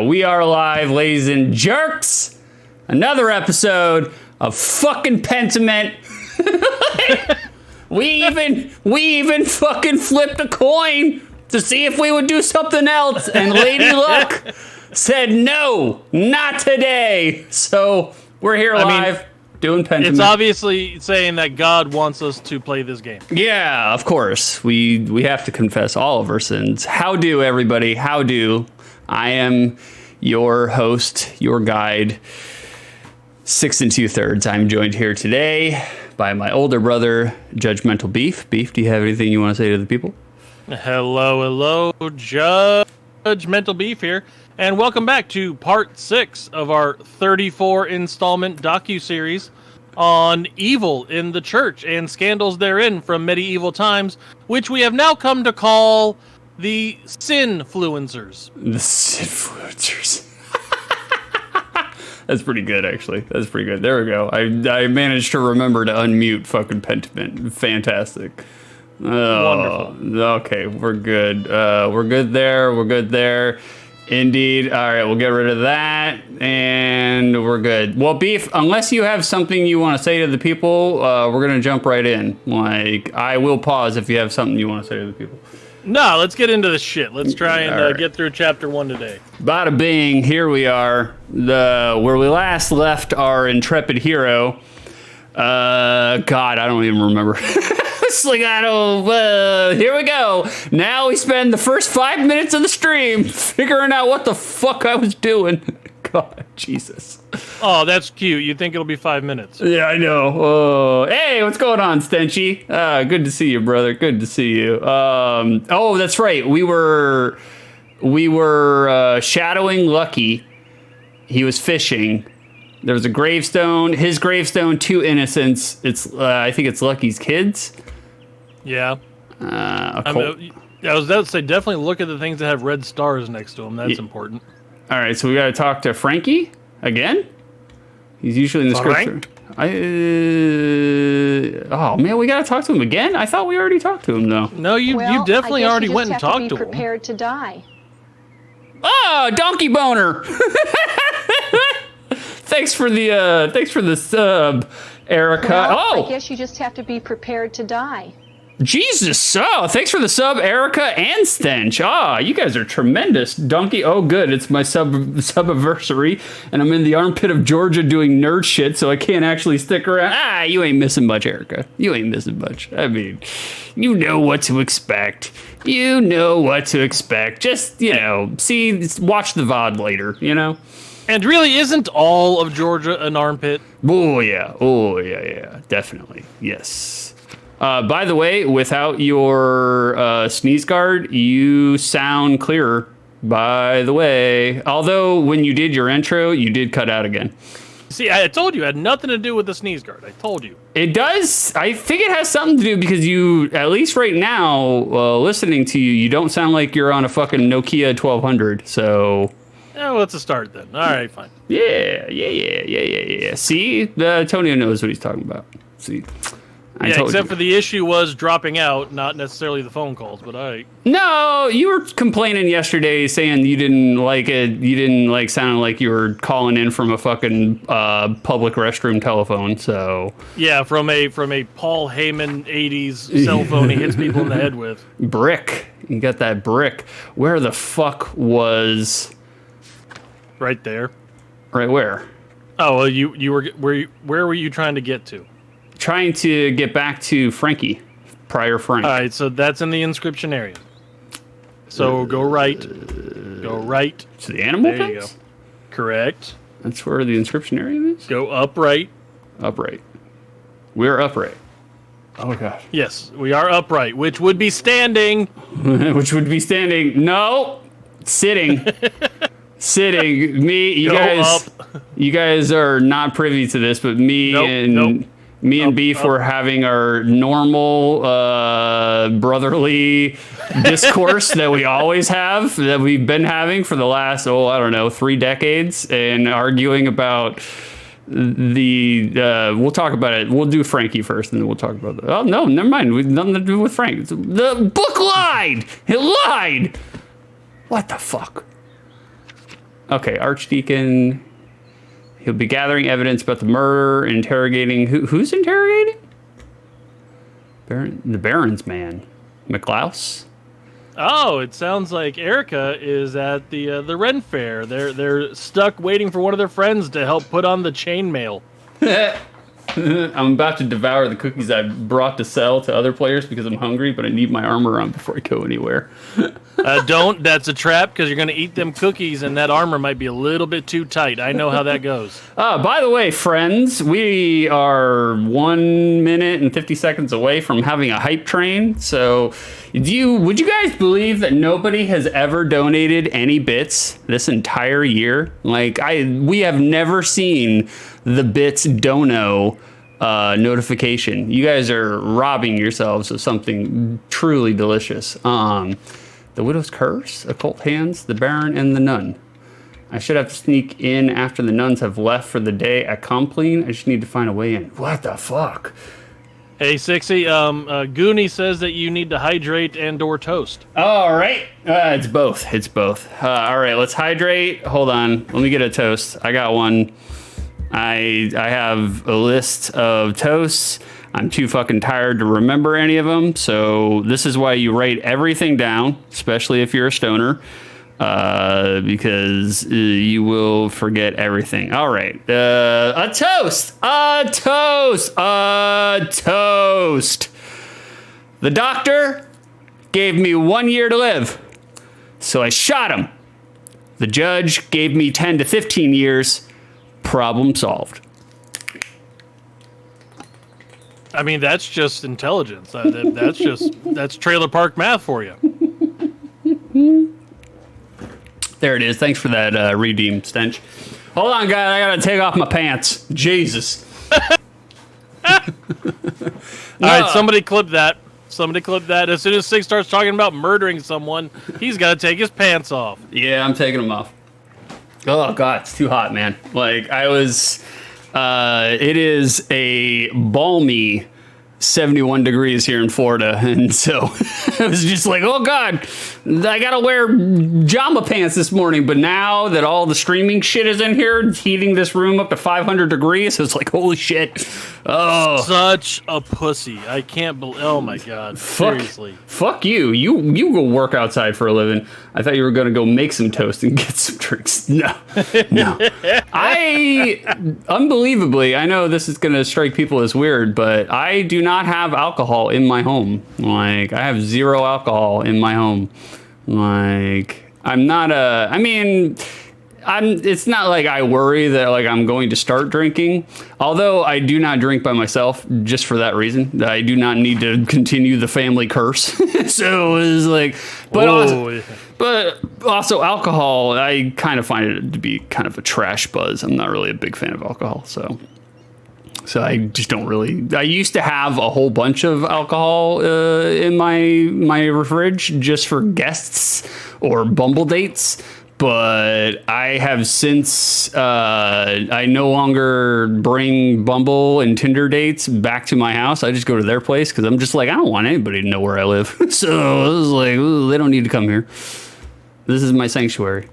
we are live, ladies and jerks. Another episode of fucking Pentiment. we even fucking flipped a coin to see if we would do something else, and Lady Luck said no, not today. So we're here live doing Pentiment. It's obviously saying that God wants us to play this game. Yeah, of course. We have to confess all of our sins. How do, everybody? How do? I am your host, your guide, 6 2/3. I'm joined here today by my older brother, Judgmental Beef. Beef, do you have anything you want to say to the people? Hello, Judgmental Beef here, and welcome back to part 6 of our 34 installment docuseries on evil in the church and scandals therein from medieval times, which we have now come to call the Sinfluencers. The Sinfluencers. That's pretty good, actually. That's pretty good. There we go. I managed to remember to unmute fucking Pentiment. Fantastic. Oh, wonderful. Okay, we're good. We're good there. We're good there. Indeed. All right, we'll get rid of that, and we're good. Well, Beef, unless you have something you want to say to the people, we're going to jump right in. Like, I will pause if you have something you want to say to the people. No, let's get into this shit. Let's try and get through chapter 1 today. Bada bing, here we are. Where we last left our intrepid hero. God, I don't even remember. It's like, here we go. Now we spend the first 5 minutes of the stream figuring out what the fuck I was doing. God, Jesus. Oh, that's cute. You think it'll be 5 minutes. Yeah, I know. Hey, what's going on, Stenchy? Good to see you, brother. Good to see you. Oh, that's right. We were shadowing Lucky. He was fishing. There was a gravestone. His gravestone, 2 innocents. It's I think it's Lucky's kids. Yeah. I was about to say, definitely look at the things that have red stars next to them. That's important. All right, so we got to talk to Frankie again. He's usually in the script. Oh man, we got to talk to him again. I thought we already talked to him though. No, you definitely already went and talked to him. Prepared to die. Oh, donkey boner. Thanks for the sub, Erica. Well, I guess you just have to be prepared to die. Jesus, thanks for the sub, Erica and Stench. You guys are tremendous. Donkey, good, it's my sub-anniversary, and I'm in the armpit of Georgia doing nerd shit, so I can't actually stick around. You ain't missing much, Erica. You ain't missing much. I mean, you know what to expect. You know what to expect. Just, watch the VOD later, And really, isn't all of Georgia an armpit? Oh, yeah. Definitely. Yes. By the way, without your sneeze guard, you sound clearer, by the way. Although, when you did your intro, you did cut out again. See, I told you, it had nothing to do with the sneeze guard. I told you. It does. I think it has something to do because you, at least right now, listening to you, you don't sound like you're on a fucking Nokia 1200, so... Yeah, well, it's a start then. All right, fine. Yeah. See? Antonio knows what he's talking about. See? Except for the issue was dropping out, not necessarily the phone calls, but all right. No, you were complaining yesterday saying you didn't like it. You didn't like sounding like you were calling in from a fucking public restroom telephone, so... Yeah, from a Paul Heyman 80s cell phone he hits people in the head with. Brick. You got that brick. Where the fuck was... Right there. Right where? Oh, well, where were you trying to get to? Trying to get back to Frankie, Prior Frank. All right, so that's in the inscription area. So go right. Go right. To the animal There you go. Correct. That's where the inscription area is? Go upright. Upright. We're upright. Oh, God. Yes, we are upright, which would be standing. Which would be standing. No. Sitting. Sitting. You guys are not privy to this, but me and Beef were having our normal brotherly discourse that we always have, that we've been having for the last 3 decades, and arguing about we'll talk about it. We'll do Frankie first, and then we'll talk about that. Oh no, never mind. We've nothing to do with Frank. The book lied. It lied. What the fuck? Okay, Archdeacon. He'll be gathering evidence about the murder, interrogating. Who's interrogating? The Baron's man. McLouse? Oh, it sounds like Erica is at the Ren Fair. They're stuck waiting for one of their friends to help put on the chainmail. I'm about to devour the cookies I brought to sell to other players because I'm hungry, but I need my armor on before I go anywhere. Don't. That's a trap because you're going to eat them cookies and that armor might be a little bit too tight. I know how that goes. By the way, friends, we are 1 minute and 50 seconds away from having a hype train. So would you guys believe that nobody has ever donated any bits this entire year? Like we have never seen the bits dono notification. You guys are robbing yourselves of something truly delicious. The Widow's Curse, Occult Hands, the Baron, and the Nun. I should have to sneak in after the nuns have left for the day at Compline. I just need to find a way in. What the fuck? Hey, Sixy, Goonie says that you need to hydrate and/or toast. All right. It's both. All right, let's hydrate. Hold on. Let me get a toast. I got one. I have a list of toasts. I'm too fucking tired to remember any of them. So this is why you write everything down, especially if you're a stoner, because you will forget everything. All right. A toast. The doctor gave me 1 year to live, so I shot him. The judge gave me 10 to 15 years. Problem solved. I mean, that's just intelligence. That's trailer park math for you. There it is. Thanks for that redeem, Stench. Hold on, guys. I gotta take off my pants. Jesus. All right, somebody clip that. As soon as Sig starts talking about murdering someone, he's got to take his pants off. Yeah, I'm taking them off. Oh, God. It's too hot, man. Like, it is a balmy 71 degrees here in Florida, and so I was just like, oh God, I gotta wear pajama pants this morning. But now that all the streaming shit is in here, it's heating this room up to 500 degrees, it's like, holy shit. Oh, such a pussy. I can't believe. Oh my God, seriously. Fuck you. You go work outside for a living. I thought you were gonna go make some toast and get some drinks. No. Unbelievably, I know this is gonna strike people as weird, but I do not have alcohol in my home. Like, I have zero alcohol in my home. Like, it's not like I worry that like I'm going to start drinking, although I do not drink by myself just for that reason. I do not need to continue the family curse. So it's like, but also alcohol, I kind of find it to be kind of a trash buzz. I'm not really a big fan of alcohol, so I just don't really. I used to have a whole bunch of alcohol in my fridge just for guests or Bumble dates. But I have since, I no longer bring Bumble and Tinder dates back to my house. I just go to their place because I'm just like, I don't want anybody to know where I live. So I was like, ooh, they don't need to come here. This is my sanctuary.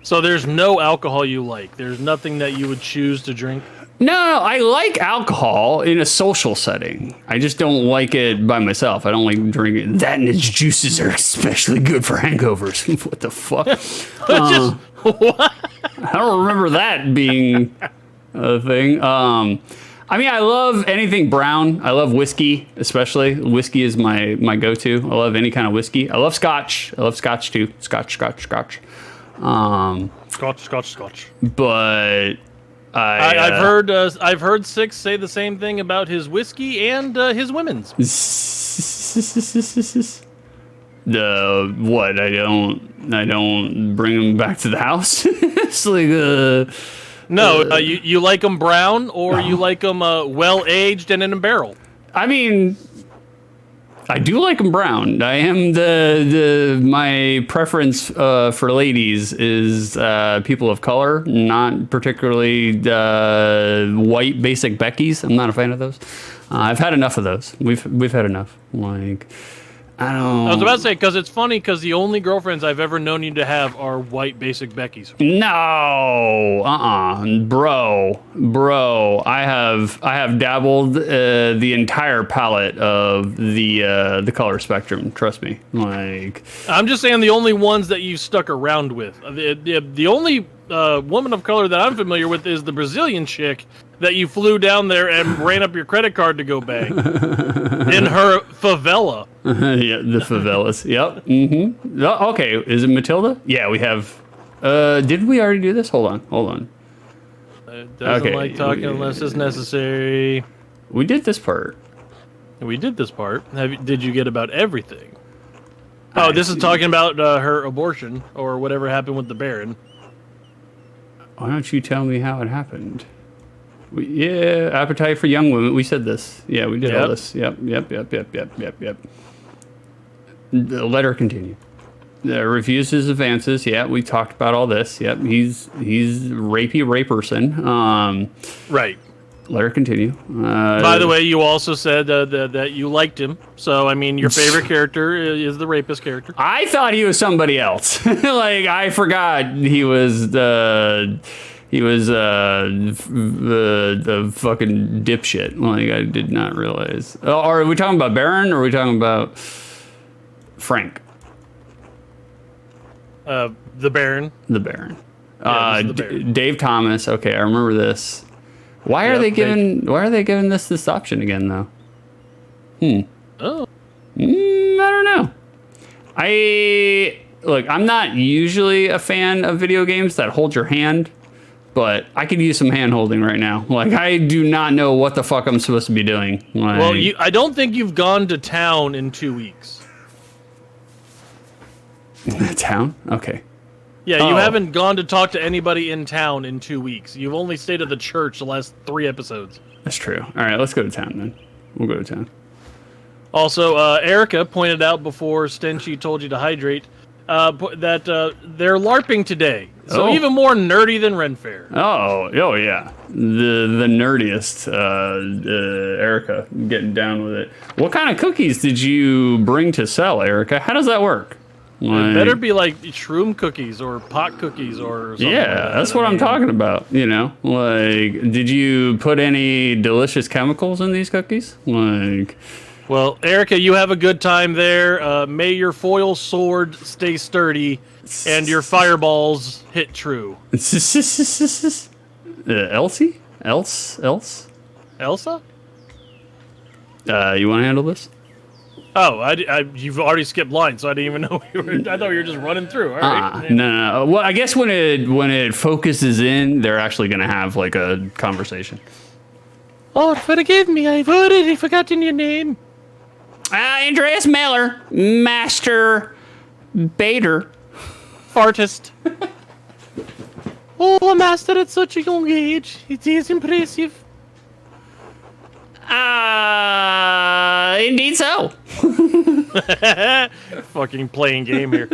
So there's no alcohol you like? There's nothing that you would choose to drink? No, I like alcohol in a social setting. I just don't like it by myself. I don't like drinking it. That and its juices are especially good for hangovers. What the fuck? What? I don't remember that being a thing. I mean, I love anything brown. I love whiskey, especially. Whiskey is my go-to. I love any kind of whiskey. I love scotch. I love scotch too. Scotch. Scotch. But I've heard Six say the same thing about his whiskey and his women's. What? I don't bring them back to the house. It's like no. You like them brown or you like them well aged and in a barrel? I mean, I do like them brown. I am my preference for ladies is people of color, not particularly white basic Beckys. I'm not a fan of those. I've had enough of those. We've had enough. Like, I was about to say, because it's funny, because the only girlfriends I've ever known you to have are white basic Beckys. No, bro. I have dabbled the entire palette of the color spectrum. Trust me. Like, I'm just saying the only ones that you've stuck around with. The only woman of color that I'm familiar with is the Brazilian chick that you flew down there and ran up your credit card to go bang in her favela. Yeah, the favelas. Yep. Mm-hmm. Oh, okay, is it Matilda? Yeah, we have. Did we already do this? Hold on. It doesn't like talking unless it's necessary. We did this part. We did this part. Did you get about everything? Oh, this is talking about her abortion or whatever happened with the Baron. Why don't you tell me how it happened? Yeah, appetite for young women. We said this. Yeah, we did all this. Yep. Let her continue. Refuses advances. Yeah, we talked about all this. Yep, he's rapey person. Right. Let her continue. By the way, you also said that you liked him. So, I mean, your favorite character is the rapist character. I thought he was somebody else. Like, I forgot he was the fucking dipshit. Like, I did not realize. Oh, are we talking about Baron or are we talking about Frank? The Baron. The Baron. Yeah, the Baron. Dave Thomas. Okay, I remember this. Why are they giving this option again though? Oh. I don't know. I'm not usually a fan of video games that hold your hand, but I could use some hand holding right now. Like, I do not know what the fuck I'm supposed to be doing. Like, Well, I don't think you've gone to town in 2 weeks. town? Okay. Yeah, you haven't gone to talk to anybody in town in 2 weeks. You've only stayed at the church the last 3 episodes. That's true. All right, let's go to town then. We'll go to town. Also, Erica pointed out before Stenchy told you to hydrate that they're LARPing today. So even more nerdy than Ren Fair. Oh yeah. The nerdiest Erica getting down with it. What kind of cookies did you bring to sell, Erica? How does that work? It better be like shroom cookies or pot cookies or something. Yeah, like that. that's what I'm talking about. You know, like, did you put any delicious chemicals in these cookies? Like, well, Erica, you have a good time there. May your foil sword stay sturdy and your fireballs hit true. Elsie? Else? Elsa? You want to handle this? Oh, you've already skipped lines, so I didn't even know you were. I thought you were just running through. All right. No. Well, I guess when it focuses in, they're actually going to have like a conversation. Oh, forgive me. I've already forgotten your name. Andreas Mailer, Master Bader. Fartist. Oh, a master at such a young age. It is impressive. Indeed so. Fucking playing game here.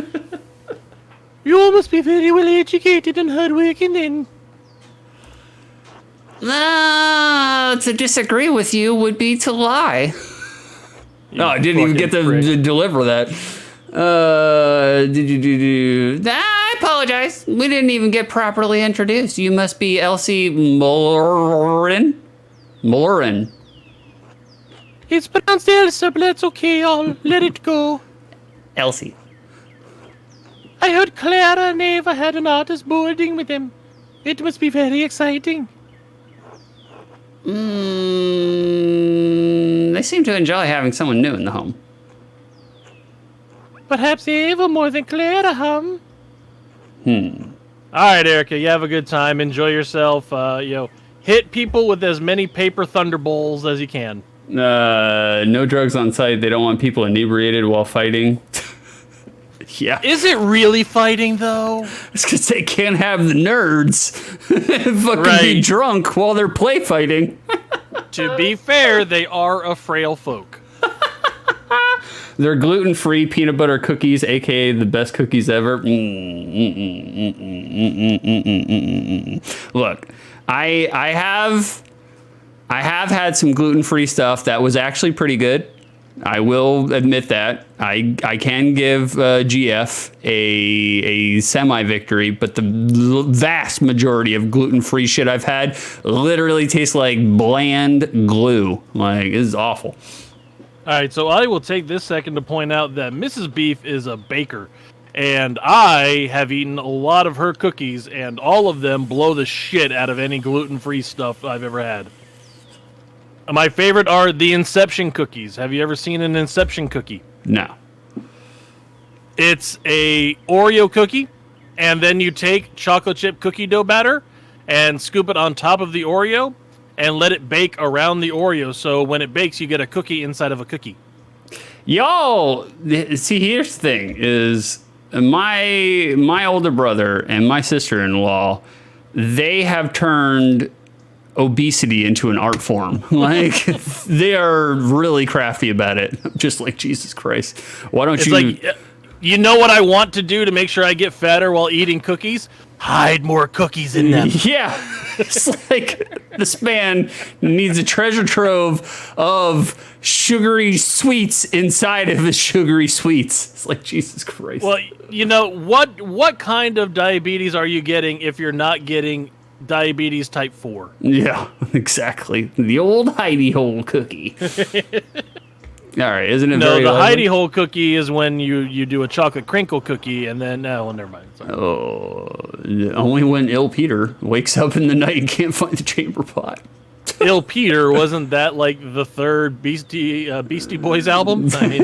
You must be very well educated and hardworking then. To disagree with you would be to lie. No, I didn't even get to deliver that. Did you do? I apologize. We didn't even get properly introduced. You must be Elsie Mullerin. It's pronounced Elsa, but that's okay. I'll let it go. Elsie. I heard Clara and Eva had an artist boarding with them. It must be very exciting. They seem to enjoy having someone new in the home. Perhaps Eva more than Clara, All right, Erica, you have a good time. Enjoy yourself. Hit people with as many paper thunderbolts as you can. No drugs on site. They don't want people inebriated while fighting. Yeah. Is it really fighting, though? It's because they can't have the nerds fucking be drunk while they're play fighting. To be fair, they are a frail folk. They're gluten-free peanut butter cookies, aka the best cookies ever. Look, I have had some gluten-free stuff that was actually pretty good. I will admit that. I can give GF a semi-victory, but the vast majority of gluten-free shit I've had literally tastes like bland glue. Like, this is awful. All right, so I will take this second to point out that Mrs. Beef is a baker, and I have eaten a lot of her cookies, and all of them blow the shit out of any gluten-free stuff I've ever had. My favorite are the Inception cookies. Have you ever seen an Inception cookie? No. It's a Oreo cookie, and then you take chocolate chip cookie dough batter and scoop it on top of the Oreo and let it bake around the Oreo. So when it bakes, you get a cookie inside of a cookie. Yo, see, here's the thing: is my older brother and my sister-in-law, they have turned obesity into an art form. Like, they are really crafty about it. Just like, Jesus Christ, why don't It's you? like, you know what I want to do to make sure I get fatter while eating cookies? Hide more cookies in them. Yeah, it's like this man needs a treasure trove of sugary sweets inside of his sugary sweets. It's like, Jesus Christ. Well, you know, what kind of diabetes are you getting if you're not getting diabetes type 4? Yeah, exactly. The old hidey hole cookie. All right, isn't it No, very the ugly? hidey hole cookie is when you do a chocolate crinkle cookie and then well, never mind. Sorry. Oh, only when ill Peter wakes up in the night and can't find the chamber pot. Ill Peter, wasn't that like the third Beastie Boys album? I mean,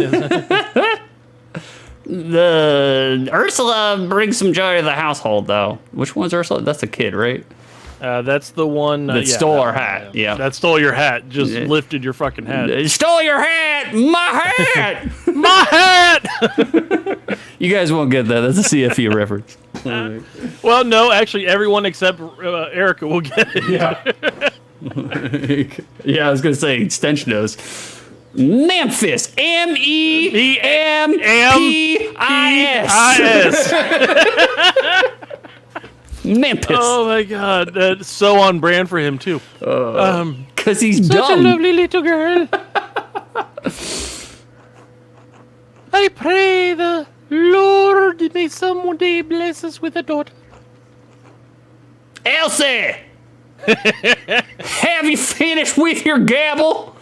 The Ursula brings some joy to the household, though. Which one's Ursula? That's the kid, right? that's the one That stole our hat. Yeah. That stole your hat. Just Yeah. lifted your fucking hat. Stole your hat! My hat! My hat! You guys won't get that. That's a CFE reference. Well, no, actually, everyone except Erica will get it. Yeah. Yeah, I was going to say extension knows. Memphis. MEMPIS. Memphis. Oh my God, that's so on brand for him too. Because he's Such dumb. a lovely little girl. I pray the Lord may someday bless us with a daughter. Elsie! Have you finished with your gabble?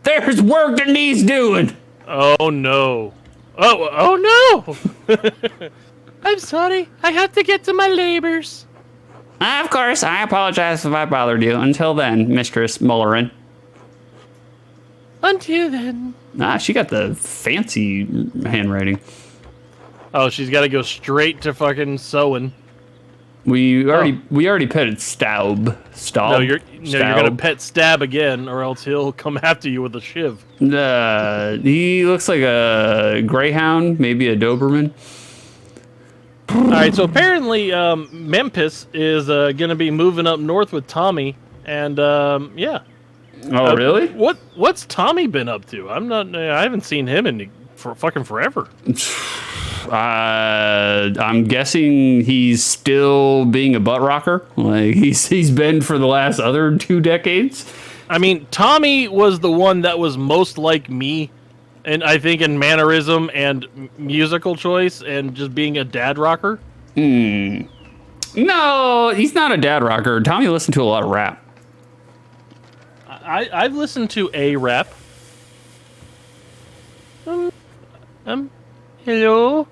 There's work that needs doing. Oh no. Oh no! I'm sorry. I have to get to my labors. Of course, I apologize if I bothered you. Until then, Mistress Mullerin. Until then. She got the fancy handwriting. Oh, she's got to go straight to fucking sewing. We already petted Staub. No, you're gonna pet Stab again, or else he'll come after you with a shiv. He looks like a greyhound, maybe a Doberman. All right, so apparently Memphis is gonna be moving up north with Tommy, and yeah. Oh, really? What's Tommy been up to? I haven't seen him for fucking forever. I'm guessing he's still being a butt rocker. Like he's been for the last other 2 decades. I mean, Tommy was the one that was most like me, and I think in mannerism and musical choice and just being a dad rocker. No, he's not a dad rocker. Tommy listened to a lot of rap. I've listened to a rap. Hello?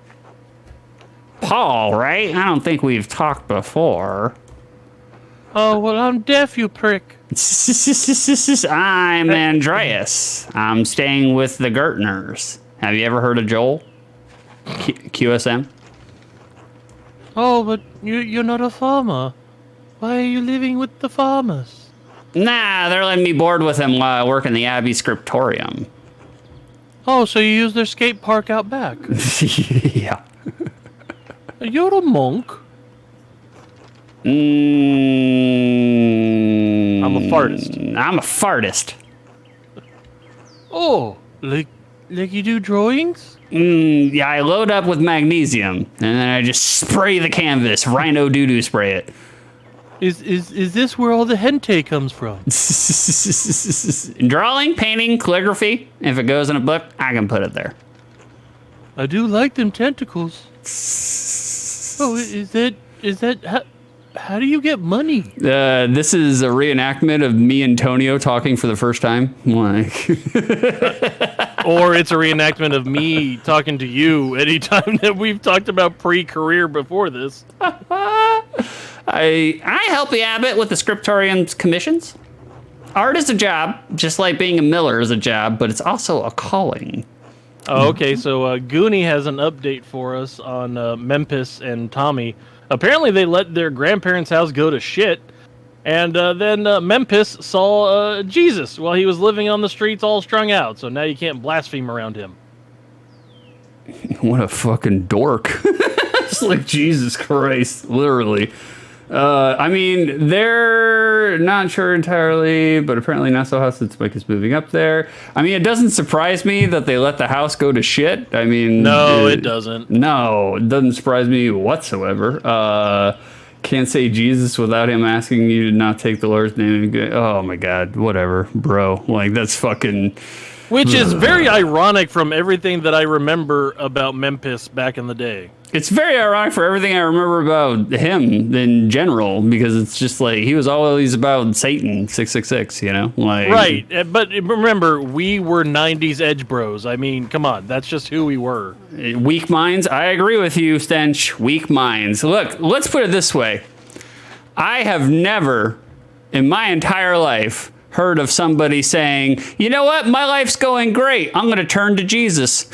Paul, right? I don't think we've talked before. Oh, well, I'm deaf, you prick. I'm Andreas. I'm staying with the Gertners. Have you ever heard of Joel? QSM? Oh, but you're not a farmer. Why are you living with the farmers? Nah, they're letting me board with them while I work in the Abbey Scriptorium. Oh, so you use their skate park out back. Yeah. You're a monk. I'm I'm a fartist. I'm a fartist. Oh, like you do drawings? Yeah, I load up with magnesium, and then I just spray the canvas. Rhino doo-doo spray it. Is this where all the hentai comes from? Drawing, painting, calligraphy. If it goes in a book, I can put it there. I do like them tentacles. Oh, is that how do you get money? This is a reenactment of me and Tonio talking for the first time. Like, Or it's a reenactment of me talking to you anytime that we've talked about pre-career before this. I help the abbot with the scriptorium's commissions. Art is a job, just like being a miller is a job, but it's also a calling. Oh, okay, so Goonie has an update for us on Memphis and Tommy. Apparently they let their grandparents' house go to shit, and then Memphis saw Jesus while he was living on the streets all strung out, so now you can't blaspheme around him. What a fucking dork. It's like, Jesus Christ, literally. I mean, they're not sure entirely, but apparently Nassau House and Spike is moving up there. I mean, it doesn't surprise me that they let the house go to shit. I mean... No, it doesn't. No, it doesn't surprise me whatsoever. Can't say Jesus without him asking you to not take the Lord's name. Oh my God, whatever, bro. Like, that's fucking... Which is very ironic from everything that I remember about Memphis back in the day. It's very ironic for everything I remember about him in general, because it's just like he was always about Satan 666, you know? Like, right, but remember, we were 90s edge bros. I mean, come on, that's just who we were. Weak minds? I agree with you, Stench. Weak minds. Look, let's put it this way. I have never, in my entire life, heard of somebody saying, you know what, my life's going great, I'm going to turn to Jesus.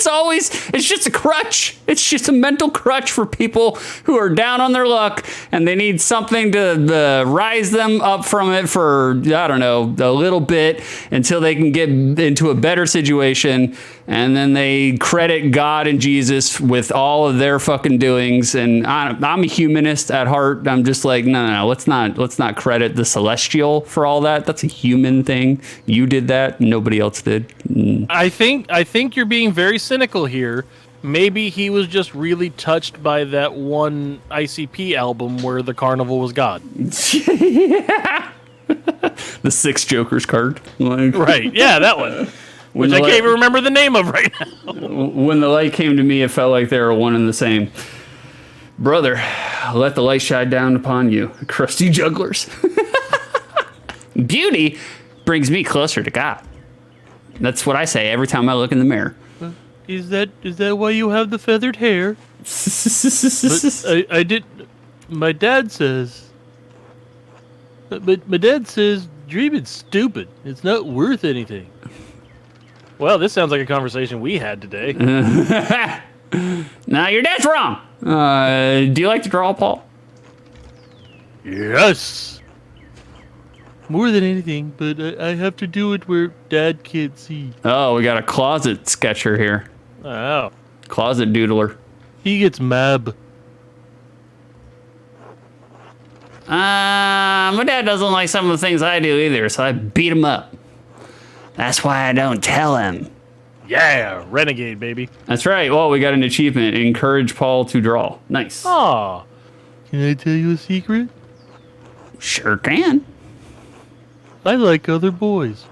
It's just a crutch. It's just a mental crutch for people who are down on their luck and they need something to rise them up from it for, I don't know, a little bit until they can get into a better situation. And then they credit God and Jesus with all of their fucking doings. And I'm a humanist at heart. I'm just like, no, let's not credit the celestial for all that. That's a human thing. You did that. Nobody else did. I think you're being very cynical here. Maybe he was just really touched by that one ICP album where the carnival was God. Yeah. The Six Jokers card. Like, right. Yeah, that one. Which I can't even remember the name of right now. When the light came to me, it felt like they were one and the same. Brother, let the light shine down upon you, crusty jugglers. Beauty brings me closer to God. That's what I say every time I look in the mirror. Is that why you have the feathered hair? But I did. My dad says. But my dad says dreaming's stupid. It's not worth anything. Well, this sounds like a conversation we had today. Now, your dad's wrong. Do you like to draw, Paul? Yes. More than anything, but I have to do it where Dad can't see. Oh, we got a closet sketcher here. Oh. Closet doodler. He gets mab. My dad doesn't like some of the things I do either, so I beat him up. That's why I don't tell him. Yeah, renegade, baby. That's right. Well, we got an achievement. Encourage Paul to draw. Nice. Aw. Can I tell you a secret? Sure can. I like other boys.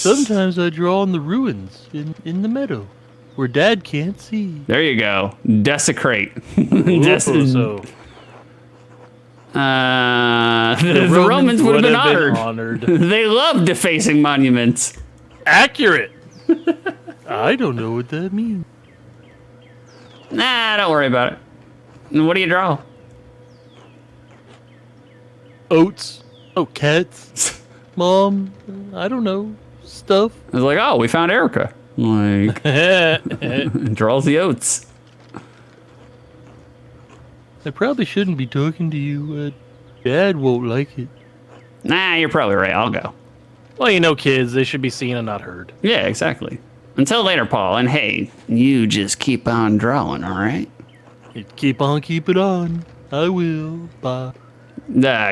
Sometimes I draw in the ruins in the meadow where Dad can't see. There you go. Desecrate. So the Romans would have been honored. They love defacing monuments. Accurate. I don't know what that means. Nah, don't worry about it. What do you draw? Oats. Oh, cats. Mom. I don't know. Stuff. I was like, oh, we found Erica. Like, draws the oats. I probably shouldn't be talking to you. Dad won't like it. Nah, you're probably right. I'll go. Well, you know, kids, they should be seen and not heard. Yeah, exactly. Until later, Paul. And hey, you just keep on drawing, all right? Keep on keeping on. I will. Bye.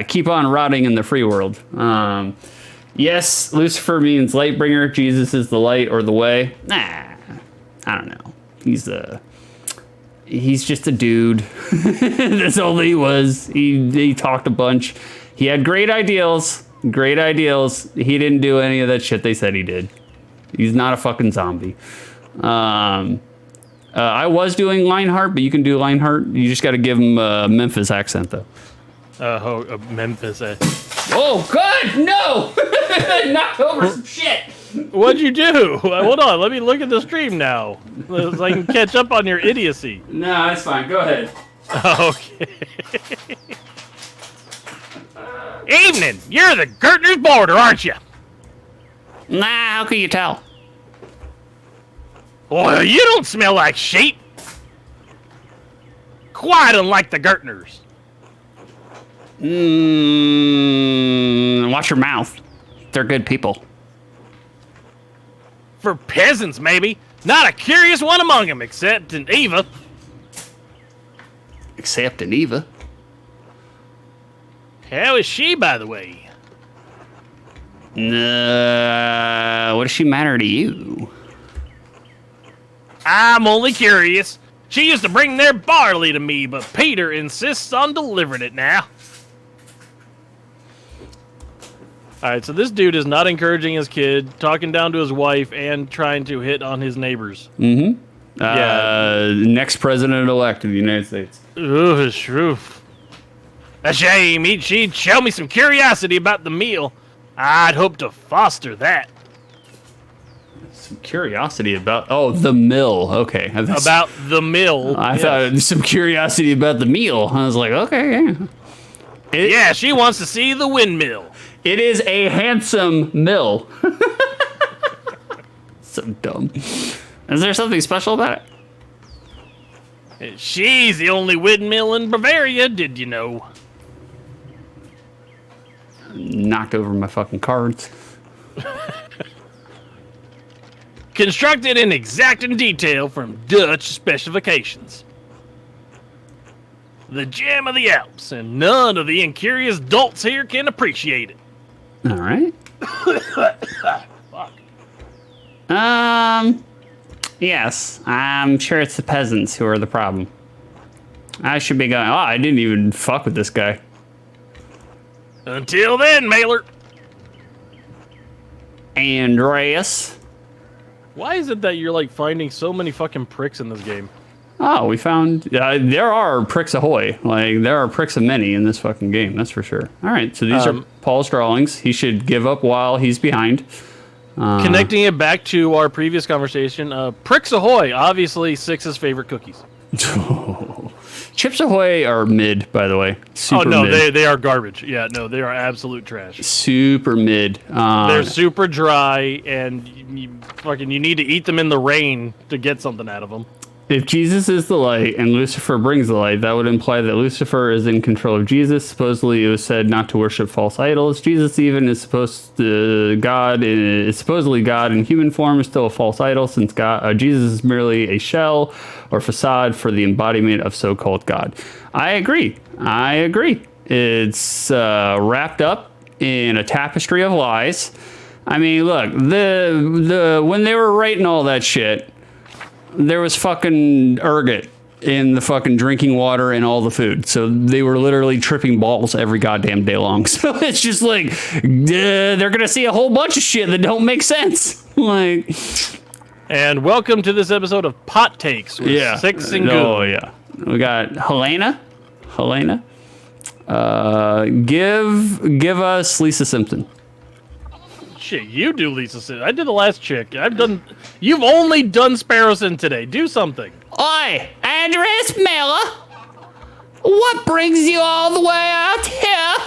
Keep on rotting in the free world. Yes, Lucifer means light bringer. Jesus is the light or the way. Nah, I don't know. He's just a dude. That's all he was. He talked a bunch. He had great ideals. Great ideals. He didn't do any of that shit they said he did. He's not a fucking zombie. I was doing Lionheart, but you can do Lionheart. You just got to give him a Memphis accent, though. Memphis. Oh, God, no! Knocked over some shit. What'd you do? Hold on, let me look at the stream now, so I can catch up on your idiocy. No, that's fine. Go ahead. Okay. Evening. You're the Gertner's boarder, aren't you? Nah, how can you tell? Well, you don't smell like sheep. Quite unlike the Gertners. Watch your mouth. They're good people. For peasants, maybe. Not a curious one among them, except in Eva. Except in Eva. How is she, by the way? What does she matter to you? I'm only curious. She used to bring their barley to me, but Peter insists on delivering it now. Alright, so this dude is not encouraging his kid, talking down to his wife, and trying to hit on his neighbors. Mm-hmm. Next president-elect of the United States. Ooh, shrew. A shame. She'd show me some curiosity about the meal. I'd hope to foster that. Some curiosity about... Oh, the mill. Okay. About the mill. I thought some curiosity about the meal. I was like, okay, yeah. Yeah, she wants to see the windmill. It is a handsome mill. So dumb. Is there something special about it? She's the only windmill in Bavaria, did you know? Knocked over my fucking cards. Constructed in exacting detail from Dutch specifications. The gem of the Alps, and none of the incurious dolts here can appreciate it. All right. Fuck. Yes, I'm sure it's the peasants who are the problem. I should be going, I didn't even fuck with this guy. Until then, Mailer. Andreas. Why is it that you're like finding so many fucking pricks in this game? Oh, we found, there are pricks ahoy. Like, there are pricks of many in this fucking game, that's for sure. All right, so these are Paul's drawings. He should give up while he's behind. Connecting it back to our previous conversation, Pricks Ahoy, obviously Six's favorite cookies. Chips Ahoy are mid, by the way. Super mid. They are garbage. Yeah, no, they are absolute trash. Super mid. They're super dry, and you need to eat them in the rain to get something out of them. If Jesus is the light and Lucifer brings the light, that would imply that Lucifer is in control of Jesus. Supposedly, it was said not to worship false idols. Jesus even is supposedly God in human form is still a false idol, since Jesus is merely a shell or facade for the embodiment of so-called God. I agree. It's wrapped up in a tapestry of lies. I mean, look, when they were writing all that shit, there was fucking ergot in the fucking drinking water and all the food. So they were literally tripping balls every goddamn day long. So it's just like, they're going to see a whole bunch of shit that don't make sense. Like, and welcome to this episode of Pot Takes with Six and Goo. Oh, yeah. We got Helena. Give us Lisa Simpson. Shit, you do Lisa Simpson. I did the last chick. You've only done Sparrowson today. Do something. Oi, Andreas Miller. What brings you all the way out here?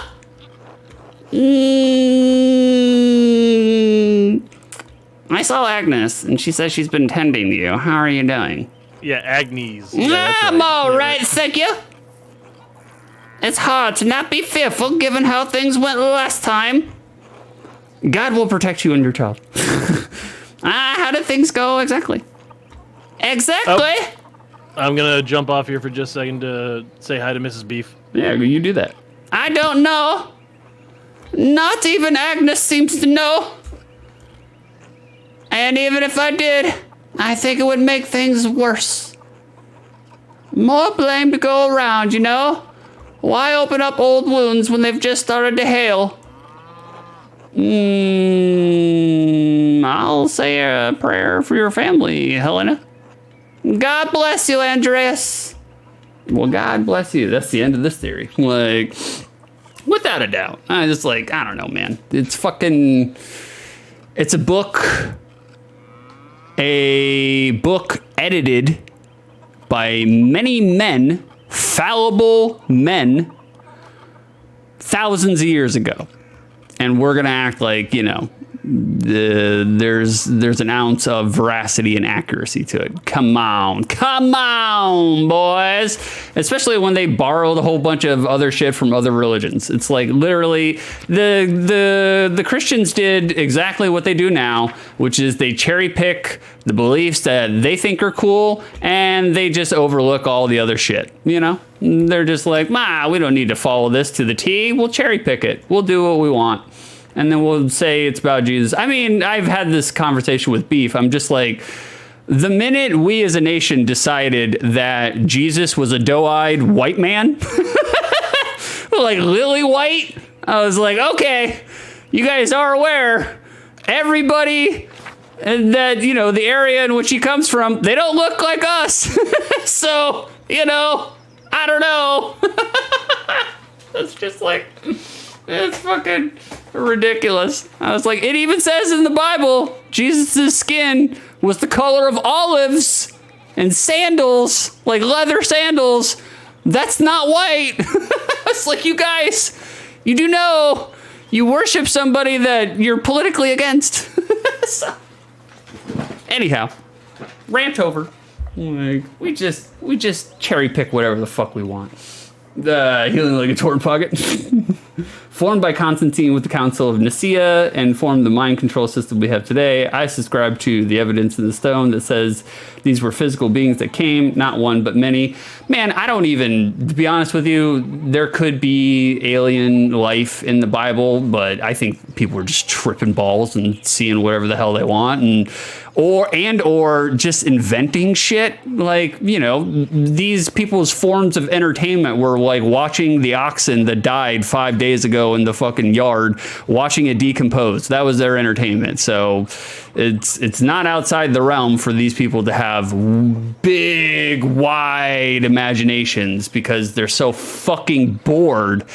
I saw Agnes, and she says she's been tending to you. How are you doing? Yeah, Agnes. I'm all right, thank you. It's hard to not be fearful, given how things went last time. God will protect you and your child. How did things go exactly? Oh, I'm going to jump off here for just a second to say hi to Mrs. Beef. Yeah, you do that. I don't know. Not even Agnes seems to know. And even if I did, I think it would make things worse. More blame to go around, you know? Why open up old wounds when they've just started to heal? I'll say a prayer for your family, Helena. God bless you, Andreas. Well, God bless you. That's the end of this theory. Like, without a doubt. I just like, I don't know, man. It's a book edited by many men, fallible men, thousands of years ago. And we're gonna act like, you know, there's an ounce of veracity and accuracy to it. Come on, boys. Especially when they borrowed a whole bunch of other shit from other religions. It's like literally the Christians did exactly what they do now, which is they cherry pick the beliefs that they think are cool and they just overlook all the other shit. You know, they're just like, we don't need to follow this to the T. We'll cherry pick it. We'll do what we want. And then we'll say it's about Jesus. I mean, I've had this conversation with Beef. I'm just like, the minute we as a nation decided that Jesus was a doe-eyed white man, like lily white, I was like, okay, you guys are aware. Everybody that, you know, the area in which he comes from, they don't look like us. So, you know, I don't know. It's just like, it's fucking ridiculous. I was like, it even says in the Bible, Jesus' skin was the color of olives and sandals, like leather sandals. That's not white. It's like, you guys, you do know you worship somebody that you're politically against. So, anyhow, rant over. Like, we just cherry pick whatever the fuck we want. Healing like a torn pocket. Formed by Constantine with the Council of Nicaea and formed the mind control system we have today. I subscribe to the evidence in the stone that says these were physical beings that came, not one, but many. Man, I don't even, to be honest with you, there could be alien life in the Bible, but I think people are just tripping balls and seeing whatever the hell they want or just inventing shit. Like, you know, these people's forms of entertainment were like watching the oxen that died 5 days ago in the fucking yard, watching it decompose. That was their entertainment. So it's not outside the realm for these people to have big, wide imaginations because they're so fucking bored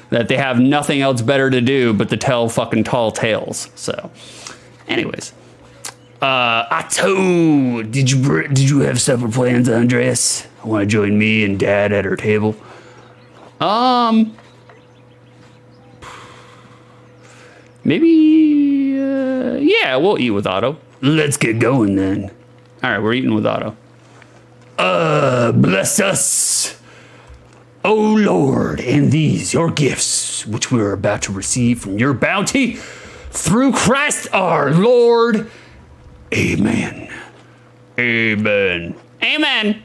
that they have nothing else better to do but to tell fucking tall tales. So, anyways. Did you have supper plans, Andreas? Want to join me and Dad at our table? Maybe, yeah, we'll eat with Otto. Let's get going then. All right, we're eating with Otto. Bless us, O Lord, and these your gifts, which we are about to receive from your bounty, through Christ our Lord. Amen. Amen. Amen.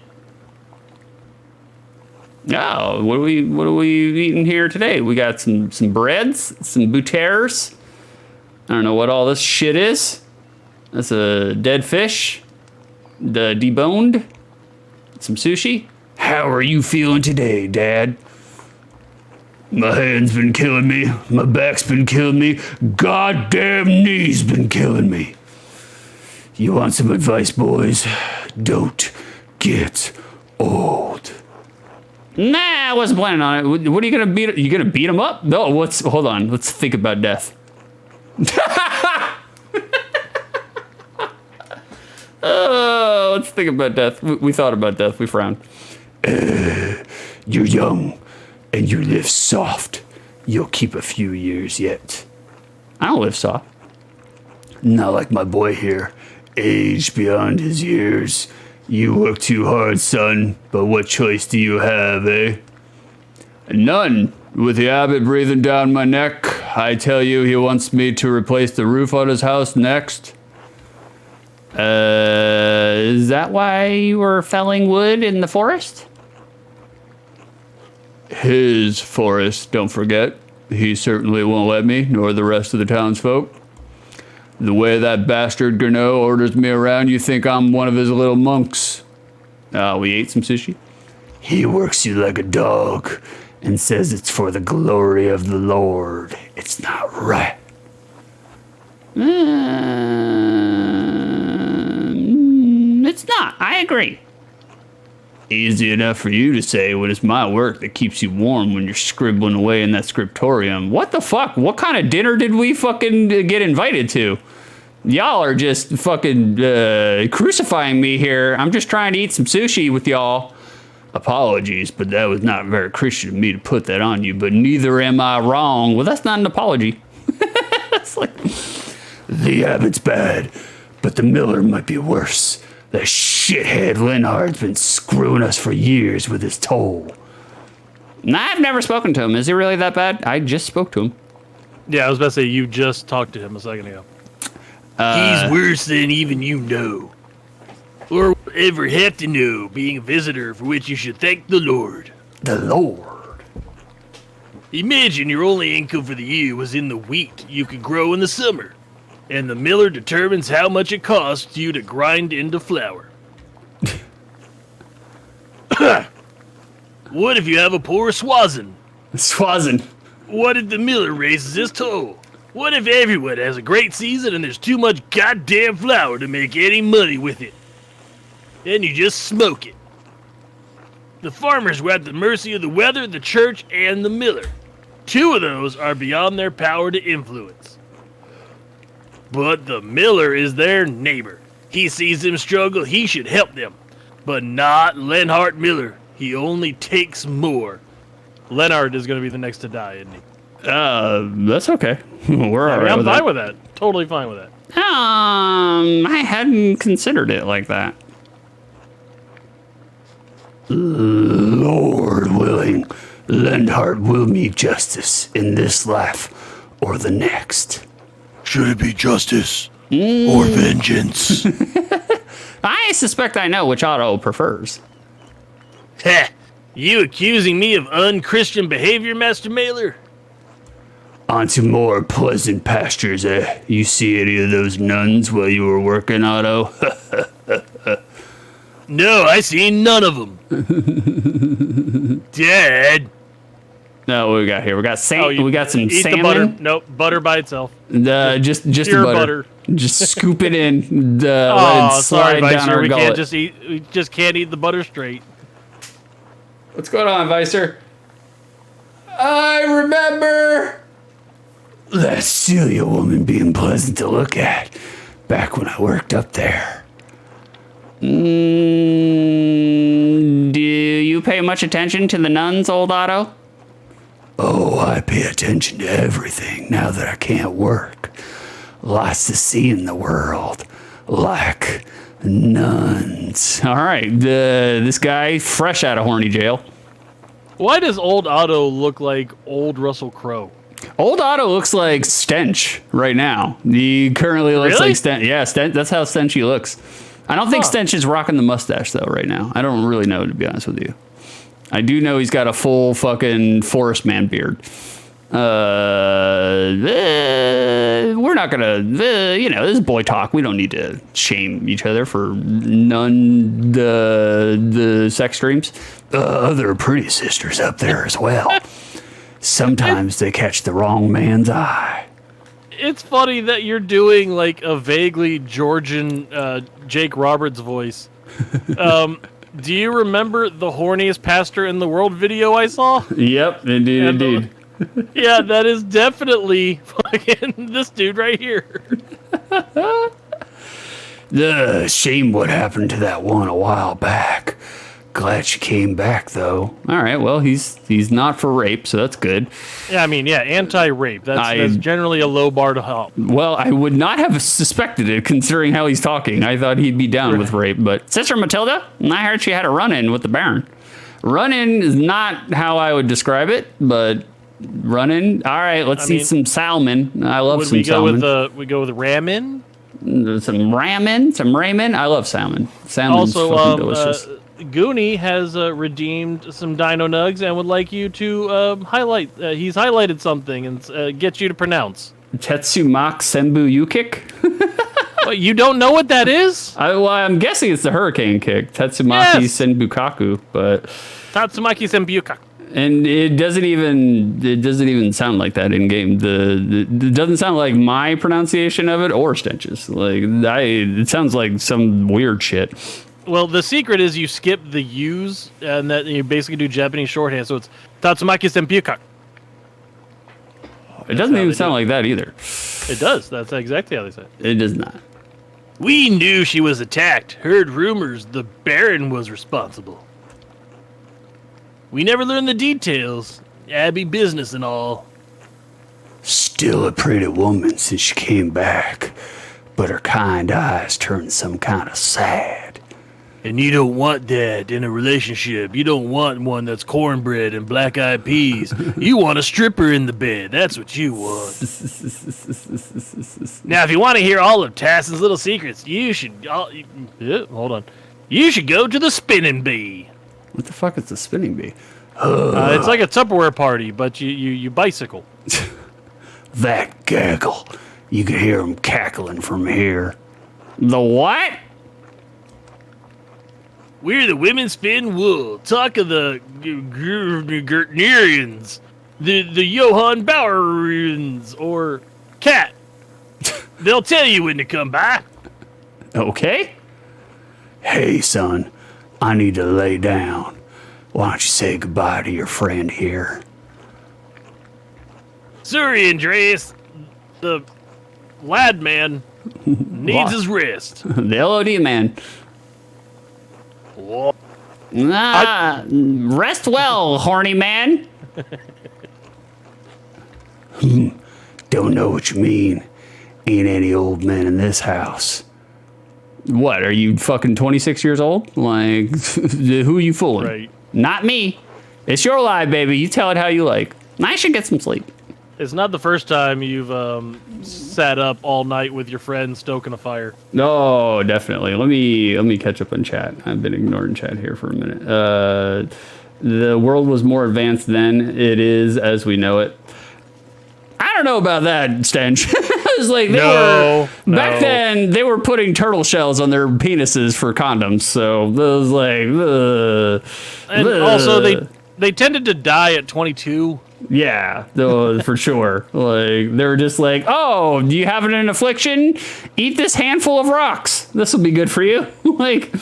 Oh, what are we eating here today? We got some breads, some bouters. I don't know what all this shit is. That's a dead fish, the deboned, some sushi. How are you feeling today, Dad? My hand's been killing me. My back's been killing me. Goddamn knees been killing me. You want some advice, boys? Don't get old. Nah, I wasn't planning on it. What are you gonna beat? You gonna beat him up? No. Hold on. Let's think about death. Oh, let's think about death. We thought about death. We frowned. You're young, and you live soft. You'll keep a few years yet. I don't live soft. Not like my boy here. Aged beyond his years. You work too hard, son, but what choice do you have, eh? None. With the abbot breathing down my neck, I tell you he wants me to replace the roof on his house next. Is that why you were felling wood in the forest? His forest, don't forget. He certainly won't let me, nor the rest of the townsfolk. The way that bastard Gurneau orders me around, you think I'm one of his little monks. We ate some sushi. He works you like a dog and says it's for the glory of the Lord. It's not right. It's not. I agree. Easy enough for you to say when it's my work that keeps you warm when you're scribbling away in that scriptorium. What the fuck? What kind of dinner did we fucking get invited to? Y'all are just fucking crucifying me here. I'm just trying to eat some sushi with y'all. Apologies, but that was not very Christian of me to put that on you, but neither am I wrong. Well, that's not an apology. It's like, the abbot's bad, but the miller might be worse. That shithead Linhardt's been screwing us for years with his toll. I've never spoken to him. Is he really that bad? I just spoke to him. Yeah, I was about to say, you just talked to him a second ago. He's worse than even you know. Or ever have to know, being a visitor for which you should thank the Lord. The Lord? Imagine your only income for the year was in the wheat you could grow in the summer, and the miller determines how much it costs you to grind into flour. What if you have a poor Swazin? Swazin. What if the miller raises his toll? What if everyone has a great season and there's too much goddamn flour to make any money with it? Then you just smoke it. The farmers were at the mercy of the weather, the church, and the miller. Two of those are beyond their power to influence. But the miller is their neighbor. He sees them struggle, he should help them. But not Lenhart Miller. He only takes more. Lenhart is going to be the next to die, isn't he? That's okay. We're all right. I'm fine with that. Totally fine with that. I hadn't considered it like that. Lord willing, Lenhart will meet justice in this life or the next. Should it be justice or vengeance? I suspect I know which Otto prefers. Heh! You accusing me of unchristian behavior, Master Mailer? On to more pleasant pastures, eh? You see any of those nuns while you were working, Otto? No, I seen none of them. Dad. No, what we got here? We got we got some eat salmon. The butter. Nope, butter by itself. Just pure the butter. Just scoop it in. Let Oh, it slide sorry, down Vicer. our We gullet. can't just eat. We just can't eat the butter straight. What's going on, Vicer? I remember that Celia woman being pleasant to look at back when I worked up there. Do you pay much attention to the nuns, old Otto? Oh, I pay attention to everything now that I can't work. Lots to see in the world, like nuns. All right, this guy fresh out of horny jail. Why does old Otto look like old Russell Crowe? Old Otto looks like Stench right now. He currently looks Really? like Stench. Yeah, Stench. That's how Stench he looks. I don't think Stench is rocking the mustache though right now. I don't really know, to be honest with you. I do know he's got a full fucking Forest Man beard. We're not gonna, this is boy talk. We don't need to shame each other for the sex dreams. Other pretty sisters up there as well. Sometimes they catch the wrong man's eye. It's funny that you're doing like a vaguely Georgian Jake Roberts voice. Do you remember the horniest pastor in the world video I saw? Yep, indeed. Yeah, that is definitely fucking this dude right here. Shame what happened to that one a while back. Glad she came back though. All right, well he's not for rape, so that's good. Yeah, I mean, yeah, anti-rape. That's generally a low bar to hop. Well, I would not have suspected it considering how he's talking. I thought he'd be down with rape, but Sister Matilda, I heard she had a run-in with the Baron. Run-in is not how I would describe it, but run-in. All right, let's eat some salmon. I love some salmon. We go with ramen? Some ramen. I love salmon. Salmon's also, fucking delicious. Goonie has redeemed some Dino Nugs and would like you to highlight. He's highlighted something and get you to pronounce. Tetsumak Senbu U-kick? You don't know what that is? I'm guessing it's the hurricane kick. Tetsumaki Senbukaku, but Tatsumaki Senbyuka. And it doesn't even sound like that in game. It doesn't sound like my pronunciation of it or Stench's. Like it sounds like some weird shit. Well, the secret is you skip the U's and that you basically do Japanese shorthand. So it's Tatsumaki Senbyuka. It doesn't even sound like that either. It does. That's exactly how they say it. It does not. We knew she was attacked. Heard rumors the Baron was responsible. We never learned the details. Abbey business and all. Still a pretty woman since she came back, but her kind eyes turned some kind of sad. And you don't want that in a relationship. You don't want one that's cornbread and black-eyed peas. You want a stripper in the bed. That's what you want. Now, if you want to hear all of Tassin's little secrets, you should... hold on. You should go to the Spinning Bee. What the fuck is the Spinning Bee? It's like a Tupperware party, but you bicycle. That gaggle. You could hear him cackling from here. The what? We're the women spin wool. Talk of the Gertnerians, the Johann Bauerians, or Cat. They'll tell you when to come by. Okay. Hey, son, I need to lay down. Why don't you say goodbye to your friend here? Sorry, Andreas. The lad man needs his rest. The LOD man. Rest well, horny man. Don't know what you mean. Ain't any old men in this house. What, are you fucking 26 years old? Like, who are you fooling? Right. Not me. It's your life, baby. You tell it how you like. I should get some sleep. It's not the first time you've sat up all night with your friends stoking a fire. No, definitely. Let me catch up on chat. I've been ignoring chat here for a minute. The world was more advanced then. It is as we know it. I don't know about that, Stench. It was like back then they were putting turtle shells on their penises for condoms. So it was like, and also they tended to die at 22. Yeah, for sure. Like they're just like, oh, do you have an affliction? Eat this handful of rocks. This will be good for you. Like,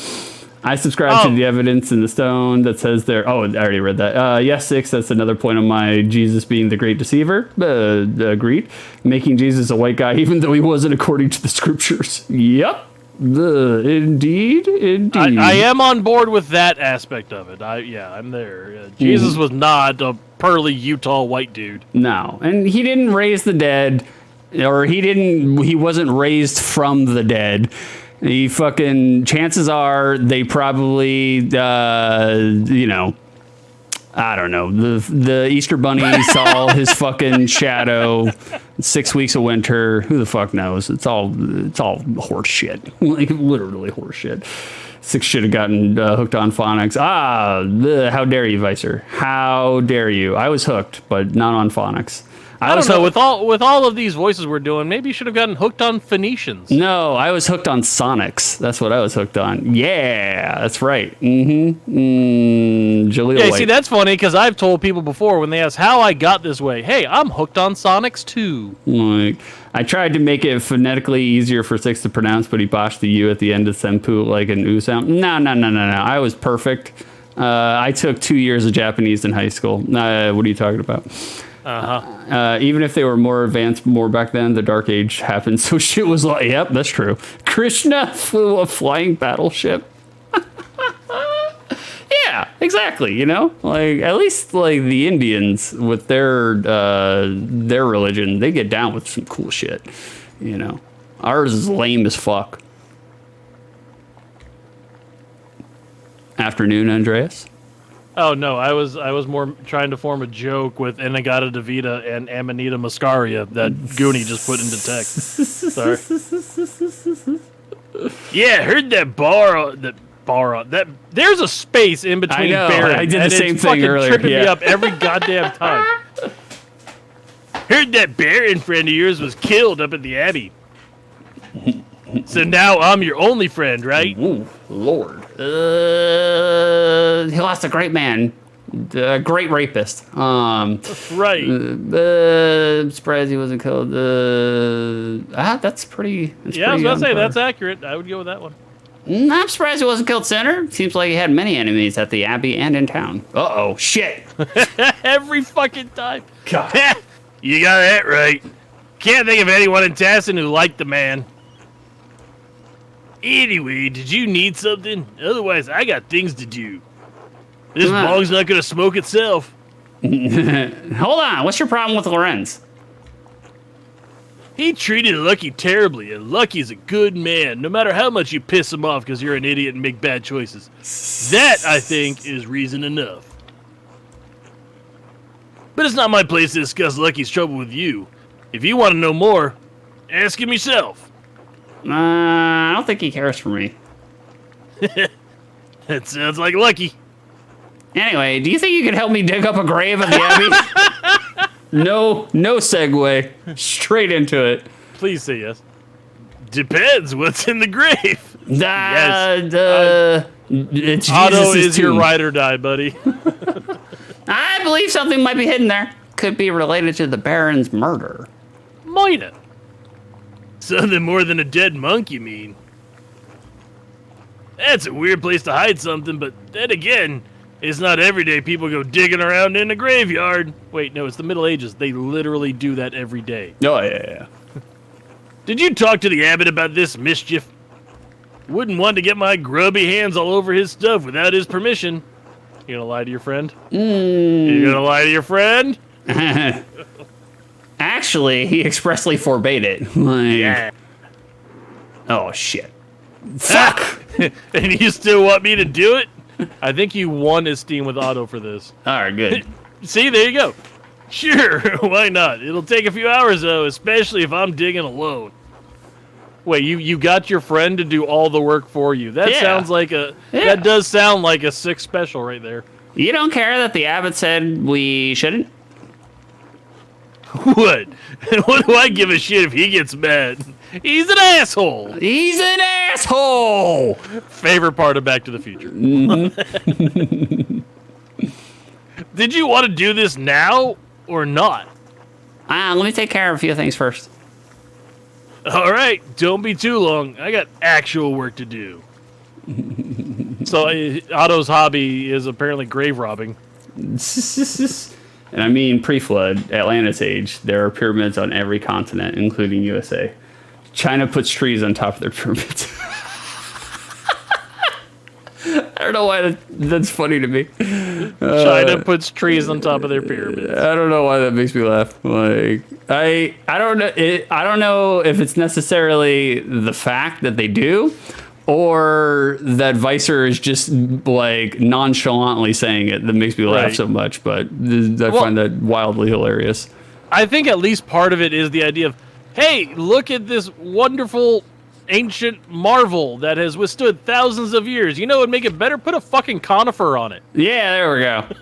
I subscribe to the evidence in the stone that says there. Oh, I already read that. Yes, 6. That's another point on my Jesus being the great deceiver. Agreed. Making Jesus a white guy, even though he wasn't according to the scriptures. Yep. Indeed. I am on board with that aspect of it. I'm there. Jesus was not a pearly Utah white dude. No, and he didn't raise the dead, or he wasn't raised from the dead. He fucking, chances are they probably, I don't know. The Easter Bunny saw his fucking shadow. 6 weeks of winter. Who the fuck knows? It's all horse shit. Like literally horse shit. 6 should have gotten hooked on phonics. How dare you, Vicer? How dare you? I was hooked, but not on phonics. I don't know. With all of these voices we're doing, maybe you should have gotten hooked on Phoenicians. No, I was hooked on Sonics. That's what I was hooked on. Yeah, that's right. Jaleel Yeah, White. see, that's funny because I've told people before when they ask how I got this way, hey, I'm hooked on Sonics too. Like, I tried to make it phonetically easier for 6 to pronounce, but he botched the U at the end of Senpu like an U sound. No. I was perfect. I took 2 years of Japanese in high school. What are you talking about? Even if they were more advanced more back then, the Dark Age happened. So shit was like, yep, that's true. Krishna flew a flying battleship. Yeah, exactly. You know, like at least like the Indians with their religion, they get down with some cool shit. You know, ours is lame as fuck. Afternoon, Andreas. Oh no, I was more trying to form a joke with Inagata Devita and Amanita Muscaria that Goonie just put into text. Sorry. Yeah, heard that that there's a space in between. I know. Baron, I did the same it's thing earlier. Tripping Yeah. me up every goddamn time. Heard that Baron friend of yours was killed up at the Abbey. So now I'm your only friend, right? Ooh, Lord. He lost a great man. A great rapist. Right. Surprised he wasn't killed. That's pretty. Yeah, I was about to say, that's accurate. I would go with that one. I'm surprised he wasn't killed sooner. Seems like he had many enemies at the Abbey and in town. Uh-oh, shit. Every fucking time. God. You got that right. Can't think of anyone in Tassin who liked the man. Anyway, did you need something? Otherwise, I got things to do. This bong's not gonna smoke itself. Hold on, what's your problem with Lorenz? He treated Lucky terribly, and Lucky's a good man, no matter how much you piss him off because you're an idiot and make bad choices. That, I think, is reason enough. But it's not my place to discuss Lucky's trouble with you. If you want to know more, ask him yourself. I don't think he cares for me. That sounds like Lucky. Anyway, do you think you could help me dig up a grave at the Abbey? No segue. Straight into it. Please say yes. Depends what's in the grave. Yes. It's Otto Jesus' is your tomb. ride or die, buddy. I believe something might be hidden there. Could be related to the Baron's murder. Might have. Something more than a dead monk, you mean? That's a weird place to hide something, but then again, it's not every day people go digging around in a graveyard. Wait, no, it's the Middle Ages. They literally do that every day. Oh, yeah. Did you talk to the abbot about this mischief? Wouldn't want to get my grubby hands all over his stuff without his permission. You gonna lie to your friend? You gonna lie to your friend? Actually, he expressly forbade it. Like, Yeah. oh, shit. Fuck! And you still want me to do it? I think you won esteem with Otto for this. All right, good. See, there you go. Sure, why not? It'll take a few hours, though, especially if I'm digging alone. Wait, you got your friend to do all the work for you. That Yeah. sounds like that does sound like a sick special right there. You don't care that the abbot said we shouldn't? What? What do I give a shit if he gets mad? He's an asshole. He's an asshole! Favorite part of Back to the Future. Did you want to do this now or not? Let me take care of a few things first. All right, don't be too long. I got actual work to do. So Otto's hobby is apparently grave robbing. And I mean pre-flood, Atlantis age, there are pyramids on every continent, including USA. China puts trees on top of their pyramids. I don't know why that's funny to me. China puts trees on top of their pyramids. I don't know why that makes me laugh. Like I don't know. I don't know if it's necessarily the fact that they do, or that Vicer is just like nonchalantly saying it that makes me laugh Right. so much. But I find that wildly hilarious. I think at least part of it is the idea of, hey, look at this wonderful ancient marvel that has withstood thousands of years. You know what would make it better? Put a fucking conifer on it. Yeah, there we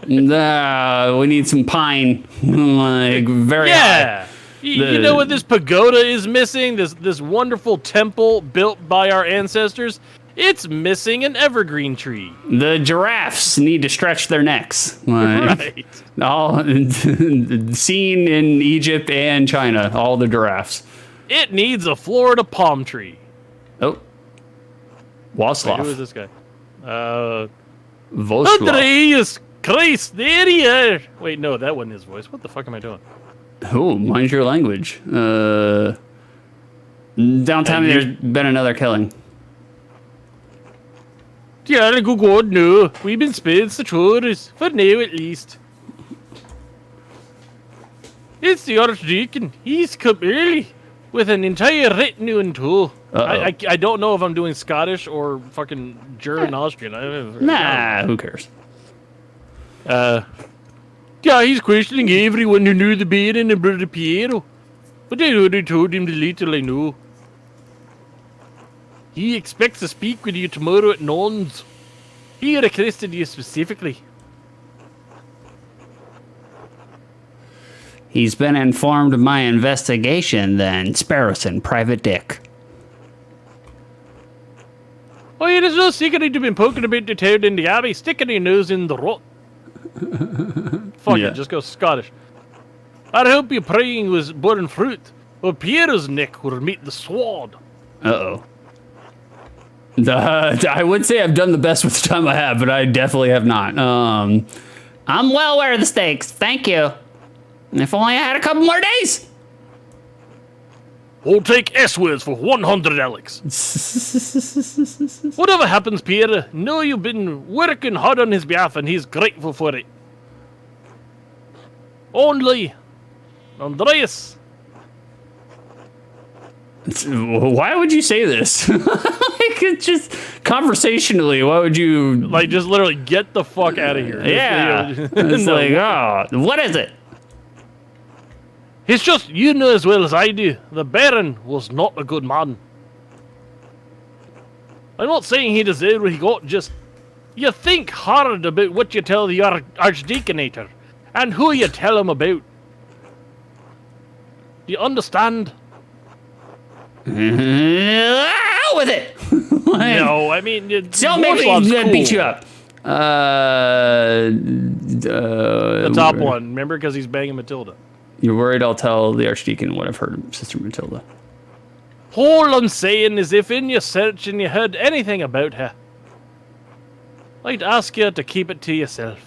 go. We need some pine, like very high. Yeah. You know what this pagoda is missing? This wonderful temple built by our ancestors? It's missing an evergreen tree. The giraffes need to stretch their necks. Like, Right. all seen in Egypt and China, all the giraffes. It needs a Florida palm tree. Oh, Wait, Waslav. who is this guy? Voslav. Andreas Christ, there he is. Wait, no, that wasn't his voice. What the fuck am I doing? Oh, mind your language. Don't tell me there's been another killing. Yeah, go good now. We've been spending the chores, for now at least. It's the Archdeacon. He's come early with an entire retinue in tow. I don't know if I'm doing Scottish or fucking German Austrian. Nah, who cares? Yeah, he's questioning everyone who knew the Baron and Brother Piero. But I already told him the little I know. He expects to speak with you tomorrow at noons. He requested you specifically. He's been informed of my investigation, then. Sparrowson, Private Dick. Oh, it is not secretly been poking about the toad in the abbey, sticking your nose in the rot. Fuck Yeah. it, just go Scottish. I hope your praying was borne fruit, or Pierre's neck will meet the sword. Uh-oh. I would say I've done the best with the time I have, but I definitely have not. I'm well aware of the stakes. Thank you. If only I had a couple more days. I'll take S words for 100 Alex. Whatever happens, Pierre, know you've been working hard on his behalf and he's grateful for it. Only, Andreas. Why would you say this? Like, it's just conversationally, why would you... Like, just literally get the fuck out of here. Yeah. Just, It's no. like, oh, what is it? It's just, you know as well as I do, the Baron was not a good man. I'm not saying he deserved what he got, just... You think hard about what you tell the Archdeaconator, and who you tell him about. Do you understand? Out with it. Like, No, I mean... don't make Warslav's me beat cool. you up. The top one, remember? Because he's banging Matilda. You're worried I'll tell the Archdeacon what I've heard of Sister Matilda. All I'm saying is if in your search and you heard anything about her, I'd ask you to keep it to yourself.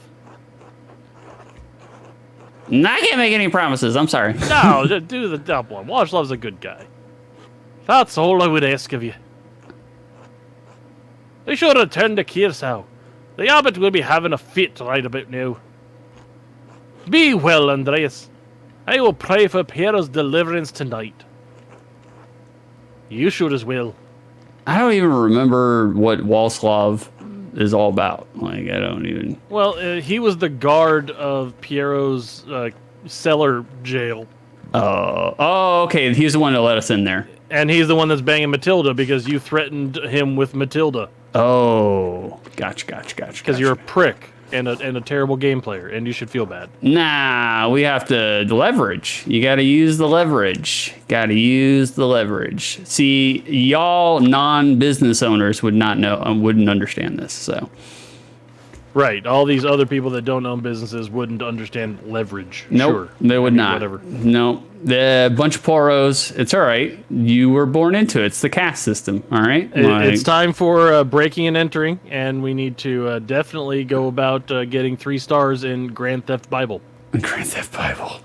I can't make any promises. I'm sorry. No, just do the top one. Washlov's a good guy. That's all I would ask of you. They should return to Kearsau. The abbot will be having a fit right about now. Be well, Andreas. I will pray for Pierre's deliverance tonight. You should as well. I don't even remember what Walslav is all about. Like, I don't even... Well, he was the guard of Piero's cellar jail. Oh, okay. He's the one that let us in there. And he's the one that's banging Matilda because you threatened him with Matilda. Oh, gotcha. Because you're a prick and a terrible game player, and you should feel bad. Nah, we have to leverage. You got to use the leverage. See, y'all non-business owners would not know, wouldn't understand this. So, Right. All these other people that don't own businesses wouldn't understand leverage. nope, Sure. they would not. Whatever. No, the bunch of poros. It's all right. You were born into it. It's the caste system. All right. It's time for breaking and entering, and we need to definitely go about getting 3 stars in Grand Theft Bible. Grand Theft Bible.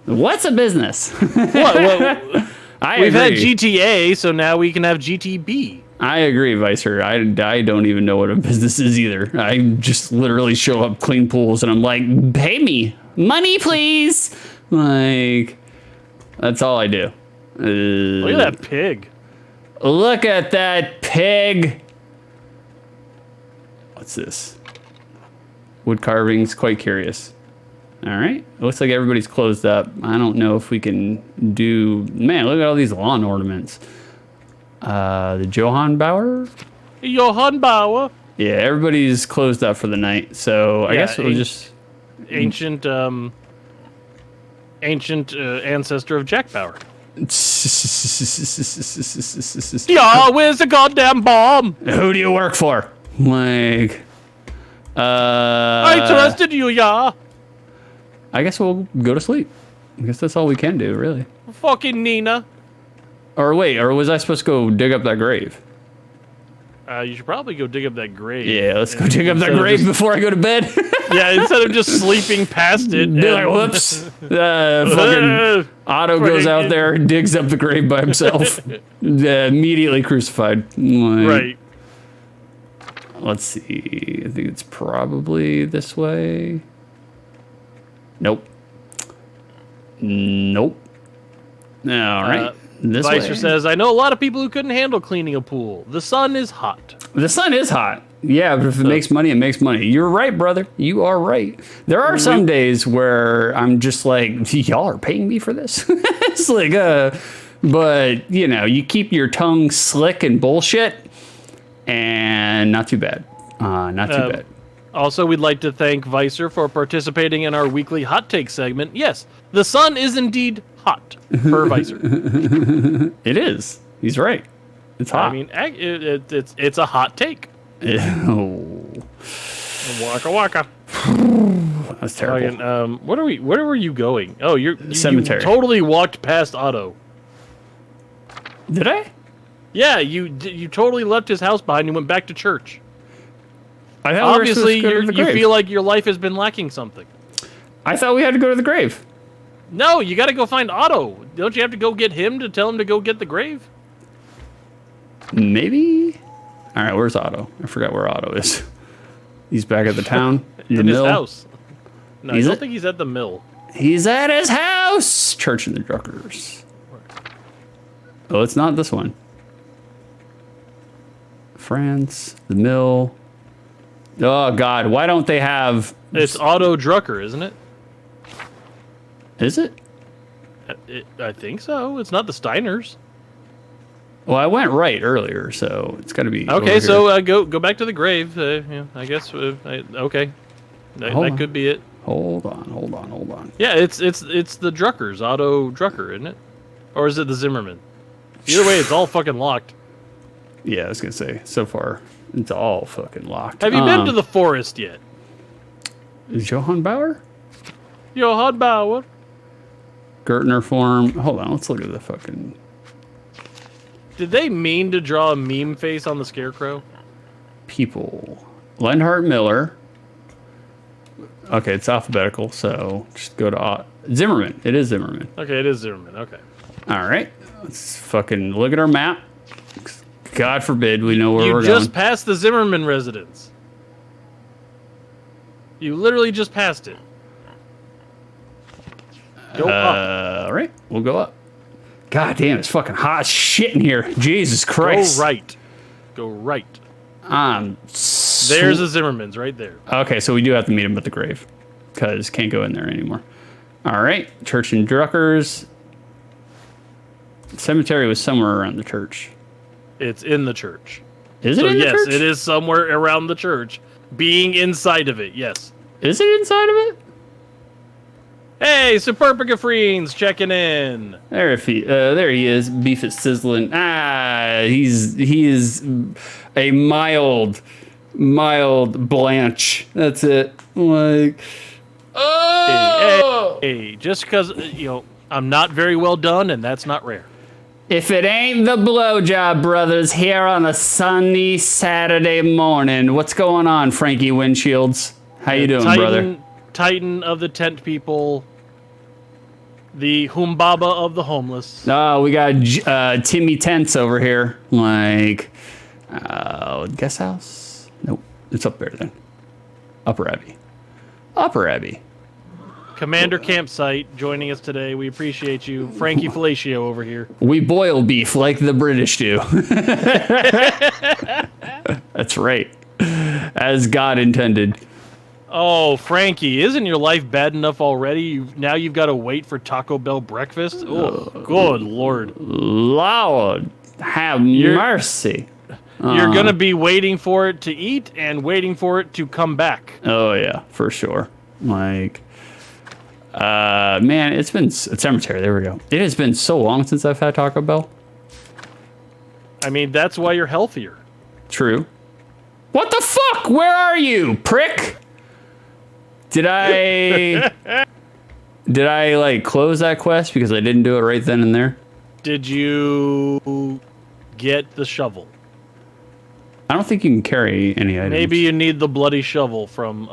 What's a business? What? We've had agree. GTA, so now we can have GTB. I agree, Vicer. I don't even know what a business is either. I just literally show up, clean pools, and I'm like, pay me. Money, please. Like, that's all I do. Look at that pig. Look at that pig. What's this? Wood carvings, quite curious. All right. It looks like everybody's closed up. I don't know if we can do... Man, look at all these lawn ornaments. The Johann Bauer? Johann Bauer. Yeah, everybody's closed up for the night, so I Yeah, guess we'll just... Ancient ancestor of Jack Bauer. Yeah, where's the goddamn bomb? Who do you work for? Like... I trusted you, yeah. I guess we'll go to sleep. I guess that's all we can do, really. Fucking Nina. Or wait, or was I supposed to go dig up that grave? You should probably go dig up that grave. Yeah, let's go dig up that Instead of grave just- before I go to bed. Yeah, instead of just sleeping past it. Be like, and- whoops. Fucking Otto goes out there, digs up the grave by himself. Immediately crucified. Like, Right. Let's see. I think it's probably this way. Nope. All right. This way. Vicer says, I know a lot of people who couldn't handle cleaning a pool. The sun is hot. The sun is hot. Yeah, but if it makes money, it makes money. You're right, brother. You are right. There are some days where I'm just like, y'all are paying me for this? It's like, but, you know, you keep your tongue slick and bullshit, and not too bad. Not too bad. Also, we'd like to thank Vicer for participating in our weekly hot take segment. Yes, the sun is indeed hot, per Vicer. It is. He's right. It's hot. I mean, it's a hot take. Ew. Waka waka. That's terrible. Where were you going? Oh, you Cemetery. totally walked past Otto. Did I? Yeah, you totally left his house behind and went back to church. I thought Obviously, we were supposed to go to the you grave. feel like your life has been lacking something. I thought we had to go to the grave. No, you got to go find Otto. Don't you have to go get him to tell him to go get the grave? Maybe. All right, where's Otto? I forgot where Otto is. He's back at the town. In the his mill. house. No, He's I don't at- think he's at the mill. He's at his house. Church in the Druckers. Oh, it's not this one. France, the mill. Oh God, why don't they have? It's Otto Drucker, isn't it? Is it? I think so. It's not the Steiners. Well, I went right earlier, so it's got to be. over Okay, here. so go back to the grave. Yeah, I guess. Okay, that Hold on. could be it. Hold on. Yeah, it's the Druckers, Otto Drucker, isn't it? Or is it the Zimmerman? Either way, it's all fucking locked. Yeah, I was gonna say. So far, it's all fucking locked. Have you been to the forest yet? Johann Bauer? Johann Bauer. Gertner form. Hold on, let's look at the fucking. Did they mean to draw a meme face on the scarecrow? People. Lenhart Miller. Okay, it's alphabetical, so just go to Zimmerman. It is Zimmerman. Okay, it is Zimmerman. Okay. All right, let's fucking look at our map. God forbid we know where You we're just going. passed the Zimmerman residence. You literally just passed it. Go up. All right, we'll go up. God damn, it's fucking hot as shit in here. Jesus Christ. Go right. Go right. There's There's the Zimmermans right there. Okay, so we do have to meet him at the grave because can't go in there anymore. All right, church in Druckers. Cemetery was somewhere around the church. It's in the church. Is it So in the yes, church? it is somewhere around the church. Being inside of it, yes. Is it inside of it? Hey, Superbica Freens checking in. There he is. Beef is sizzling. He is a mild Blanche. That's it. Like, oh! Hey, just because, I'm not very well done, and that's not rare. If it ain't the Blowjob Brothers here on a sunny Saturday morning, what's going on, Frankie Windshields? How you doing, brother? Titan of the tent people. The Humbaba of the homeless. Oh, we got Timmy Tents over here. Like, guest house? Nope. It's up there then. Upper Abbey. Commander Campsite joining us today. We appreciate you. Frankie Fellatio over here. We boil beef like the British do. That's right. As God intended. Oh, Frankie, isn't your life bad enough already? Now you've got to wait for Taco Bell breakfast? Oh, good Lord. Lord, have mercy. You're going to be waiting for it to eat and waiting for it to come back. Oh, yeah, for sure. Like, man, it's been cemetery. There we go. It has been so long since I've had Taco Bell. I mean, that's why you're healthier. True. What the fuck? Where are you, prick? Did I like close that quest because I didn't do it right then and there? Did you get the shovel? I don't think you can carry any items. Maybe you need the bloody shovel from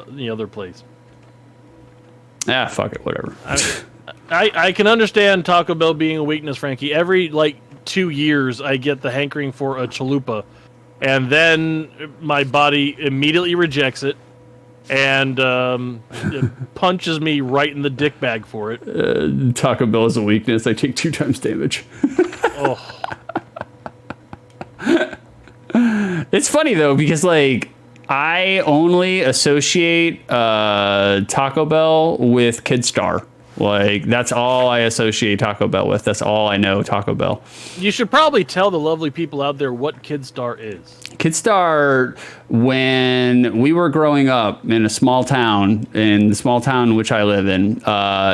the other place. Ah, fuck it, whatever. I can understand Taco Bell being a weakness, Frankie. Every 2 years, I get the hankering for a chalupa, and then my body immediately rejects it and it punches me right in the dick bag for it. Taco Bell is a weakness. I take 2 times damage. Oh. It's funny though because I only associate Taco Bell with Kidstar. That's all I associate Taco Bell with. That's all I know Taco Bell. You should probably tell the lovely people out there what Kidstar is. Kidstar, when we were growing up in a small town, in the small town in which I live in,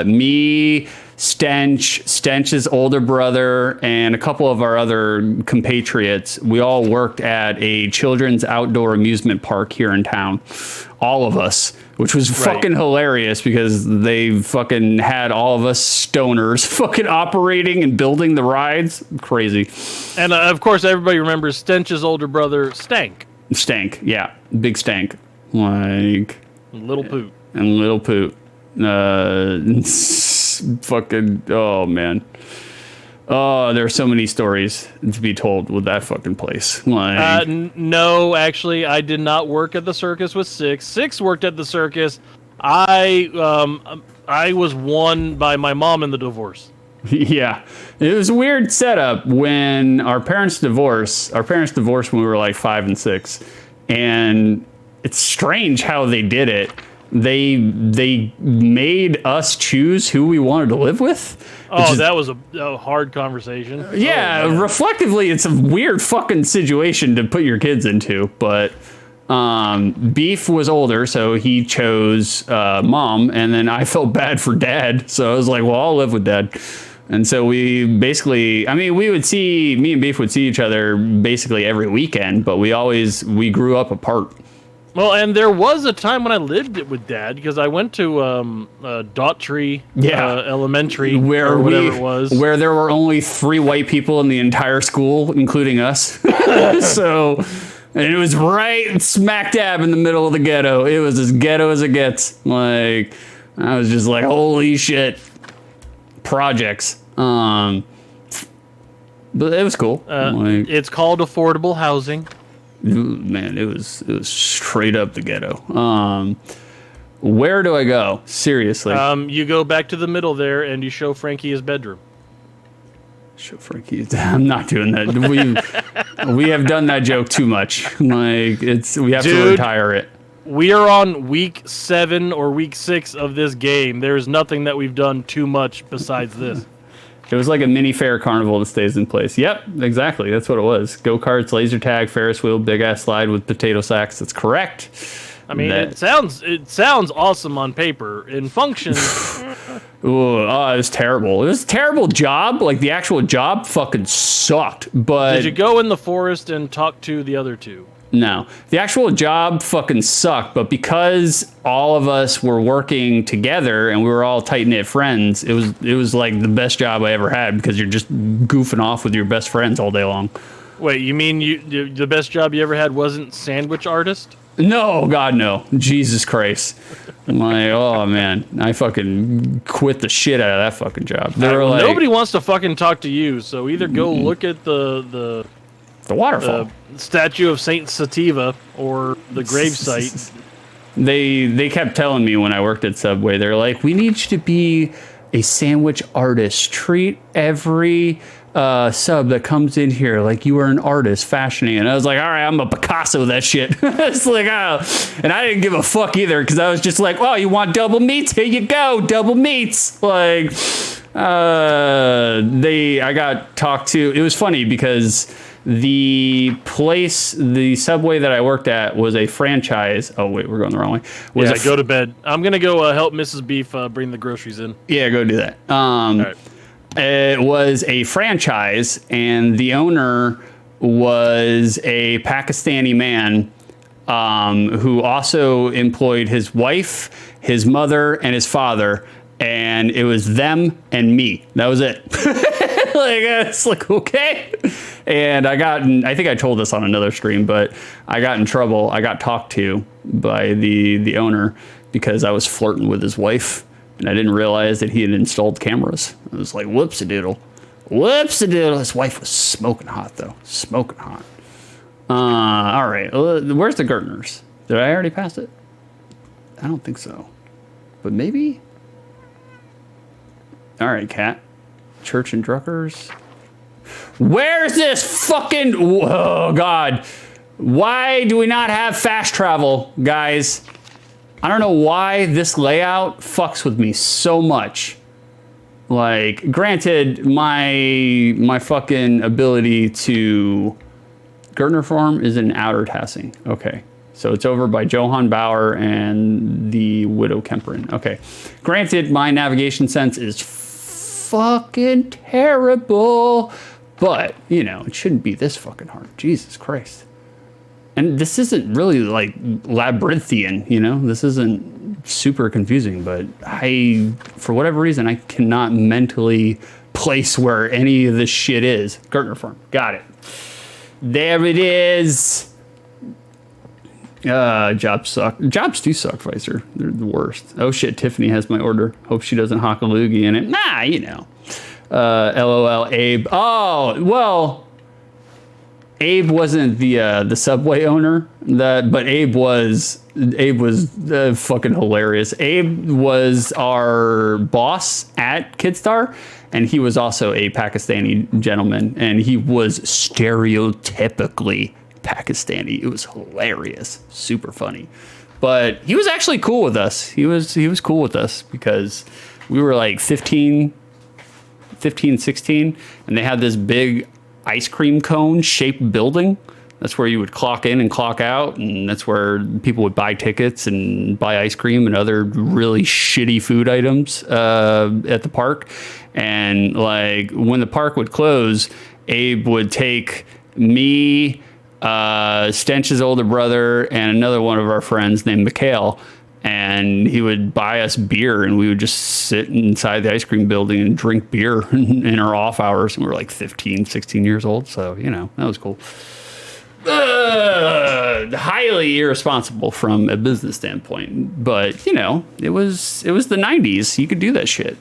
me, Stench's older brother, and a couple of our other compatriots, we all worked at a children's outdoor amusement park here in town. All of us, which was fucking hilarious because they fucking had all of us stoners fucking operating and building the rides. Crazy. And of course, everybody remembers Stench's older brother, Stank. Stank, yeah. Big Stank. Like... Little Poot. And Little Poot. Fucking, oh man. Oh, there are so many stories to be told with that fucking place. Like, no, actually, I did not work at the circus with Six. Six worked at the circus. I was won by my mom in the divorce. Yeah, it was a weird setup when our parents divorced. Our parents divorced when we were like 5 and 6, and it's strange how they did it. They made us choose who we wanted to live with. Oh, that was a hard conversation. Yeah, reflectively, it's a weird fucking situation to put your kids into. But Beef was older, so he chose mom, and then I felt bad for dad, so I was like, well, I'll live with dad. And so we basically, I mean, me and Beef would see each other basically every weekend, but we grew up apart. Well, and there was a time when I lived with Dad because I went to Daughtry Elementary, or whatever it was, where there were only 3 white people in the entire school, including us. So, and it was right smack dab in the middle of the ghetto. It was as ghetto as it gets. Like, I was just like, holy shit, projects. But it was cool. It's called affordable housing. Man, it was straight up the ghetto. Where do I go? Seriously. You go back to the middle there and you show Frankie his bedroom. Show Frankie. I'm not doing that. We have done that joke too much. Like we have to retire it. We are on week 7 or week 6 of this game. There's nothing that we've done too much besides this. It was like a mini fair carnival that stays in place. Yep, exactly. That's what it was. Go-karts, laser tag, Ferris wheel, big-ass slide with potato sacks. That's correct. I mean, it sounds awesome on paper. In function... it was terrible. It was a terrible job. Like, the actual job fucking sucked. But did you go in the forest and talk to the other 2? No. The actual job fucking sucked, but because all of us were working together and we were all tight-knit friends, it was like the best job I ever had because you're just goofing off with your best friends all day long. Wait, you mean the best job you ever had wasn't sandwich artist? No, God, no. Jesus Christ. I'm like, oh, man. I fucking quit the shit out of that fucking job. Nobody wants to fucking talk to you, so either go look at the waterfall, statue of Saint Sativa, or the gravesite. They kept telling me when I worked at Subway, they're like, we need you to be a sandwich artist. Treat every sub that comes in here like you are an artist fashioning. And I was like, all right, I'm a Picasso that shit. It's like, oh. And I didn't give a fuck either because I was just like, oh, you want double meats? Here you go, double meats. Like, I got talked to. It was funny because the Subway that I worked at was a franchise. Oh, wait, we're going the wrong way. Go to bed. I'm going to go help Mrs. Beef bring the groceries in. Yeah, go do that. All right. It was a franchise, and the owner was a Pakistani man who also employed his wife, his mother, and his father, and it was them and me. That was it. It's like, okay. And I think I told this on another stream, but I got in trouble. I got talked to by the owner because I was flirting with his wife, and I didn't realize that he had installed cameras. I was like, whoops-a-doodle. Whoops-a-doodle. His wife was smoking hot, though. Smoking hot. All right. Where's the Gertners? Did I already pass it? I don't think so. But maybe? All right, Kat. Church and Druckers. Where's this fucking... Oh, God. Why do we not have fast travel, guys? I don't know why this layout fucks with me so much. Like, granted, my fucking ability to... Gertner Farm is in Outer Tassing. Okay. So it's over by Johann Bauer and the Widow Kemperin. Okay. Granted, my navigation sense is fucking terrible. But, you know, it shouldn't be this fucking hard. Jesus Christ. And this isn't really like labyrinthian, you know? This isn't super confusing, but for whatever reason, I cannot mentally place where any of this shit is. Gertner Farm. Got it. There it is. Jobs suck. Jobs do suck, Vicer. They're the worst. Oh shit, Tiffany has my order. Hope she doesn't hock a loogie in it. Nah, you know. LOL, Abe. Oh, well, Abe wasn't the Subway owner, but Abe was fucking hilarious. Abe was our boss at Kidstar, and he was also a Pakistani gentleman, and he was stereotypically Pakistani. It was hilarious, super funny. But he was actually cool with us. He was cool with us because we were like 15, 16, and they had this big ice cream cone shaped building. That's where you would clock in and clock out, and that's where people would buy tickets and buy ice cream and other really shitty food items at the park. And like when the park would close, Abe would take me, Stench's older brother, and another one of our friends named Mikhail, and he would buy us beer, and we would just sit inside the ice cream building and drink beer in our off hours. And we were like 15, 16 years old, so, you know, that was cool. Highly irresponsible from a business standpoint, but, you know, it was the 90s. You could do that shit.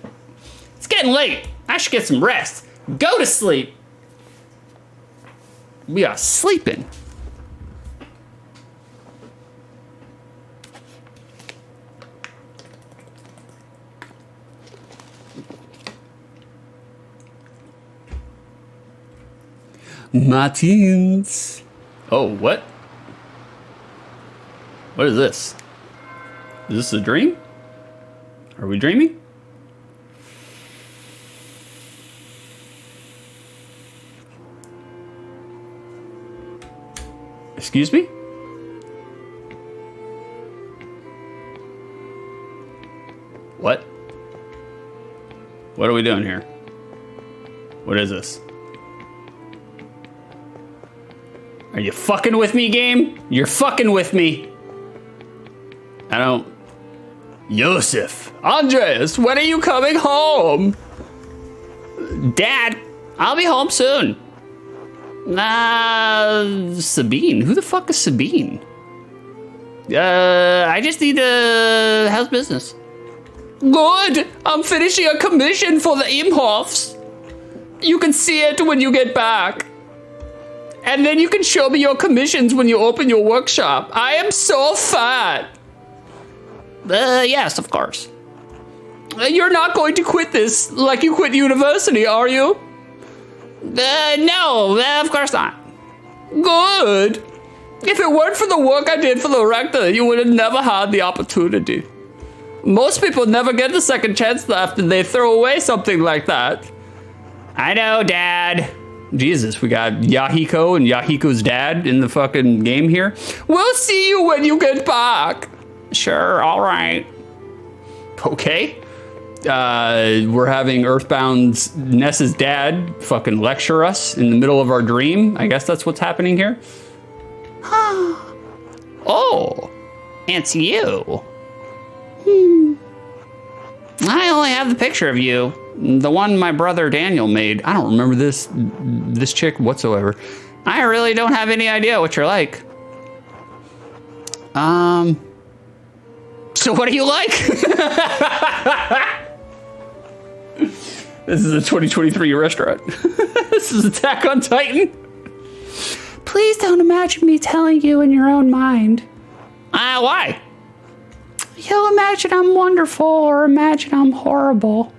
It's getting late. I should get some rest. Go to sleep. We are sleeping. Martins. Oh, what? What is this? Is this a dream? Are we dreaming? Excuse me? What? What are we doing here? What is this? Are you fucking with me, game? You're fucking with me. I don't... Yosef. Andres, when are you coming home? Dad, I'll be home soon. Sabine. Who the fuck is Sabine? I just need how's business? Good. I'm finishing a commission for the Imhoffs. You can see it when you get back. And then you can show me your commissions when you open your workshop. I am so fat. Yes, of course. You're not going to quit this like you quit university, are you? No, of course not. Good. If it weren't for the work I did for the rector, you would have never had the opportunity. Most people never get the second chance after they throw away something like that. I know, Dad. Jesus, we got Yahiko and Yahiko's dad in the fucking game here. We'll see you when you get back. Sure, all right. Okay. We're having Earthbound's Ness's dad fucking lecture us in the middle of our dream. I guess that's what's happening here. Oh, it's you. I only have the picture of you. The one my brother Daniel made. I don't remember this chick whatsoever. I really don't have any idea what you're like. So what do you like? This is a 2023 restaurant. This is Attack on Titan. Please don't imagine me telling you in your own mind. Why? You'll imagine I'm wonderful or imagine I'm horrible.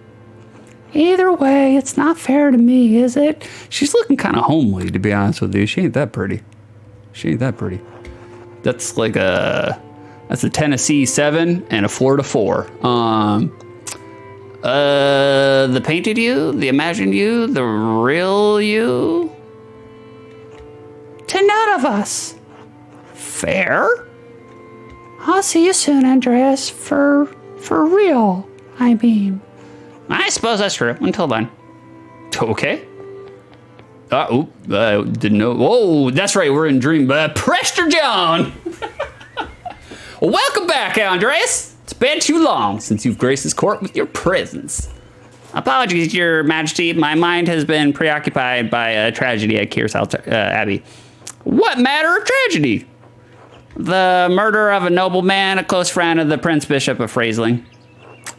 Either way, it's not fair to me, is it? She's looking kind of homely, to be honest with you. She ain't that pretty. She ain't that pretty. That's like that's a Tennessee 7 and a Florida 4. The painted you, the imagined you, the real you? To none of us. Fair? I'll see you soon, Andreas. For real, I mean. I suppose that's true. Until then. Okay. Didn't know. Whoa, that's right. We're in Dream. Prester John. Welcome back, Andres. It's been too long since you've graced this court with your presence. Apologies, Your Majesty. My mind has been preoccupied by a tragedy at Kearsall Abbey. What matter of tragedy? The murder of a nobleman, a close friend of the Prince Bishop of Fraisling.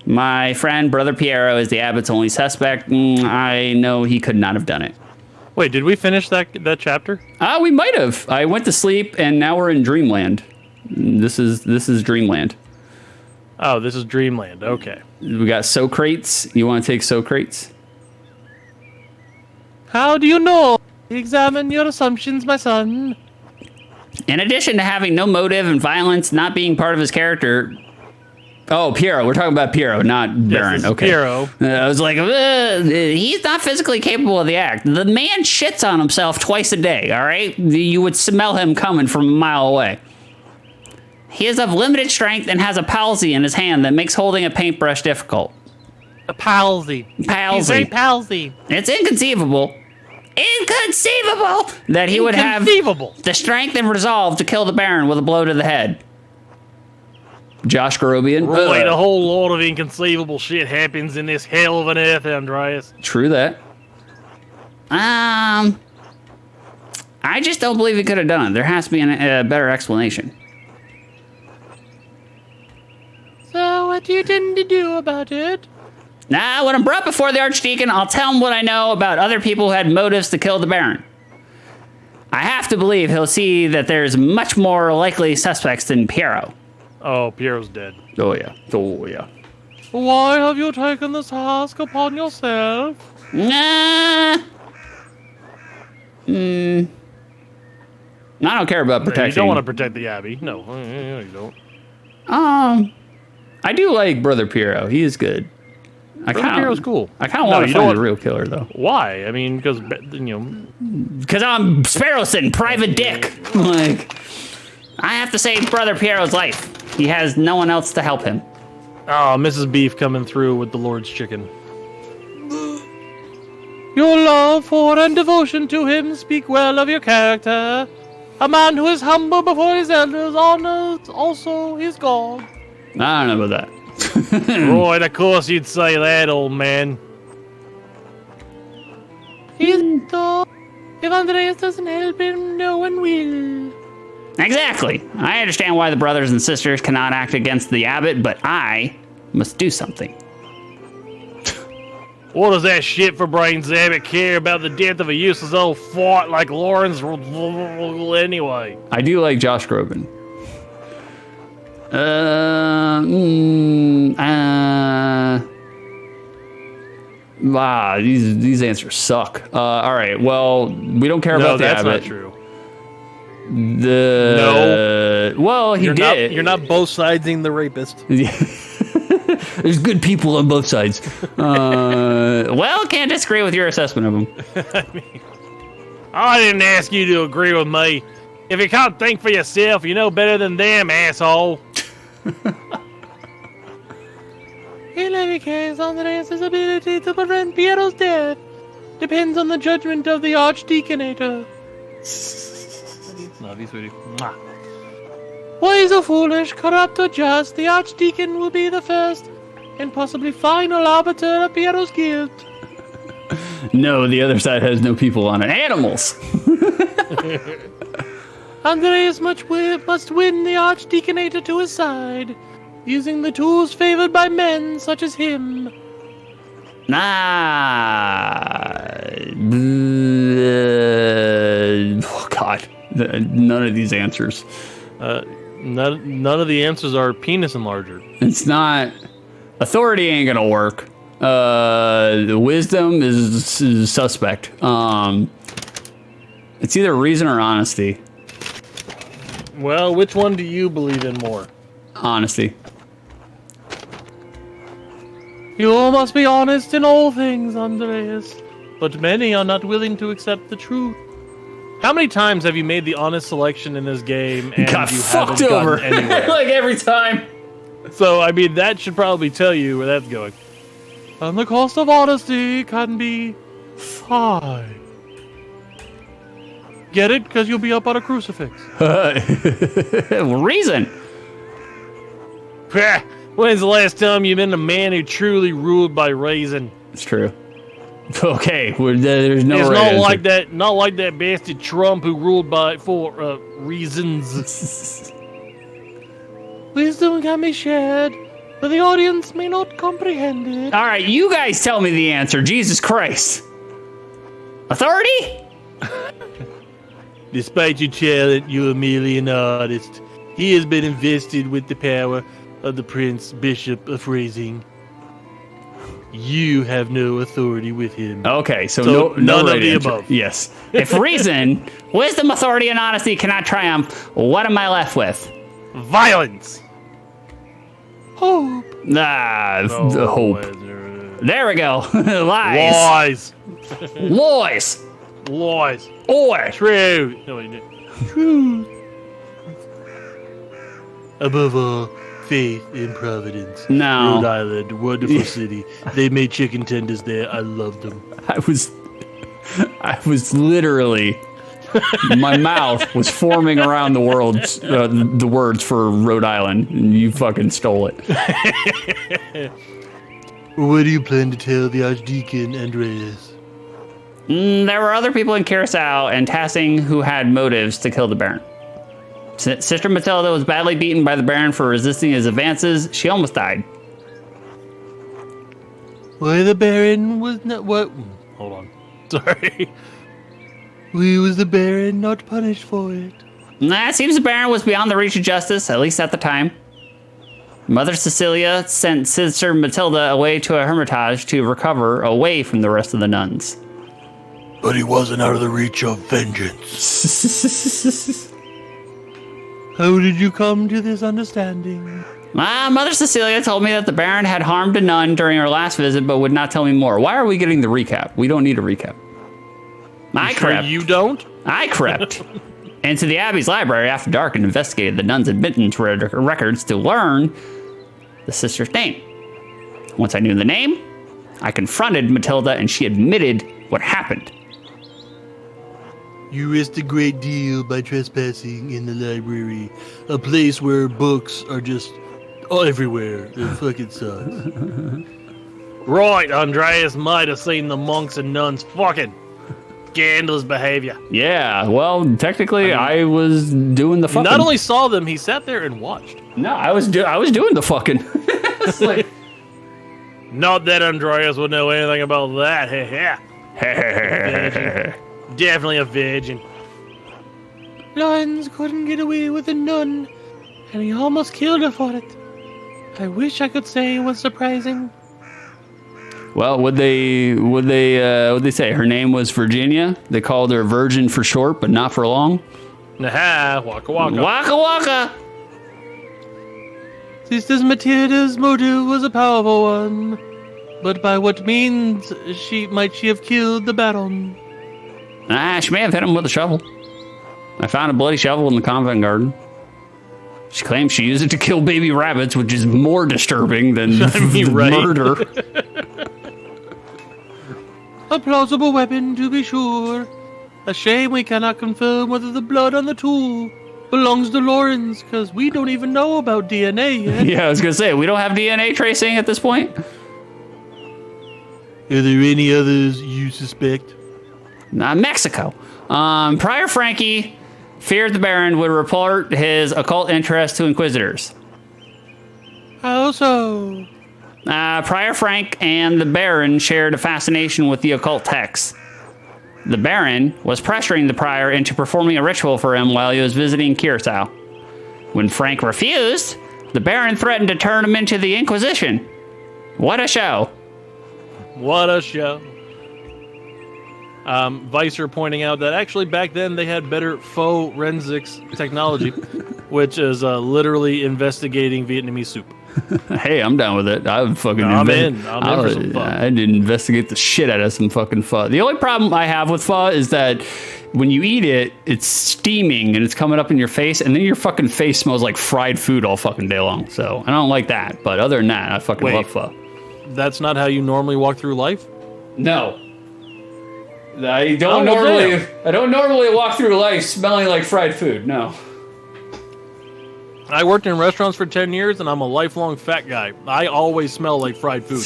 My friend, Brother Piero, is the abbot's only suspect. I know he could not have done it. Wait, did we finish that chapter? We might have. I went to sleep, and now we're in Dreamland. This is Dreamland. Oh, this is Dreamland. Okay. We got Socrates. You want to take Socrates? How do you know? Examine your assumptions, my son. In addition to having no motive and violence not being part of his character... Oh, Piero. We're talking about Piero, not Baron. Yes, okay. Piero. I was like, he's not physically capable of the act. The man shits on himself twice a day, all right? You would smell him coming from a mile away. He is of limited strength and has a palsy in his hand that makes holding a paintbrush difficult. A palsy. He's very palsy. It's inconceivable that he would have the strength and resolve to kill the Baron with a blow to the head. Josh Garobian. Right, a whole lot of inconceivable shit happens in this hell of an earth, Andreas. True that. I just don't believe he could have done it. There has to be a better explanation. So, what do you intend to do about it? When I'm brought before the Archdeacon, I'll tell him what I know about other people who had motives to kill the Baron. I have to believe he'll see that there's much more likely suspects than Piero. Oh, Piero's dead. Oh, yeah. Oh, yeah. Why have you taken this task upon yourself? I don't care about protecting. You don't want to protect the Abbey. No, you don't. I do like Brother Piero. He is good. Brother Piero's cool. I kind of want to find the real killer, though. Why? I mean, because, Because I'm Sparrowson, Private Dick. Like, I have to save Brother Piero's life. He has no one else to help him. Oh, Mrs. Beef coming through with the Lord's chicken. Your love for and devotion to him speak well of your character. A man who is humble before his elders honors also his God. I don't know about that. Right, of course you'd say that, old man. If Andreas doesn't help him, no one will. Exactly. I understand why the brothers and sisters cannot act against the abbot, but I must do something. What does that shit for brains abbot care about the death of a useless old fart like Lawrence anyway? I do like Josh Groban. These answers suck. All right, well, we don't care about the abbot. No, that's not true. Well, he did. You're not both sidesing the rapist. There's good people on both sides. Well, can't disagree with your assessment of him. I didn't ask you to agree with me. If you can't think for yourself, you know better than them, asshole. In any case, Andreas' ability to prevent Piero's death depends on the judgment of the Archdeaconator. Love you, sweetie. Wise or foolish, corrupt or just, the Archdeacon will be the first and possibly final arbiter of Piero's guilt. No, the other side has no people on it. Animals! Andreas must win the Archdeaconator to his side, using the tools favored by men such as him. Oh, God. None of these answers. None of the answers are penis enlarger. It's not. Authority ain't gonna work. The wisdom is suspect. It's either reason or honesty. Well, which one do you believe in more? Honesty. You must be honest in all things, Andreas. But many are not willing to accept the truth. How many times have you made the honest selection in this game and got you fucked haven't over gotten anywhere? like every time? So, I mean, that should probably tell you where that's going. And the cost of honesty can be high. Get it? Because you'll be up on a crucifix. Reason. When's the last time you've been a man who truly ruled by reason? It's true. Okay, there's no. It's right not answer. like that. Not like that bastard Trump who ruled for reasons. Wisdom can be shared, but the audience may not comprehend it. All right, you guys tell me the answer. Jesus Christ. Authority? Despite your talent, you are merely an artist. He has been invested with the power of the Prince Bishop of Phrasing. You have no authority with him. Okay, so So no none right of the answer. above. Yes. If reason, wisdom, authority, and honesty cannot triumph, what am I left with? Violence. Hope. Hope. There we go. Lies. Lies. Lies. Lies. Or. True. No, wait, no. Truth. Above all, faith in Providence. No. Rhode Island, wonderful city. They made chicken tenders there. I love them. I was literally, my mouth was forming around the words for Rhode Island, and you fucking stole it. What do you plan to tell the Archdeacon Andreas? There were other people in Curacao and Tassing who had motives to kill the Baron. Sister Matilda was badly beaten by the Baron for resisting his advances. She almost died. Why the Baron was not what? Hold on. Sorry. Why was the Baron not punished for it? It seems the Baron was beyond the reach of justice, at least at the time. Mother Cecilia sent Sister Matilda away to a hermitage to recover away from the rest of the nuns. But he wasn't out of the reach of vengeance. How did you come to this understanding? Mother Cecilia told me that the Baron had harmed a nun during her last visit, but would not tell me more. Why are we getting the recap? We don't need a recap. I crept into the Abbey's library after dark and investigated the nuns' admittance records to learn the sister's name. Once I knew the name, I confronted Matilda and she admitted what happened. You risked a great deal by trespassing in the library, a place where books are just everywhere. It fucking sucks. Right, Andreas might have seen the monks and nuns fucking scandalous behavior. Yeah, well, technically, I was doing the fucking. Not only saw them, he sat there and watched. No, I was doing the fucking. It's like, not that Andreas would know anything about that. Definitely a virgin. Lions couldn't get away with a nun, and he almost killed her for it. I wish I could say it was surprising. well, would they say her name was Virginia? They called her Virgin for short, but not for long. Nah, waka waka. Waka waka. Sister Matilda's motive was a powerful one, but by what means might she have killed the Baron? She may have hit him with a shovel. I found a bloody shovel in the convent garden. She claims she used it to kill baby rabbits, which is more disturbing than murder. A plausible weapon, to be sure. A shame we cannot confirm whether the blood on the tool belongs to Lawrence, because we don't even know about DNA yet. Yeah, I was going to say, we don't have DNA tracing at this point. Are there any others you suspect? Mexico. Prior Frankie feared the Baron would report his occult interest to inquisitors. How so? Prior Frank and the Baron shared a fascination with the occult texts. The Baron was pressuring the Prior into performing a ritual for him while he was visiting Curacao. When Frank refused, the Baron threatened to turn him into the Inquisition. What a show. What a show. Vicer pointing out that actually back then they had better forensics technology, which is literally investigating Vietnamese soup. Hey, I'm down with it. I would fucking. I'm in for some pho. I'd investigate the shit out of some fucking pho. The only problem I have with pho is that when you eat it, it's steaming and it's coming up in your face, and then your fucking face smells like fried food all fucking day long. So I don't like that. But other than that, I fucking love pho. that's not how you normally walk through life? No. I don't normally walk through life smelling like fried food. No. I worked in restaurants for 10 years, and I'm a lifelong fat guy. I always smell like fried food.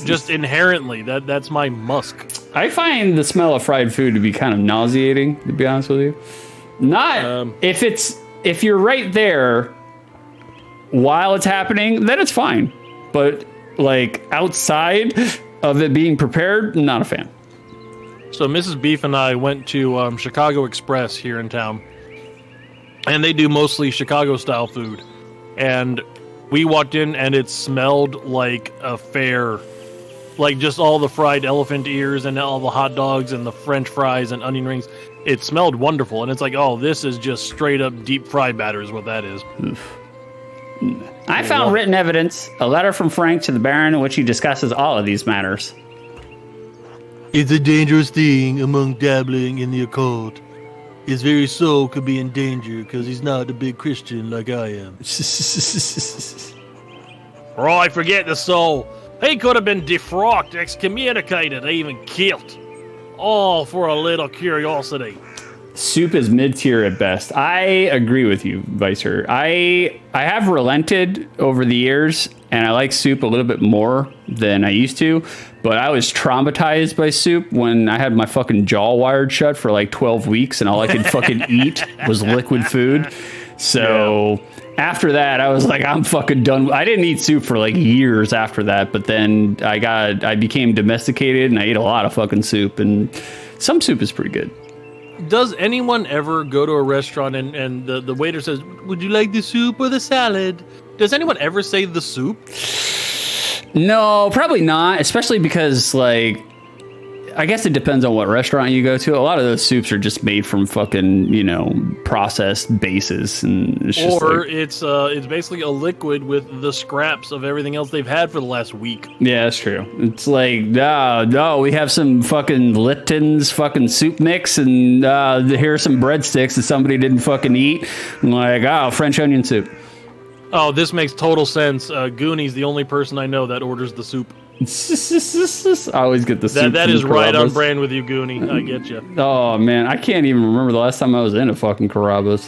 Just inherently, that's my musk. I find the smell of fried food to be kind of nauseating, to be honest with you. Not if you're right there while it's happening, then it's fine. But like outside of it being prepared, not a fan. So Mrs. Beef and I went to Chicago Express here in town, and they do mostly Chicago-style food. And we walked in, and it smelled like a fair. Like just all the fried elephant ears and all the hot dogs and the French fries and onion rings. It smelled wonderful, and it's like, oh, this is just straight up deep fry batter is what that is. I found written evidence, a letter from Frank to the Baron in which he discusses all of these matters. It's a dangerous thing among dabbling in the occult. His very soul could be in danger because he's not a big Christian like I am. Right, forget the soul. He could have been defrocked, excommunicated, even killed. All for a little curiosity. Soup is mid-tier at best. I agree with you, Vicer. I have relented over the years, and I like soup a little bit more than I used to, but I was traumatized by soup when I had my fucking jaw wired shut for like 12 weeks, and all I could fucking eat was liquid food. So after that, I was like, I'm fucking done. I didn't eat soup for like years after that, but then I became domesticated, and I ate a lot of fucking soup, and some soup is pretty good. Does anyone ever go to a restaurant and the waiter says, would you like the soup or the salad? Does anyone ever say the soup? No, probably not, especially because, like, I guess it depends on what restaurant you go to. A lot of those soups are just made from fucking, processed bases. And it's just it's basically a liquid with the scraps of everything else they've had for the last week. Yeah, that's true. It's like, no, we have some fucking Lipton's fucking soup mix, and here's some breadsticks that somebody didn't fucking eat. I'm like, French onion soup. Oh, this makes total sense. Goonie's the only person I know that orders the soup. I always get the soup. That is right on brand with you, Goonie. I get you. Oh, man. I can't even remember the last time I was in a fucking Carrabba's.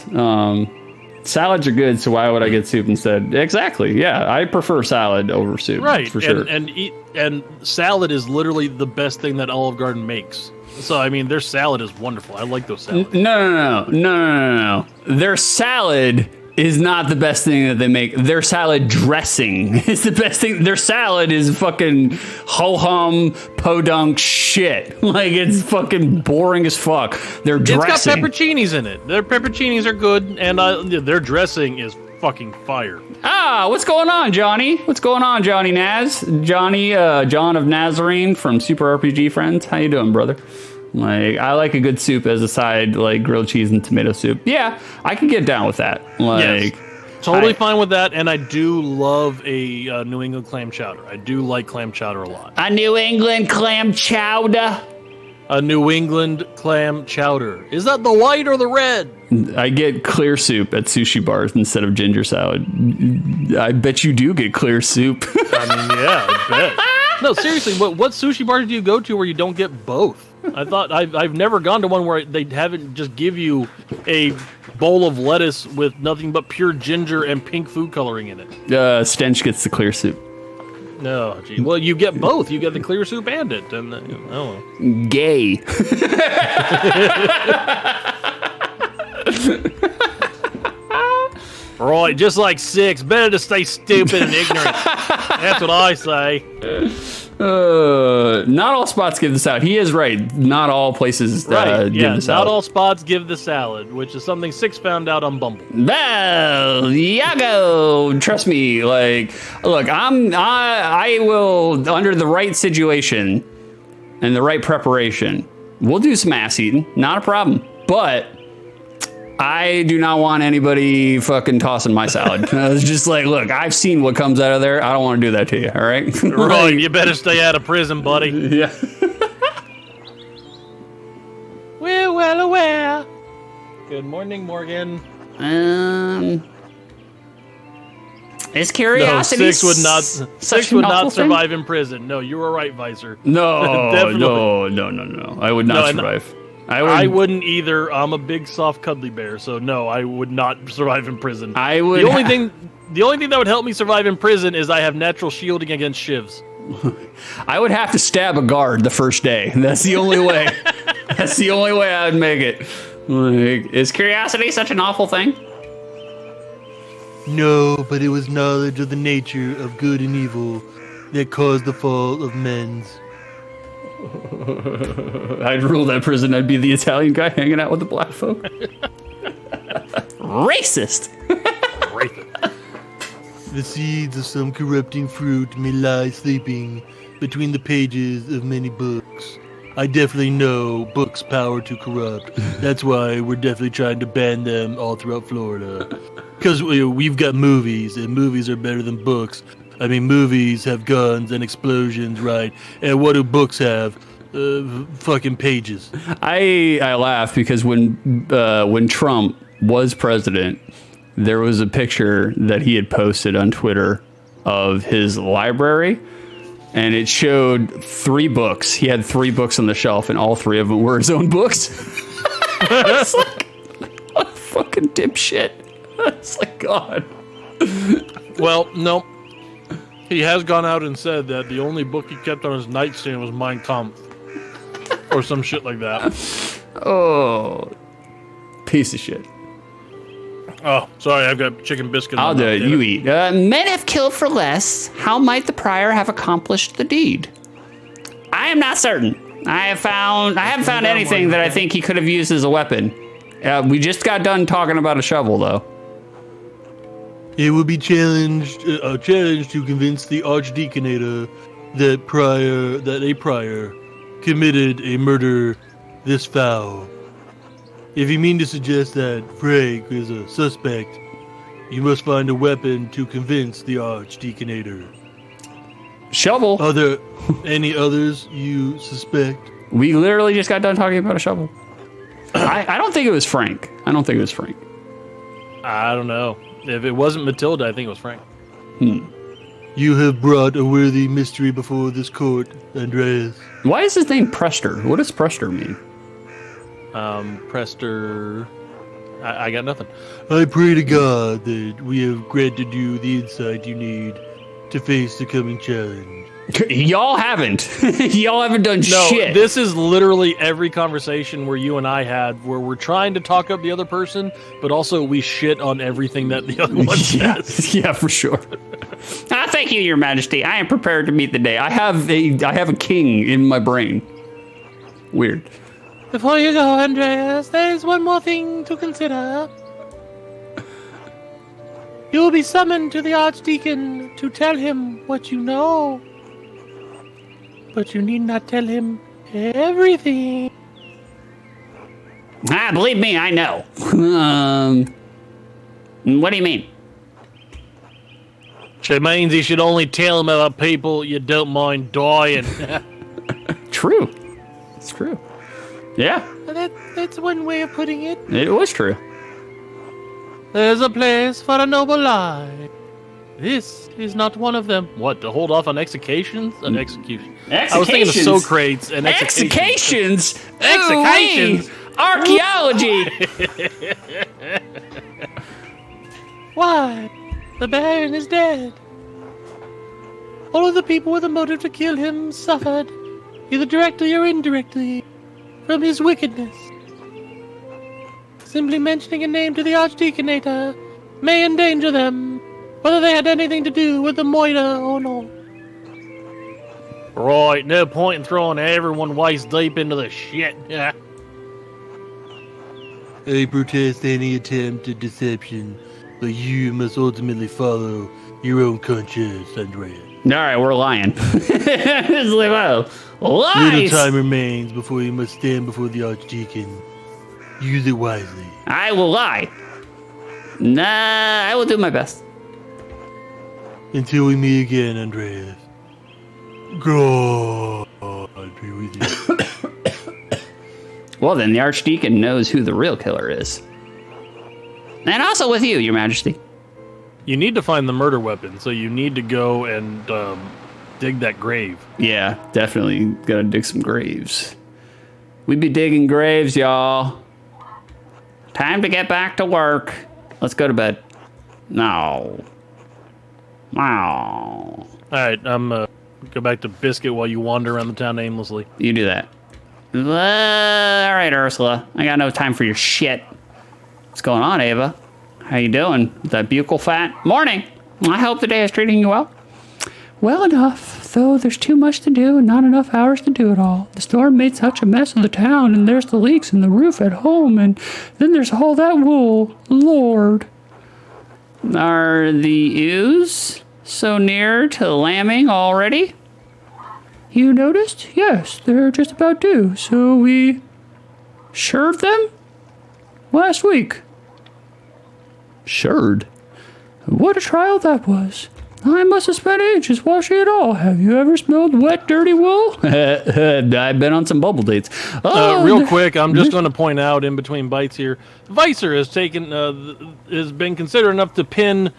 Salads are good, so why would I get soup instead? Exactly. Yeah, I prefer salad over soup. Right. For sure. And salad is literally the best thing that Olive Garden makes. So, I mean, their salad is wonderful. I like those salads. No. Their salad is not the best thing that they make. Their salad dressing is the best thing. Their salad is fucking ho-hum, podunk shit. Like, it's fucking boring as fuck. Their dressing. It's got pepperoncinis in it. Their pepperoncinis are good, and their dressing is fucking fire. What's going on, Johnny? What's going on, Johnny Naz? Johnny, John of Nazarene from Super RPG Friends. How you doing, brother? Like, I like a good soup as a side, like grilled cheese and tomato soup. Yeah, I can get down with that. Like, yes, totally fine with that. And I do love a New England clam chowder. I do like clam chowder a lot. A New England clam chowder. A New England clam chowder. Is that the white or the red? I get clear soup at sushi bars instead of ginger salad. I bet you do get clear soup. I mean, yeah, I bet. No, seriously, what sushi bars do you go to where you don't get both? I thought I've never gone to one where they haven't just give you a bowl of lettuce with nothing but pure ginger and pink food coloring in it. Stench gets the clear soup. No, gee. Well, you get both. You get the clear soup and it. And Gay. Right, just like Six. Better to stay stupid and ignorant. That's what I say. Not all spots give the salad. He is right. Not all places give the salad. Not all spots give the salad, which is something Six found out on Bumble. Well, Yago, trust me. Like, look, I will, under the right situation and the right preparation, we'll do some ass eating. Not a problem. But I do not want anybody fucking tossing my salad. It's just like, look, I've seen what comes out of there. I don't want to do that to you, all right? Right, you better stay out of prison, buddy. Yeah. We're well aware. Good morning, Morgan. Is No, curiosity six would not. such Six an would awful not thing? survive in prison. No, you were right, Visor. No, Definitely. no. I would not No, and survive. I wouldn't either. I'm a big, soft, cuddly bear, so no, I would not survive in prison. I would. The only thing that would help me survive in prison is I have natural shielding against shivs. I would have to stab a guard the first day. That's the only way. That's the only way I would make it. Like, is curiosity such an awful thing? No, but it was knowledge of the nature of good and evil that caused the fall of men's. I'd rule that prison. I'd be the Italian guy hanging out with the black folk. Racist. The seeds of some corrupting fruit may lie sleeping between the pages of many books. I definitely know books' power to corrupt. That's why we're definitely trying to ban them all throughout Florida. Because we've got movies, and movies are better than books. I mean, movies have guns and explosions, right? And what do books have? Fucking pages. I laugh because when Trump was president, there was a picture that he had posted on Twitter of his library, and it showed 3 books. He had 3 books on the shelf, and all 3 of them were his own books. It's like, what a fucking dipshit. It's like, God. Well, no. He has gone out and said that the only book he kept on his nightstand was Mein Kampf. Or some shit like that. Oh, piece of shit. Oh, sorry, I've got chicken biscuit. I'll do it. You eat. Men have killed for less. How might the prior have accomplished the deed? I am not certain. I haven't found anything that I think he could have used as a weapon. We just got done talking about a shovel, though. It would be a challenge to convince the archdeaconator that a prior committed a murder this foul. If you mean to suggest that Frank is a suspect, you must find a weapon to convince the archdeaconator. Shovel. Are there any others you suspect? We literally just got done talking about a shovel. I don't think it was Frank. I don't know. If it wasn't Matilda, I think it was Frank. You have brought a worthy mystery before this court, Andreas. Why is his name Prester? What does Prester mean? Prester... I got nothing. I pray to God that we have granted you the insight you need to face the coming challenge. Y'all haven't. Y'all haven't done No, shit. this is literally every conversation where you and I had where we're trying to talk up the other person, but also we shit on everything that the other one says. Yeah, for sure. Thank you, Your Majesty. I am prepared to meet the day. I have a king in my brain. Weird. Before you go, Andreas, there's one more thing to consider. You will be summoned to the Archdeacon to tell him what you know. But you need not tell him everything. Believe me, I know. What do you mean? She means you should only tell him about people you don't mind dying. True. It's true. Yeah, That's one way of putting it. it was true. There's a place for a noble life. This is not one of them. What, to hold off on executions? An execution. I was thinking of Socrates and executions. Executions? Archaeology! Why? The Baron is dead. All of the people with a motive to kill him suffered, either directly or indirectly, from his wickedness. Simply mentioning a name to the Archdeaconator may endanger them, whether they had anything to do with the moida or not. Right, no point in throwing everyone waist deep into the shit. I protest any attempt at deception, but you must ultimately follow your own conscience, Andrea. All right, we're lying. It's like, wow. Little Lies! time remains before you must stand before the Archdeacon. Use it wisely. I will lie. Nah, I will do my best. Until we meet again, Andreas. God be with you. Well, then the Archdeacon knows who the real killer is. And also with you, Your Majesty. You need to find the murder weapon, so you need to go and dig that grave. Yeah, definitely gotta dig some graves. We be digging graves, y'all. Time to get back to work. Let's go to bed. No. All right, I'm go back to Biscuit while you wander around the town aimlessly. You do that. All right, Ursula. I got no time for your shit. What's going on, Ava? How you doing? Is that buccal fat? Morning. I hope the day is treating you well. Well enough, though there's too much to do and not enough hours to do it all. The storm made such a mess of the town, and there's the leaks in the roof at home, and then there's all that wool. Lord. Are the ewes so near to lambing already? You noticed? Yes, they're just about due, so we shirred them last week. Shirred? What a trial that was. I must have spent ages washing it all. Have you ever smelled wet, dirty wool? I've been on some bubble dates. Real quick, I'm just going to point out in between bites here, Vicer has been considerate enough to pin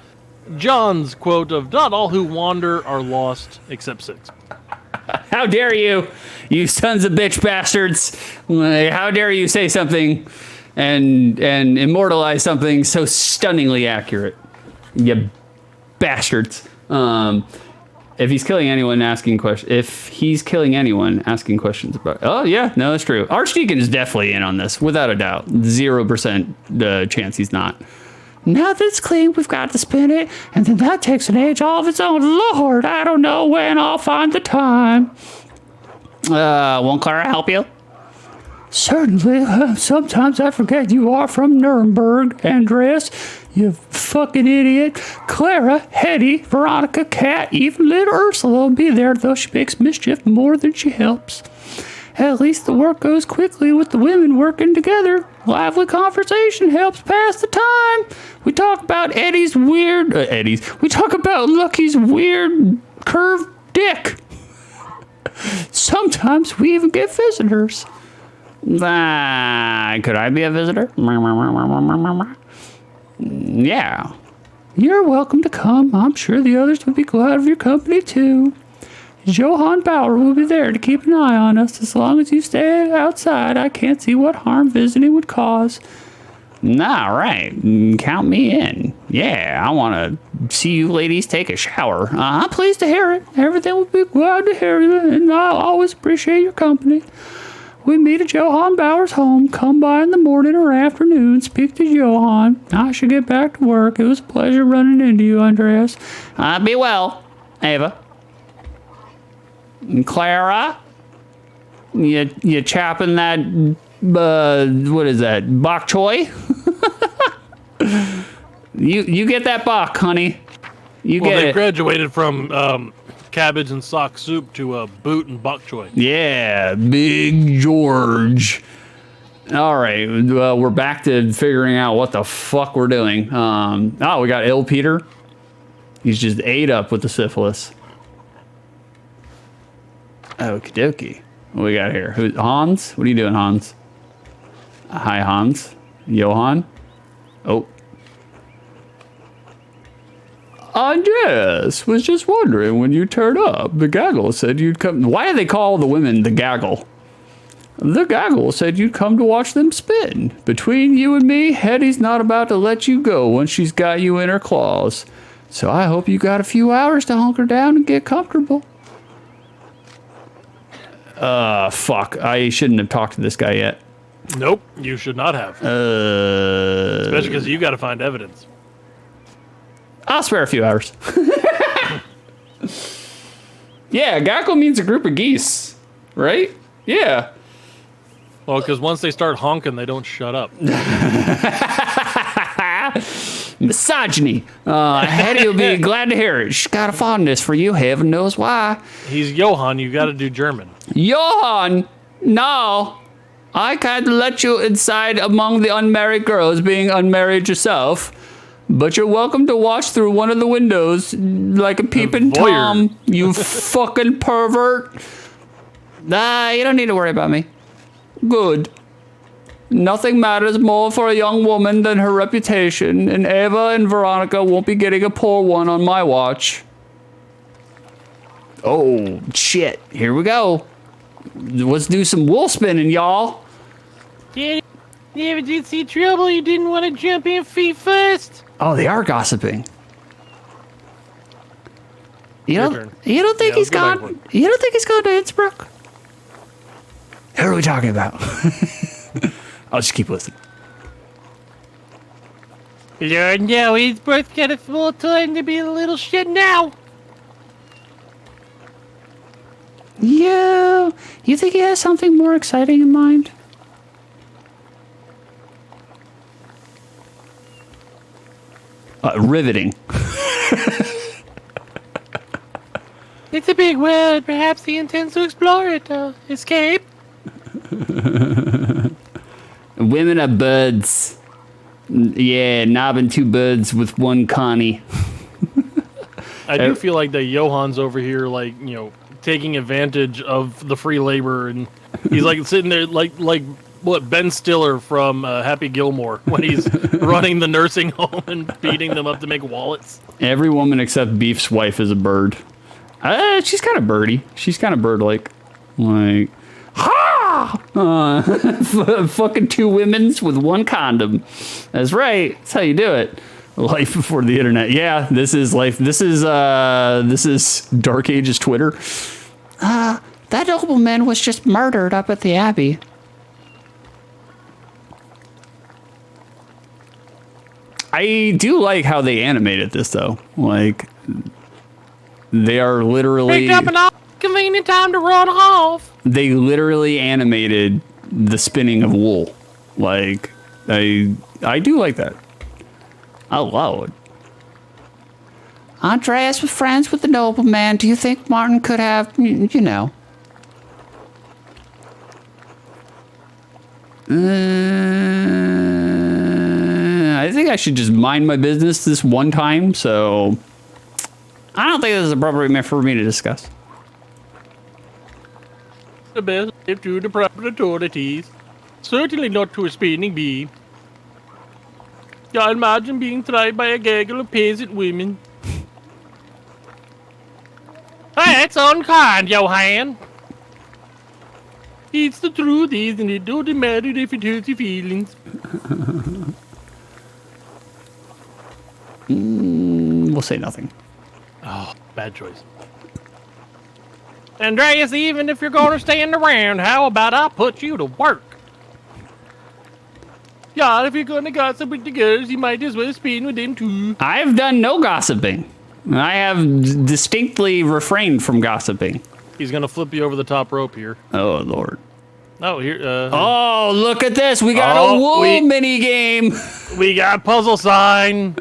John's quote of "Not all who wander are lost, except 6." How dare you, you sons of bitch bastards! How dare you say something and immortalize something so stunningly accurate? You bastards. If he's killing anyone, asking questions. If he's killing anyone, asking questions about. Oh yeah, no, that's true. Archdeacon is definitely in on this, without a doubt. 0% chance he's not. Now that it's clean, we've got to spin it, and then that takes an age all of its own. Lord, I don't know when I'll find the time. Won't Clara help you? Certainly. Sometimes I forget you are from Nuremberg, Andreas. You fucking idiot. Clara, Hetty, Veronica, Kat, even little Ursula will be there, though she makes mischief more than she helps. At least the work goes quickly with the women working together. Lively conversation helps pass the time. We talk about Eddie's weird... We talk about Lucky's weird curved dick. Sometimes we even get visitors. Could I be a visitor? Yeah. You're welcome to come. I'm sure the others would be glad of your company, too. Johann Bauer will be there to keep an eye on us. As long as you stay outside, I can't see what harm visiting would cause. All right. Count me in. Yeah, I want to see you ladies take a shower. I'm pleased to hear it. Everything will be glad to hear you, and I'll always appreciate your company. We meet at Johann Bauer's home. Come by in the morning or afternoon. Speak to Johann. I should get back to work. It was a pleasure running into you, Andreas. Be well, Ava. Clara? You chopping that, what is that, bok choy? you get that bok, honey. You get it. They graduated from cabbage and sock soup to boot and bok choy. Yeah, Big George. All right, we're back to figuring out what the fuck we're doing. We got ill Peter. He's just ate up with the syphilis. Okie dokie. What we got here? Hans? What are you doing, Hans? Hi, Hans. Johann? Oh. Andreas was just wondering when you turned up. The gaggle said you'd come. Why do they call the women the gaggle? The gaggle said you'd come to watch them spin. Between you and me, Hetty's not about to let you go once she's got you in her claws. So I hope you got a few hours to hunker down and get comfortable. Fuck. I shouldn't have talked to this guy yet. Nope, you should not have. Especially because you got to find evidence. I'll spare a few hours. Yeah, gaggle means a group of geese, right? Yeah. Well, because once they start honking, they don't shut up. Misogyny. Hetty will be glad to hear it. She's got a fondness for you, heaven knows why. He's Johann, you got to do German. Johann? No. I can't let you inside among the unmarried girls, being unmarried yourself. But you're welcome to watch through one of the windows like a peeping Tom, you fucking pervert. You don't need to worry about me. Good. Nothing matters more for a young woman than her reputation, and Ava and Veronica won't be getting a poor one on my watch. Oh, shit. Here we go. Let's do some wool spinning, y'all. Yeah, but you see trouble. You didn't want to jump in feet first. Oh, they are gossiping. You Your don't turn. think he's let's go back gone? one. You don't think he's gone to Innsbruck? Who are we talking about? I'll just keep listening. Lord, no, he's both got a full time to be a little shit now. Yeah, you think he has something more exciting in mind? Riveting. It's a big world. Perhaps he intends to explore it. Escape. Women are birds. Yeah, knobbing two birds with one Connie. I do feel like that Johan's over here, like, you know, taking advantage of the free labor, and he's like sitting there like what, Ben Stiller from Happy Gilmore when he's running the nursing home and beating them up to make wallets. Every woman except Beef's wife is a bird. She's kind of birdie. She's kind of bird-like. Like, ha! Fucking two women's with one condom. That's right. That's how you do it. Life before the internet. Yeah, this is life. This is Dark Ages Twitter. That nobleman was just murdered up at the Abbey. I do like how they animated this, though. Like, they are literally... Picked up an convenient time to run off. They literally animated the spinning of wool. Like, I do like that. Out loud. Andreas was friends with the nobleman. Do you think Martin could have, you know... I think I should just mind my business this one time, so... I don't think this is appropriate for me to discuss. The best if to the proper authorities. Certainly not to a spinning bee. I imagine being tried by a gaggle of peasant women. That's unkind, Johan. It's the truth, isn't it? Don't matter if it hurts your feelings. We'll say nothing. Oh, bad choice. Andreas, even if you're going to stand around, how about I put you to work? Yeah, if you're going to gossip with the girls, you might as well spin with them too. I've done no gossiping. I have distinctly refrained from gossiping. He's going to flip you over the top rope here. Oh, Lord. Oh, here. Oh, look at this. We got a wool mini game. We got puzzle sign.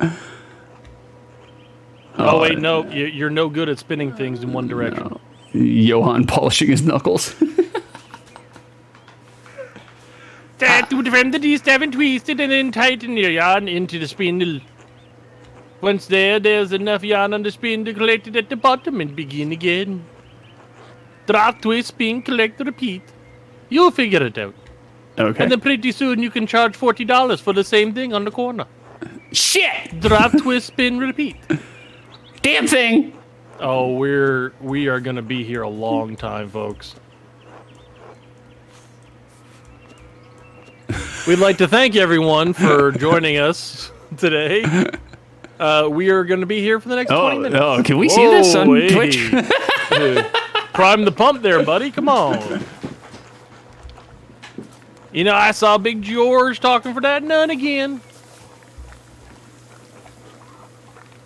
Oh, wait, no. You're no good at spinning things in one direction. No. Johan polishing his knuckles. That to defend the D7 twisted and then tighten your yarn into the spindle. Once there's enough yarn on the spindle collected at the bottom and begin again. Drop, twist, spin, collect, repeat. You'll figure it out. Okay. And then pretty soon you can charge $40 for the same thing on the corner. Shit! Drop, twist, spin, repeat. Damn thing! Oh, we are gonna be here a long time, folks. We'd like to thank everyone for joining us today. We are going to be here for the next 20 minutes. Oh, can we see this on Twitch? Prime the pump there, buddy. Come on. You know, I saw Big George talking for that nun again.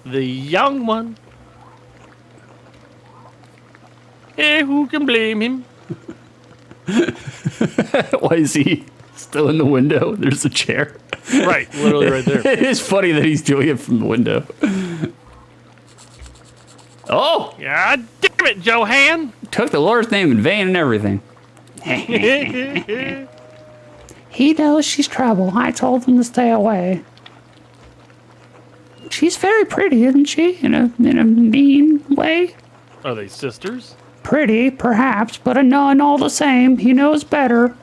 The young one. Hey, who can blame him? Why is he still in the window? There's a chair. Right, literally right there. It is funny that he's doing it from the window. Oh! God damn it, Johan! Took the Lord's name in vain and everything. He knows she's trouble. I told him to stay away. She's very pretty, isn't she? In a mean way. Are they sisters? Pretty, perhaps, but a nun all the same. He knows better.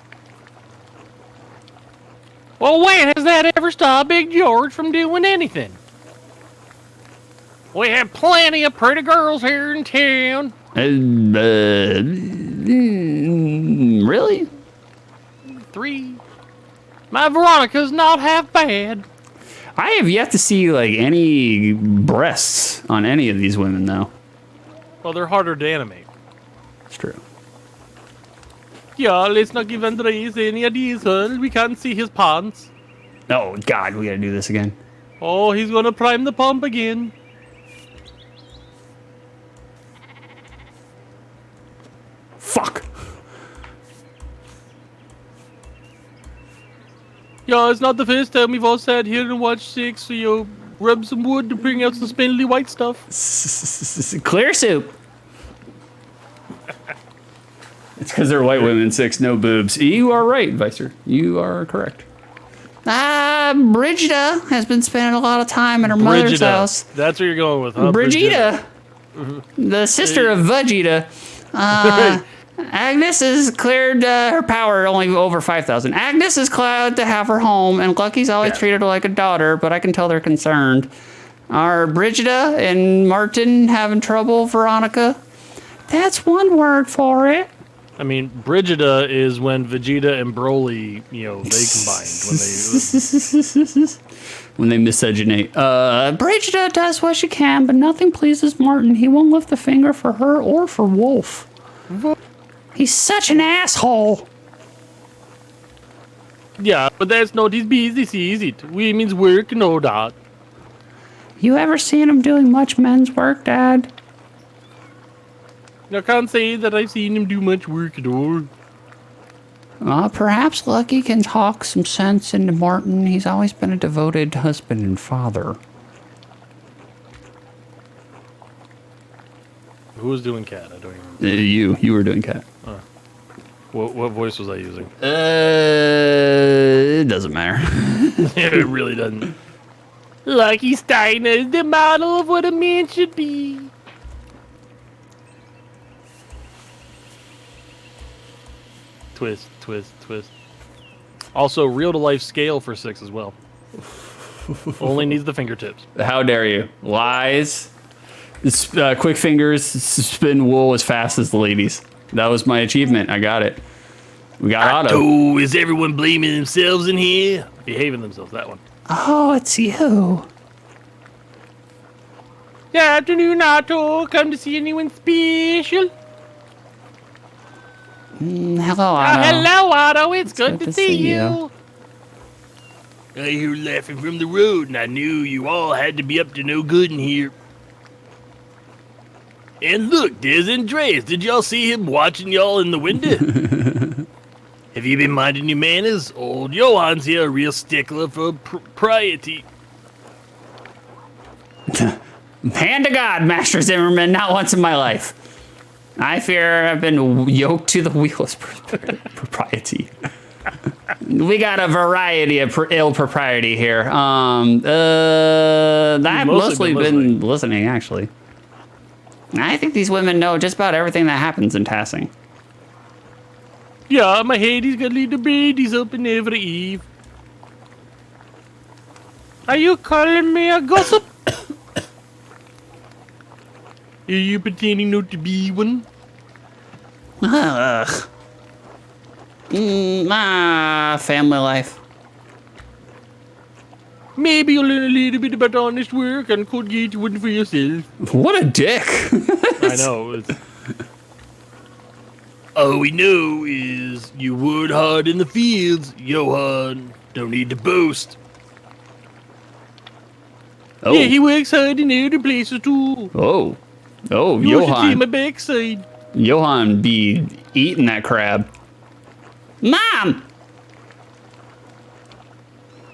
Well, when has that ever stopped Big George from doing anything? We have plenty of pretty girls here in town. Really? 3. My Veronica's not half bad. I have yet to see like any breasts on any of these women, though. Well, they're harder to animate. It's true. Yeah, let's not give Andres any ideas, huh? We can't see his pants. Oh God, we gotta do this again. Oh, he's gonna prime the pump again. Fuck. Yeah, it's not the first time we've all sat here and watched 6, so you rub some wood to bring out some spindly white stuff. Clear soup. It's because they're white women. 6, no boobs. You are right, Vicer. You are correct. Brigida has been spending a lot of time at her mother's house. That's what you're going with, huh? Brigida, the sister of Vegeta. Agnes has cleared her power only over 5,000. Agnes is glad to have her home, and Lucky's always treated her like a daughter, but I can tell they're concerned. Are Brigida and Martin having trouble, Veronica? That's one word for it. I mean, Brigida is when Vegeta and Broly, they combined. When they miscegenate. Brigida does what she can, but nothing pleases Martin. He won't lift a finger for her or for Wolf. He's such an asshole. Yeah, but that's not his business, is it? Women's work and all that. You ever seen him doing much men's work, Dad? I can't say that I've seen him do much work at all. Perhaps Lucky can talk some sense into Martin. He's always been a devoted husband and father. Who was doing cat? I don't even. You were doing cat. What voice was I using? It doesn't matter. It really doesn't. Lucky Steiner is the model of what a man should be. Twist, twist, twist. Also, real-to-life scale for 6 as well. Only needs the fingertips. How dare you? Lies. Quick fingers, spin wool as fast as the ladies. That was my achievement. I got it. We got Otto. Oh, is everyone blaming themselves in here? Behaving themselves, that one. Oh, it's you. Good afternoon, Otto. Come to see anyone special? Hello, Otto. Hello, Otto. It's good to see you. I hear laughing from the road, and I knew you all had to be up to no good in here. And look, there's Andreas. Did y'all see him watching y'all in the window? Have you been minding your manners? Old Johan's here, a real stickler for propriety. Hand to God, Master Zimmerman, not once in my life. I fear I've been yoked to the wheel of propriety. We got a variety of ill propriety here. I've mostly been listening, actually. I think these women know just about everything that happens in Tassing. Yeah, my Hades got little babies up in every eve. Are you calling me a gossip? Are you pretending not to be one? Family life. Maybe you'll learn a little bit about honest work and could get one for yourself. What a dick. I know. All we know is you worked hard in the fields, Johan. Don't need to boast. Oh. Yeah, he works hard in other places too. Oh, You should see Johan. my backside. Johan be eating that crab. Mom!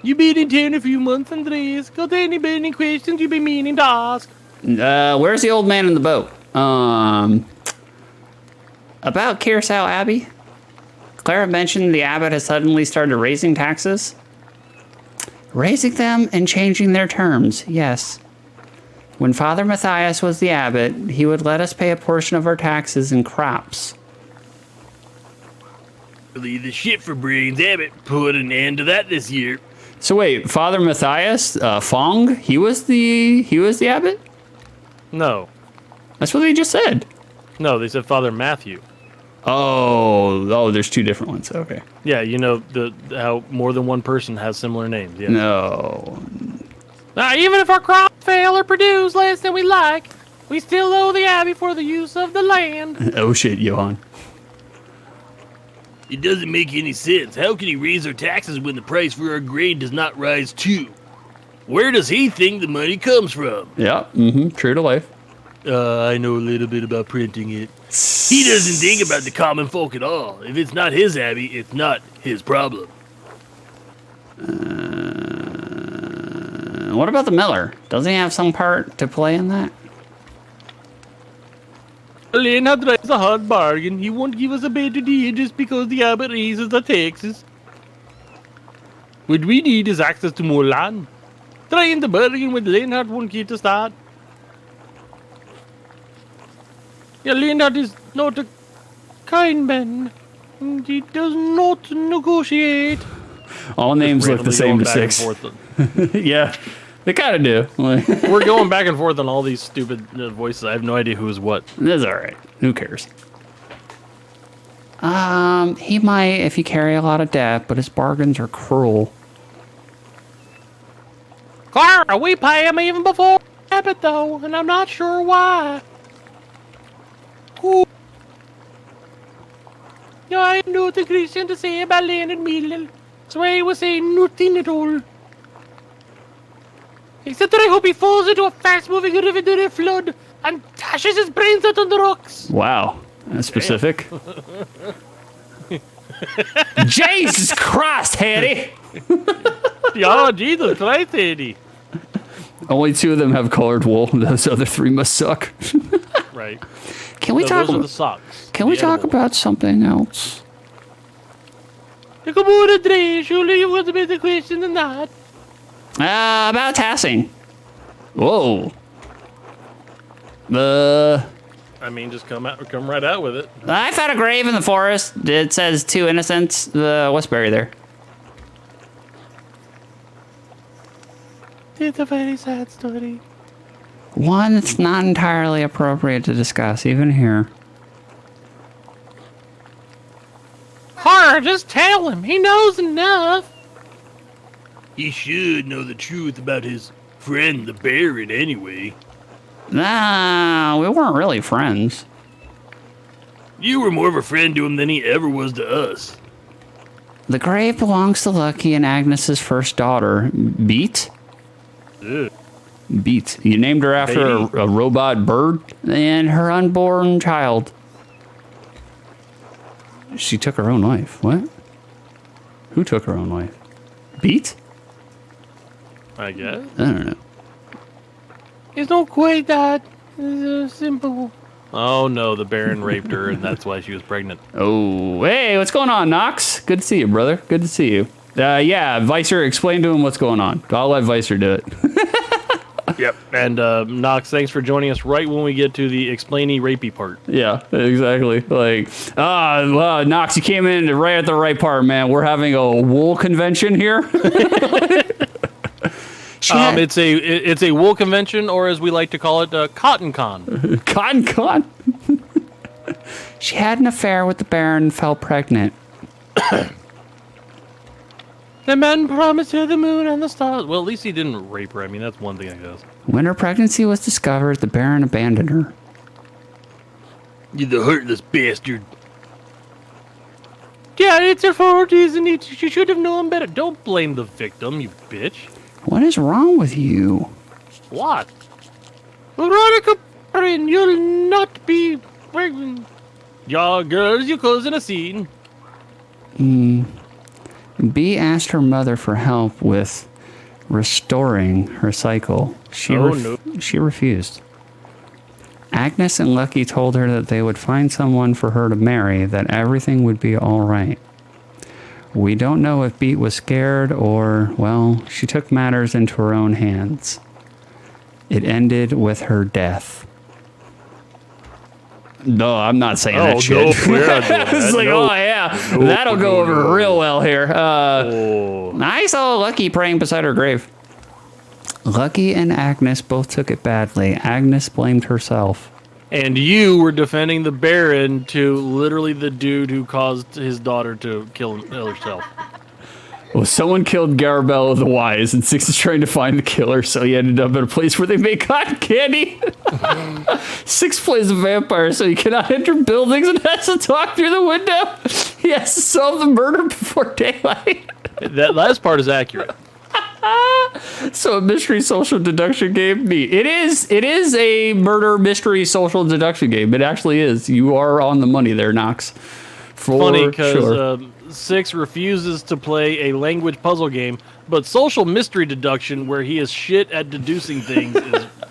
You been in town a few months, Andres. Got any burning questions you been meaning to ask? Where's the old man in the boat? About Curacao Abbey? Clara mentioned the abbot has suddenly started raising taxes. Raising them and changing their terms, yes. When Father Matthias was the abbot, he would let us pay a portion of our taxes in crops. Unfortunately, the shit for brains abbot put an end to that this year. So wait, Father Matthias, Fong, he was the abbot? No. That's what they just said. No, they said Father Matthew. Oh, there's two different ones. Okay. Yeah, you know how more than one person has similar names. Yeah. No. Now, even if our crops fail or produce less than we like, we still owe the abbey for the use of the land. Oh shit, Johan. It doesn't make any sense. How can he raise our taxes when the price for our grain does not rise too? Where does he think the money comes from? Yeah, true to life. I know a little bit about printing it. He doesn't think about the common folk at all. If it's not his abbey, it's not his problem. What about the miller? Doesn't he have some part to play in that? Leonhard drives a hard bargain. He won't give us a better deal just because the abbot raises the taxes. What we need is access to more land. Trying to bargain with Leonhard won't get us that. Yeah, Leonhard is not a kind man. And he does not negotiate. All names look the same to 6. Yeah, they kind of do. We're going back and forth on all these stupid voices. I have no idea who's what. That's all right. Who cares? He might if you carry a lot of debt, but his bargains are cruel. Clara, we pay him even before Abbott, though, and I'm not sure why. Ooh. Yeah, I have nothing Christian to say about Leonard Miller, so I will say nothing at all. Except that I hope he falls into a fast-moving river during a flood and dashes his brains out on the rocks. Wow, that's specific. Jesus Christ, Harry! Yeah, Jesus Christ, Eddie. Only 2 of them have colored wool. Those other 3 must suck. Right. Can we No, talk? those are the socks. Can we The talk edible about something else? Come on, Andre. Surely you want a better question than that. About Tassing. Whoa. I mean, just come right out with it. I found a grave in the forest. It says 2 innocents. What's buried there? It's a very sad story. One that's not entirely appropriate to discuss, even here. Horror, just tell him. He knows enough. He should know the truth about his friend the Baron anyway. Nah, we weren't really friends. You were more of a friend to him than he ever was to us. The grave belongs to Lucky and Agnes's first daughter, Beat. Ugh. Beat. You named her after a robot bird and her unborn child. She took her own life. What? Who took her own life? Beat? I guess. I don't know. It's not quite that simple. Oh no, the Baron raped her, and that's why she was pregnant. Oh, hey, what's going on, Knox? Good to see you, brother. Good to see you. Yeah, Vicer, explain to him what's going on. I'll let Vicer do it. Yep. And Knox, thanks for joining us right when we get to the explainy rapey part. Yeah, exactly. Like, Knox, you came in right at the right part, man. We're having a wool convention here. It's a wool convention, or as we like to call it, Cotton Con. Cotton Con. She had an affair with the Baron and fell pregnant. The man promised her the moon and the stars. Well, at least he didn't rape her. I mean, that's one thing I guess. When her pregnancy was discovered, the Baron abandoned her. You the heartless bastard. Yeah, it's her fault, isn't it? She should have known better. Don't blame the victim, you bitch. What is wrong with you? What? Veronica, you'll not be pregnant. Yeah, girls, you causing a scene. Bee asked her mother for help with restoring her cycle. She refused. Agnes and Lucky told her that they would find someone for her to marry, that everything would be all right. We don't know if Beat was scared or, well, she took matters into her own hands. It ended with her death. No, I'm not saying Oh, that no, shit. we're not doing I was that. like, No. oh yeah, that'll go over real well here. I saw Lucky praying beside her grave. Lucky and Agnes both took it badly. Agnes blamed herself. And you were defending the Baron to literally the dude who caused his daughter to kill herself. Well, someone killed Garabelle the Wise, and Six is trying to find the killer, so he ended up at a place where they make cotton candy. Six plays a vampire, so he cannot enter buildings and has to talk through the window. He has to solve the murder before daylight. That last part is accurate. So a mystery social deduction game? Neat. It is a murder mystery social deduction game. It actually is. You are on the money there, Knox. Funny because sure. Six refuses to play a language puzzle game, but social mystery deduction, where he is shit at deducing things,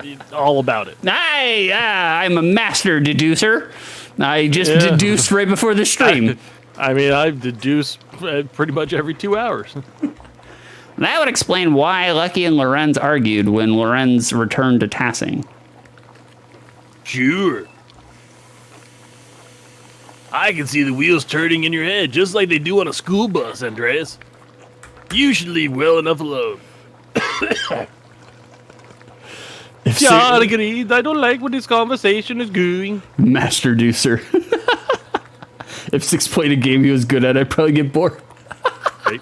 is all about it. I'm a master deducer. I just deduced right before the stream. I mean, I deduce pretty much every 2 hours. That would explain why Lucky and Lorenz argued when Lorenz returned to Tassing. Sure. I can see the wheels turning in your head, just like they do on a school bus, Andreas. You should leave well enough alone. Yeah, I agree. I don't like where this conversation is going. Master Deucer. If Six played a game he was good at, I'd probably get bored. Right.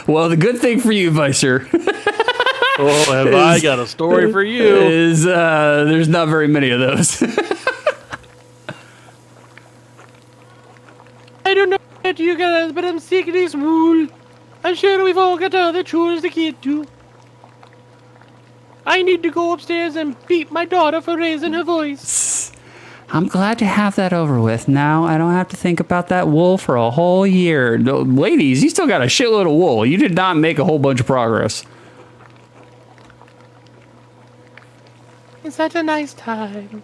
Well, the good thing for you, Vicer, Oh, have I got a story for you? is there's not very many of those. I don't know about you guys, but I'm sick of this rule. I'm sure we've all got other chores to get to. I need to go upstairs and beat my daughter for raising her voice. I'm glad to have that over with. Now I don't have to think about that wool for a whole year. No, ladies, you still got a shitload of wool. You did not make a whole bunch of progress. It's such a nice time.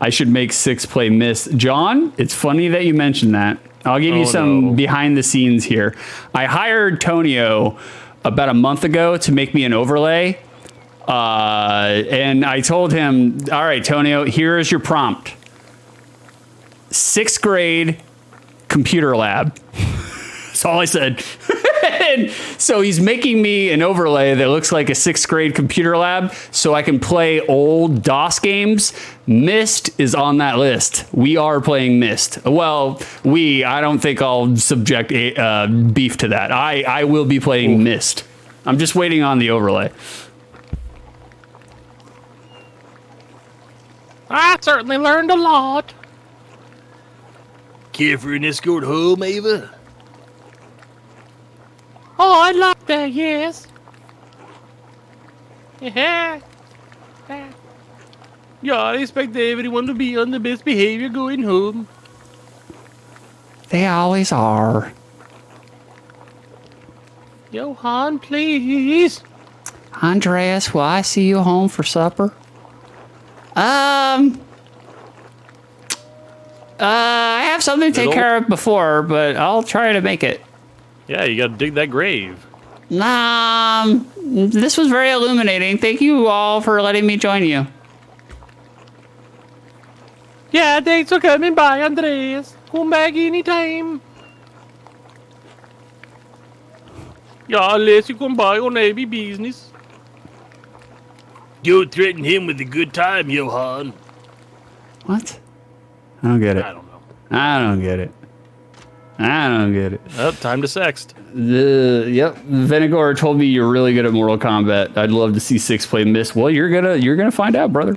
I should make Six play Mist. John, it's funny that you mentioned that. I'll give you some behind the scenes here. I hired Tonio about a month ago to make me an overlay. And I told him, all right, Tonio, here is your prompt. 6th grade computer lab. That's all I said. And so he's making me an overlay that looks like a 6th grade computer lab so I can play old DOS games. Myst is on that list. We are playing Myst. Well, I don't think I'll subject beef to that. I will be playing Myst. I'm just waiting on the overlay. I certainly learned a lot. Care for an escort home, Ava? Oh, I like that, yes. Yeah. Yeah, I expect everyone to be on the best behavior going home. They always are. Johan, please. Andreas, will I see you home for supper? I have something to take care of before, but I'll try to make it. Yeah, you gotta dig that grave. This was very illuminating. Thank you all for letting me join you. Yeah, thanks for coming by, Andreas. Come back anytime. Yeah, unless you come by on AB business. Don't threaten him with a good time, Johan. What? I don't get it. I don't know. I don't get it. I don't get it. Oh, time to sext. Yep. Venegor told me you're really good at Mortal Kombat. I'd love to see Six play Myst. Well, you're gonna find out, brother.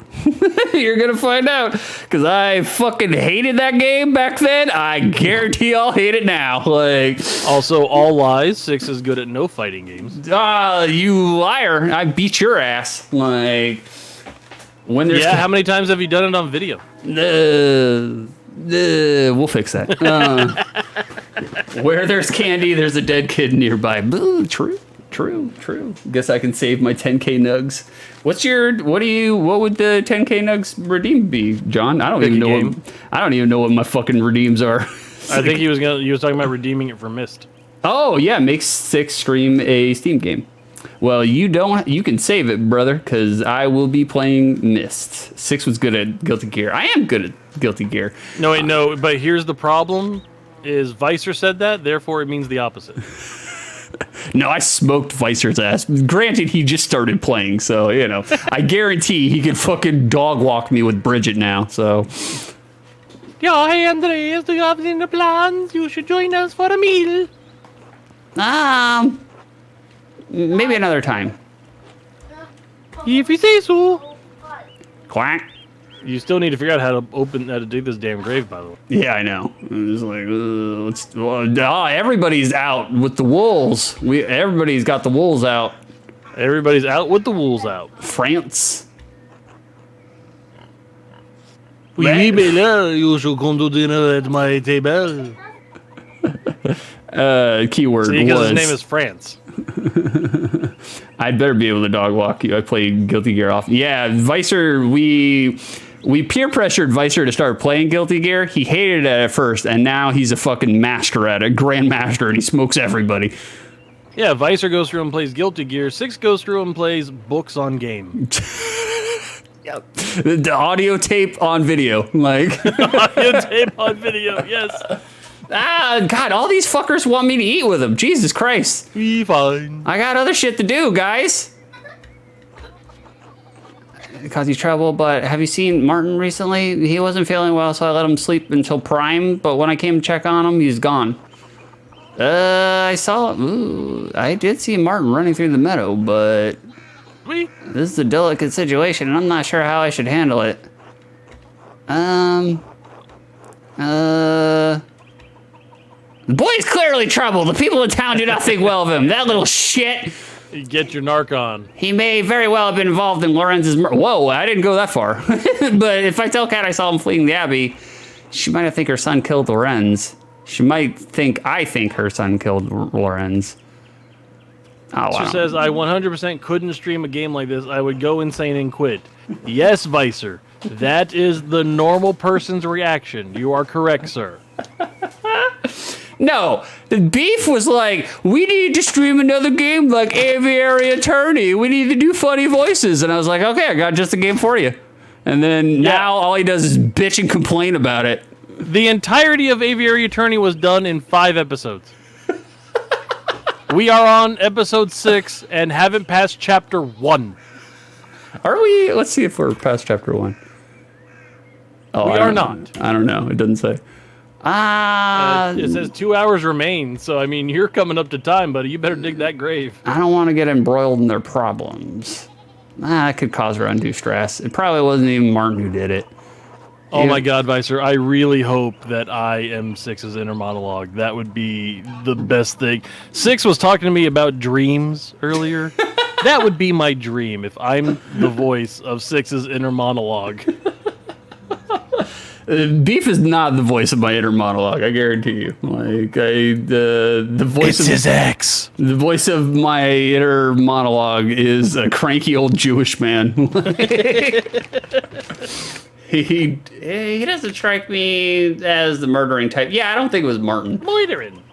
You're gonna find out. Cause I fucking hated that game back then. I guarantee I'll hate it now. Like, Also, all lies. Six is good at no fighting games. you liar. I beat your ass. Like, when there's Yeah, how many times have you done it on video? we'll fix that. Where there's candy, there's a dead kid nearby. Ooh, true. Guess I can save my 10k nugs. What would the 10k nugs redeem be, John? I don't even know what my fucking redeems are. I think he was talking about redeeming it for Myst. Oh yeah, make Six stream a Steam game. Well, you can save it, brother, because I will be playing Myst. Six was good at Guilty Gear. I am good at Guilty Gear. No, wait, no. But here's the problem: is Vicer said that, therefore it means the opposite. No, I smoked Vicer's ass. Granted, he just started playing, so, you know. I guarantee he could fucking dog walk me with Bridget now, so. Yeah, hey Andreas, do you have any plans? You should join us for a meal. Maybe another time. If you say so. Quack. You still need to figure out how to dig this damn grave, by the way. Yeah, I know. It's like, everybody's out with the wolves. Everybody's got the wolves out. Everybody's out with the wolves out. France. Oui, mais là, you should come to dinner at my table. Keyword See, because was. his name is France. I'd better be able to dog walk you. I played Guilty Gear off. Yeah, Vicer, we peer pressured Vicer to start playing Guilty Gear. He hated it at first, and now he's a fucking master at it, grandmaster, and he smokes everybody. Yeah, Vicer goes through and plays Guilty Gear. 6 goes through and plays books on game. Yep. The audio tape on video, like. Audio tape on video, yes. God, all these fuckers want me to eat with them. Jesus Christ. We fine. I got other shit to do, guys. It caused you trouble, but have you seen Martin recently? He wasn't feeling well, so I let him sleep until Prime, but when I came to check on him, he's gone. I did see Martin running through the meadow, but this is a delicate situation, and I'm not sure how I should handle it. The boy's clearly trouble. The people in town do not think well of him. That little shit. You get your narc on. He may very well have been involved in Lorenz's murder. Whoa, I didn't go that far. But if I tell Kat I saw him fleeing the Abbey, she might think her son killed Lorenz. She might think I think her son killed Lorenz. Oh, wow. She says, I 100% couldn't stream a game like this. I would go insane and quit. Yes, Vicer. That is the normal person's reaction. You are correct, sir. No, the beef was like, we need to stream another game like Aviary Attorney. We need to do funny voices. And I was like, okay, I got just a game for you. And then now all he does is bitch and complain about it. The entirety of Aviary Attorney was done in 5 episodes. We are on episode 6 and haven't passed chapter 1. Are we? Let's see if we're past chapter 1. Oh, We are not. I don't know. It doesn't say. It says 2 hours remain, so I mean, you're coming up to time, buddy. You better dig that grave. I don't want to get embroiled in their problems. That could cause her undue stress. It probably wasn't even Martin who did it. Oh my God, Vicer, I really hope that I am 6's inner monologue. That would be the best thing. 6 was talking to me about dreams earlier. That would be my dream if I'm the voice of 6's inner monologue. Beef is not the voice of my inner monologue. I guarantee you. Like the voice It's of his ex. the voice of my inner monologue is a cranky old Jewish man. He doesn't strike me as the murdering type. Yeah, I don't think it was Martin. Loitering.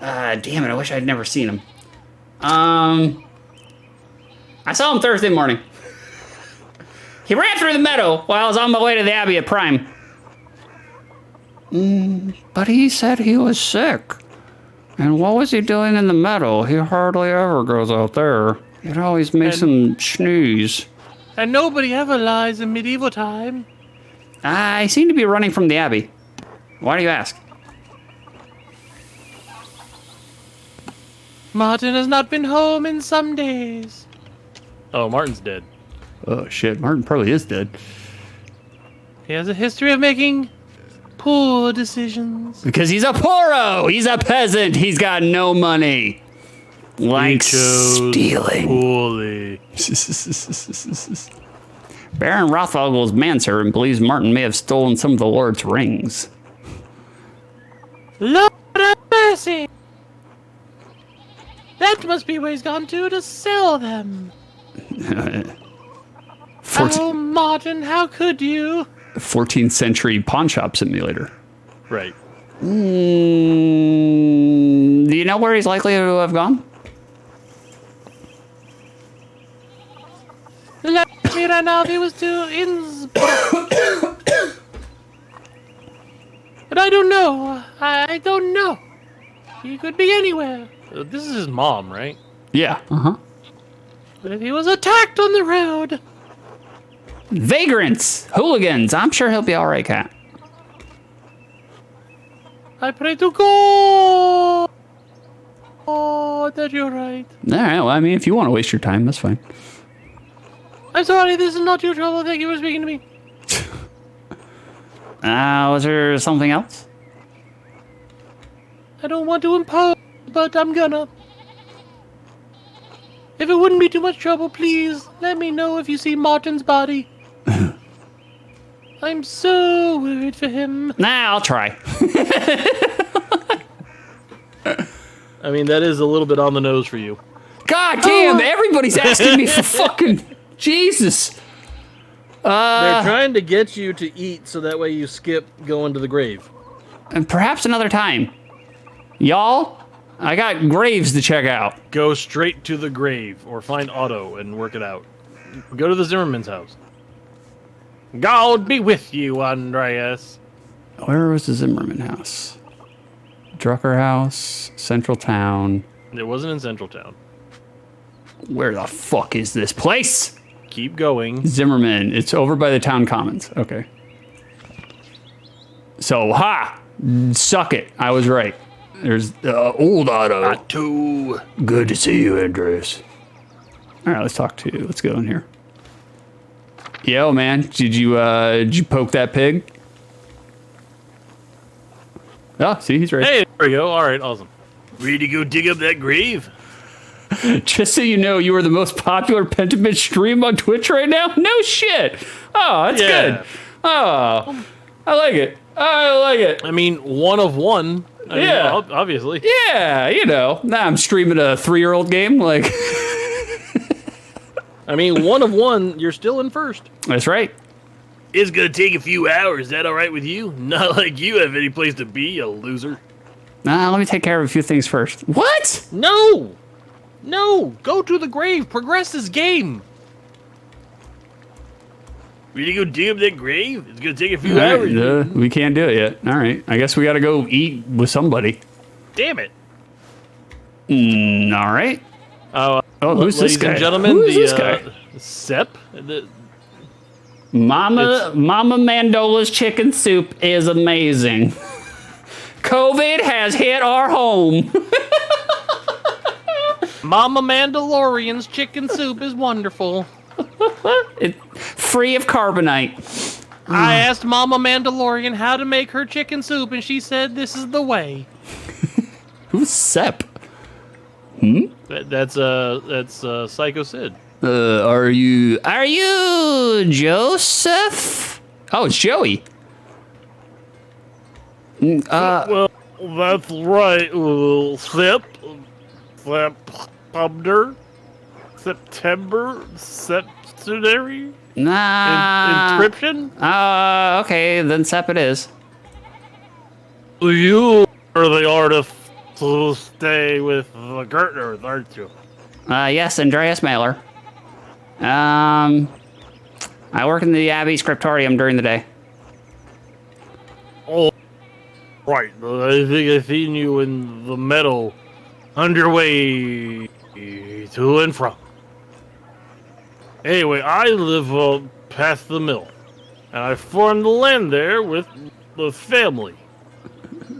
Damn it! I wish I'd never seen him. I saw him Thursday morning. He ran through the meadow while I was on my way to the Abbey at Prime. But he said he was sick. And what was he doing in the meadow? He hardly ever goes out there. It always makes him sneeze. And nobody ever lies in medieval time. I seem to be running from the Abbey. Why do you ask? Martin has not been home in some days. Oh, Martin's dead. Oh shit, Martin probably is dead. He has a history of making poor decisions. Because he's a poro! He's a peasant! He's got no money! Like stealing. Poorly. Baron Rothvogel is manservant believes Martin may have stolen some of the Lord's rings. Lord have mercy! That must be where he's gone to sell them. Oh, Martin, how could you? 14th century pawn shop simulator. Right. Do you know where he's likely to have gone? Let me right now, he was to Innsbruck. But I don't know. I don't know. He could be anywhere. This is his mom, right? Yeah. Uh-huh. But if he was attacked on the road... Vagrants! Hooligans! I'm sure he'll be alright, Cat. I pray to God that you're right. Alright, well, I mean, if you want to waste your time, that's fine. I'm sorry, this is not your trouble. Thank you for speaking to me. Was there something else? I don't want to impose, but I'm gonna. If it wouldn't be too much trouble, please let me know if you see Martin's body. I'm so worried for him. Nah, I'll try. I mean, that is a little bit on the nose for you. God damn, everybody's asking me for fucking... Jesus. They're trying to get you to eat so that way you skip going to the grave. And perhaps another time. Y'all, I got graves to check out. Go straight to the grave or find Otto and work it out. Go to the Zimmerman's house. God be with you, Andreas. Where was the Zimmerman house? Drucker House, Central Town. It wasn't in Central Town. Where the fuck is this place? Keep going. Zimmerman. It's over by the town commons. Okay. So, suck it. I was right. There's old Otto. Good to see you, Andreas. All right, let's talk to you. Let's go in here. Yo, man, did you poke that pig? Oh, see, he's ready. Hey, there we go. All right, awesome. Ready to go dig up that grave? Just so you know, you are the most popular Pentiment stream on Twitch right now? No shit. Oh, that's good. Oh, I like it. I like it. I mean, one of one. I mean, obviously. Yeah, you know. Now I'm streaming a 3-year-old game. Like, I mean, one of one, you're still in first. That's right. It's gonna take a few hours. Is that all right with you? Not like you have any place to be, you loser. Nah, let me take care of a few things first. What? No! No! Go to the grave. Progress this game. Really go dig up that grave? It's gonna take a few hours. We can't do it yet. All right. I guess we gotta go eat with somebody. Damn it. All right. Oh, who's this guy? Ladies and gentlemen, Who is this guy? Sep. Mama Mandola's chicken soup is amazing. COVID has hit our home. Mama Mandalorian's chicken soup is wonderful. It's free of carbonite. I asked Mama Mandalorian how to make her chicken soup, and she said this is the way. Who's Sep? That's Psycho Sid. Are you Joseph? Oh, it's Joey. Well, that's right. September, Septenary, inscription. Okay, then Sep it is. You are the artist to stay with the Gertners, aren't you? Yes, Andreas Mailer. I work in the Abbey Scriptorium during the day. Oh, right. I think I've seen you in the meadow, on your way to and from. Anyway, I live past the mill, and I farm the land there with the family.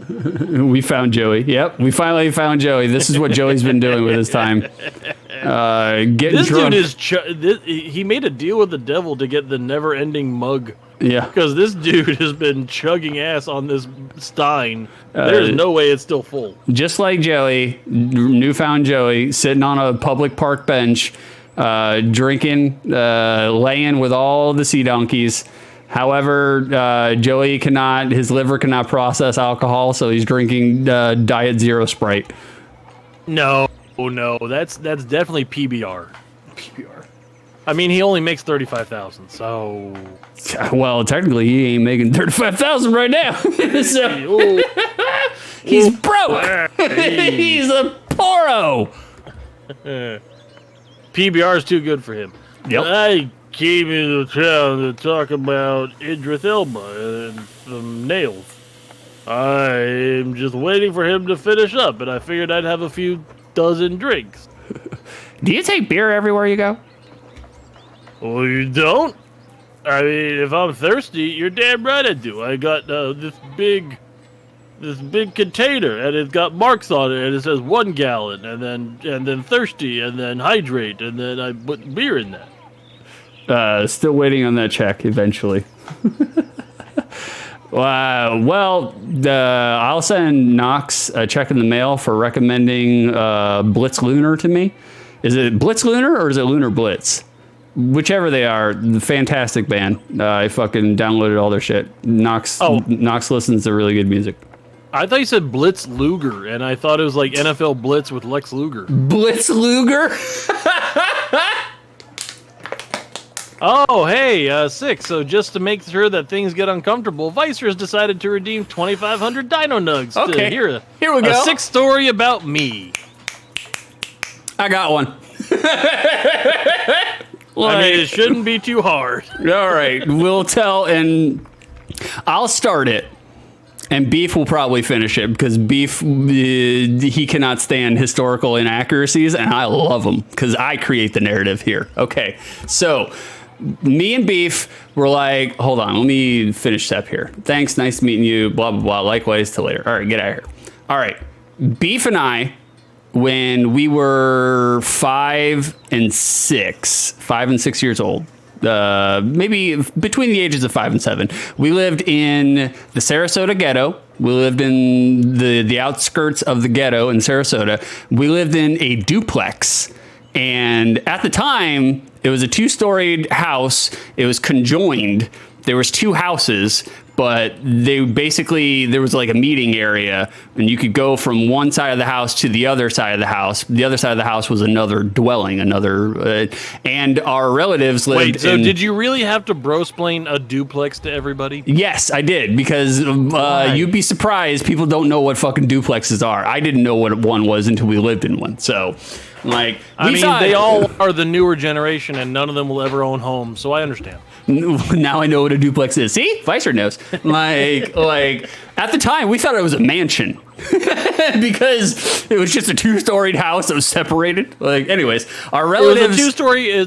We found Joey. Yep, we finally found Joey. This is what Joey's been doing with his time. Getting this drunk. Dude is he made a deal with the devil to get the never-ending mug. Yeah, because this dude has been chugging ass on this stein. There's no way it's still full. Just like Joey, newfound Joey, sitting on a public park bench, drinking, laying with all the sea donkeys. However, Joey his liver cannot process alcohol, so he's drinking Diet Zero Sprite. No, that's definitely PBR. PBR. I mean, he only makes 35,000, so. Well, technically, he ain't making 35,000 right now. So he's broke. He's a poro. PBR is too good for him. Yep. I came into town to talk about Idris Elba and some nails. I'm just waiting for him to finish up, and I figured I'd have a few dozen drinks. Do you take beer everywhere you go? Well, you don't? I mean, if I'm thirsty, you're damn right I do. I got this big container, and it's got marks on it, and it says 1 gallon, and then thirsty, and then hydrate, and then I put beer in that. Still waiting on that check eventually. Well, I'll send Knox a check in the mail for recommending Blitz Lunar to me. Is it Blitz Lunar or is it Lunar Blitz? Whichever they are, fantastic band. I fucking downloaded all their shit. Knox listens to really good music. I thought you said Blitz Luger, and I thought it was like NFL Blitz with Lex Luger. Blitz Luger? Oh, hey, 6. So just to make sure that things get uncomfortable, Vicer's decided to redeem 2,500 Dino Nugs. Okay, Here we go. A 6 story about me. I got one. I mean, it shouldn't be too hard. All right, we'll tell, and I'll start it. And Beef will probably finish it because Beef, he cannot stand historical inaccuracies, and I love them because I create the narrative here. Okay, so me and Beef were like, hold on, let me finish step here. Thanks, nice meeting you, blah, blah, blah. Likewise, till later. All right, get out of here. All right, Beef and I, when we were 5 and 6 years old, maybe between the ages of 5 and 7. We lived in the Sarasota ghetto. We lived in the outskirts of the ghetto in Sarasota. We lived in a duplex. And at the time, it was a 2-storied house. It was conjoined. There was 2 houses, but there was like a meeting area, and you could go from one side of the house to the other side of the house. The other side of the house was another dwelling, and our relatives lived. Wait, so did you really have to brosplain a duplex to everybody? Yes, I did, because you'd be surprised. People don't know what fucking duplexes are. I didn't know what one was until we lived in one. So, like, they all are the newer generation, and none of them will ever own homes. So I understand. Now I know what a duplex is. See? Vicer knows. Like at the time we thought it was a mansion because it was just a 2-storied house that was separated. Like, anyways, our relatives. It was a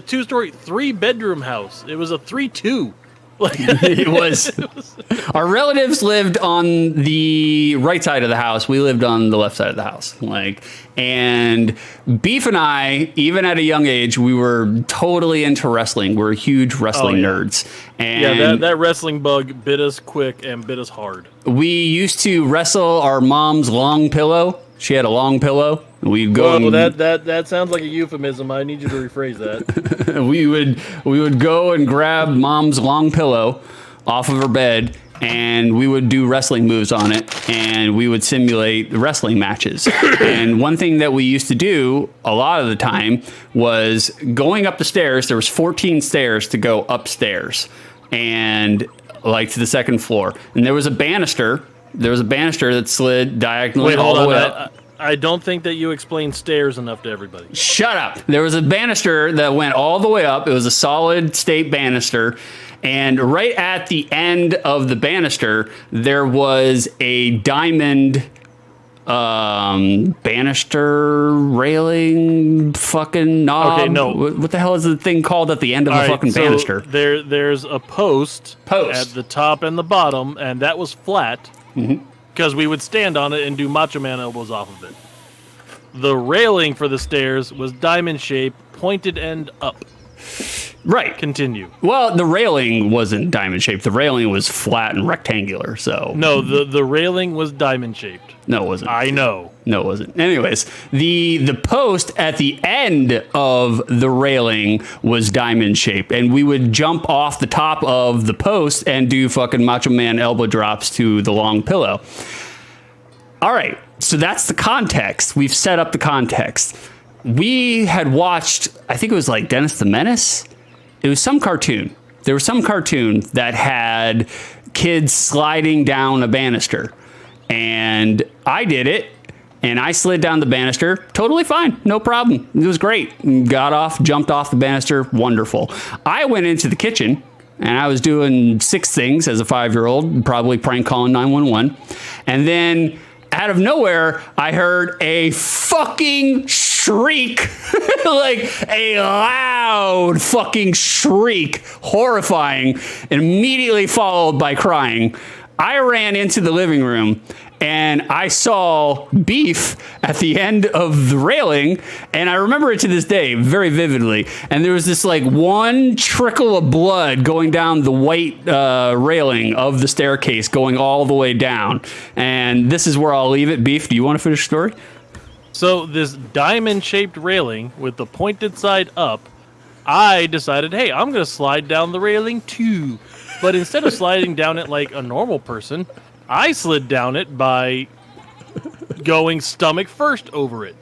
2-story, 3-bedroom house. It was a 3-2. It was. Our relatives lived on the right side of the house. We lived on the left side of the house. And Beef and I, even at a young age, we were totally into wrestling. We're huge wrestling nerds. And that wrestling bug bit us quick and bit us hard. We used to wrestle our mom's long pillow. She had a long pillow. We'd go. That sounds like a euphemism. I need you to rephrase that. we would go and grab mom's long pillow off of her bed, and we would do wrestling moves on it, and we would simulate wrestling matches. And one thing that we used to do a lot of the time was going up the stairs. There was 14 stairs to go upstairs, and like to the second floor. And there was a banister. There was a banister that slid diagonally all the way up. I don't think that you explained stairs enough to everybody. Shut up. There was a banister that went all the way up. It was a solid state banister. And right at the end of the banister, there was a diamond banister railing fucking knob. Okay, no. What the hell is the thing called at the end of the fucking banister? There's a post at the top and the bottom, and that was flat. Because we would stand on it and do Macho Man elbows off of it. The railing for the stairs was diamond shaped, pointed end up. Right. Continue. Well, the railing wasn't diamond shaped. The railing was flat and rectangular. So no, the railing was diamond shaped. No, it wasn't. I know. No, it wasn't. Anyways, the post at the end of the railing was diamond shaped, and we would jump off the top of the post and do fucking Macho Man elbow drops to the long pillow. All right, so that's the context. We've set up the context. We had watched, I think it was like Dennis the Menace. It was some cartoon. There was some cartoon that had kids sliding down a banister. And I did it, and I slid down the banister. Totally fine. No problem. It was great. Got off, jumped off the banister. Wonderful. I went into the kitchen and I was doing 6 things as a 5-year-old, probably prank calling 911. And then out of nowhere, I heard a fucking shriek, like a loud fucking shriek, horrifying, and immediately followed by crying. I ran into the living room and I saw Beef at the end of the railing, and I remember it to this day very vividly. And there was this like one trickle of blood going down the white railing of the staircase, going all the way down. And this is where I'll leave it. Beef, do you want to finish the story? So this diamond-shaped railing with the pointed side up, I decided, hey, I'm going to slide down the railing too. But instead of sliding down it like a normal person, I slid down it by going stomach first over it.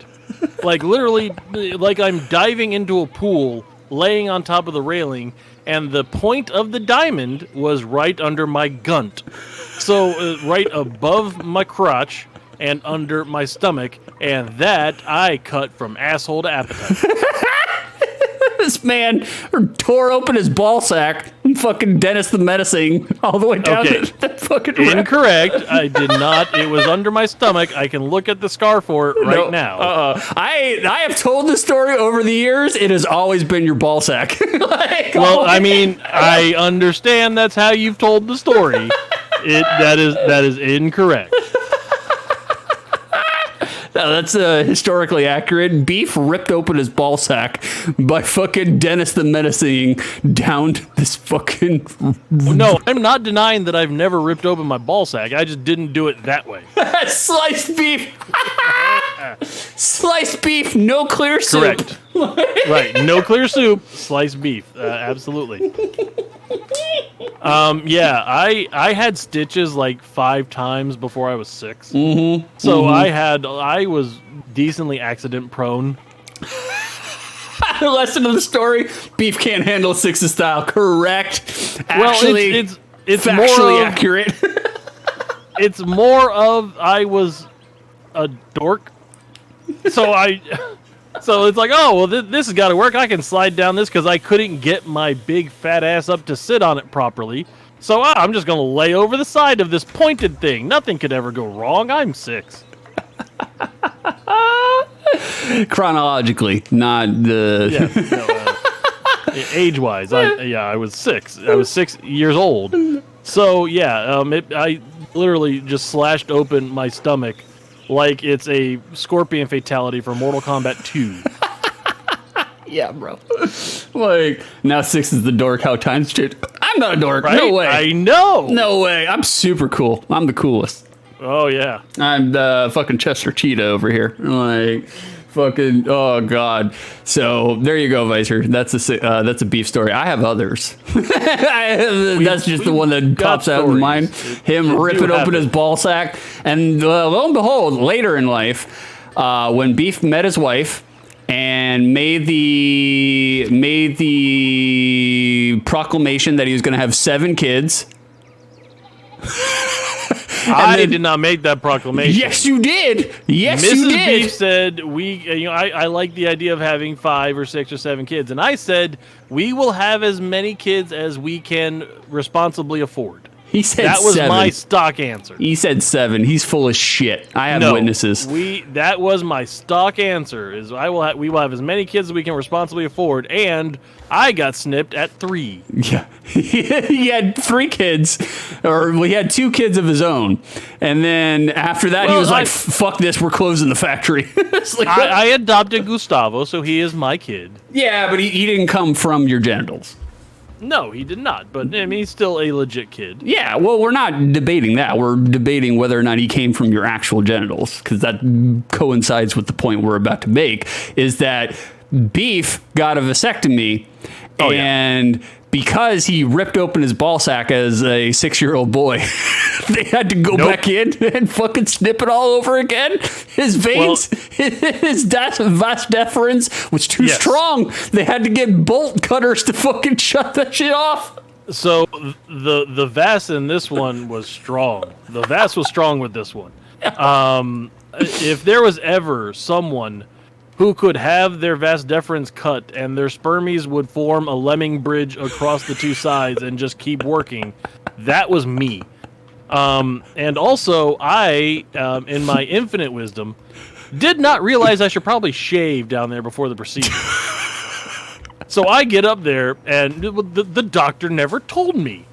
Like literally, like I'm diving into a pool, laying on top of the railing, and the point of the diamond was right under my gunt. So right above my crotch and under my stomach, and that I cut from asshole to appetite. This man tore open his ball sack and fucking Dennis the Menacing all the way down Okay. to the fucking Incorrect. I did not. It was under my stomach. I can look at the scar for it right now. I have told this story over the years. It has always been your ball sack. Well, I mean, I understand that's how you've told the story. That is incorrect. No, that's historically accurate. Beef ripped open his ball sack by fucking Dennis the Menacing down this fucking... No, I'm not denying that I've never ripped open my ball sack. I just didn't do it that way. Sliced beef. Sliced beef, no clear soup. Correct. Right, no clear soup, sliced beef. Absolutely. Yeah, I had stitches like 5 times before I was 6. Mm-hmm. So I was decently accident prone. The lesson of the story: Beef can't handle 6's style. Correct. Actually, well, it's factually more of, accurate. It's more of I was a dork. So it's like, oh, well, this has got to work. I can slide down this because I couldn't get my big fat ass up to sit on it properly. So I'm just going to lay over the side of this pointed thing. Nothing could ever go wrong. I'm 6. Chronologically, not the... Yeah, no, age-wise, I was 6. I was 6 years old. So, yeah, I literally just slashed open my stomach like it's a scorpion fatality for Mortal Kombat 2. Yeah, bro. Like, now 6 is the dork, how times change. I'm not a dork. Right? No way. I know. No way. I'm super cool. I'm the coolest. Oh, yeah. I'm the fucking Chester Cheetah over here. Like, fucking, oh, God. So, there you go, Vicer. That's a beef story. I have others. That's just the one that pops out in mind. Him ripping open his ball sack. And lo and behold, later in life, when Beef met his wife and made the proclamation that he was going to have 7 kids. I did not make that proclamation. Yes, you did. Yes, Mrs. you did. Beef said I like the idea of having 5 or 6 or 7 kids, and I said we will have as many kids as we can responsibly afford. He said that was 7. my stock answer. He said 7. He's full of shit. I have witnesses. That was my stock answer. Is we will have as many kids as we can responsibly afford, and I got snipped at 3. Yeah, he had 3 kids, or he had 2 kids of his own, and then after that he was like, "Fuck this, we're closing the factory." Like, I adopted Gustavo, so he is my kid. Yeah, but he didn't come from your genitals. No, he did not. But I mean, he's still a legit kid. Yeah, well, we're not debating that. We're debating whether or not he came from your actual genitals, because that coincides with the point we're about to make, is that Beef got a vasectomy, and because he ripped open his ball sack as a 6-year-old boy, they had to go back in and fucking snip it all over again. His veins, his vas deferens was too strong. They had to get bolt cutters to fucking shut that shit off. So the vas in this one was strong. The vas was strong with this one. If there was ever someone who could have their vas deferens cut and their spermies would form a lemming bridge across the two sides and just keep working, that was me. And also, I, in my infinite wisdom, did not realize I should probably shave down there before the procedure. So I get up there, and the doctor never told me.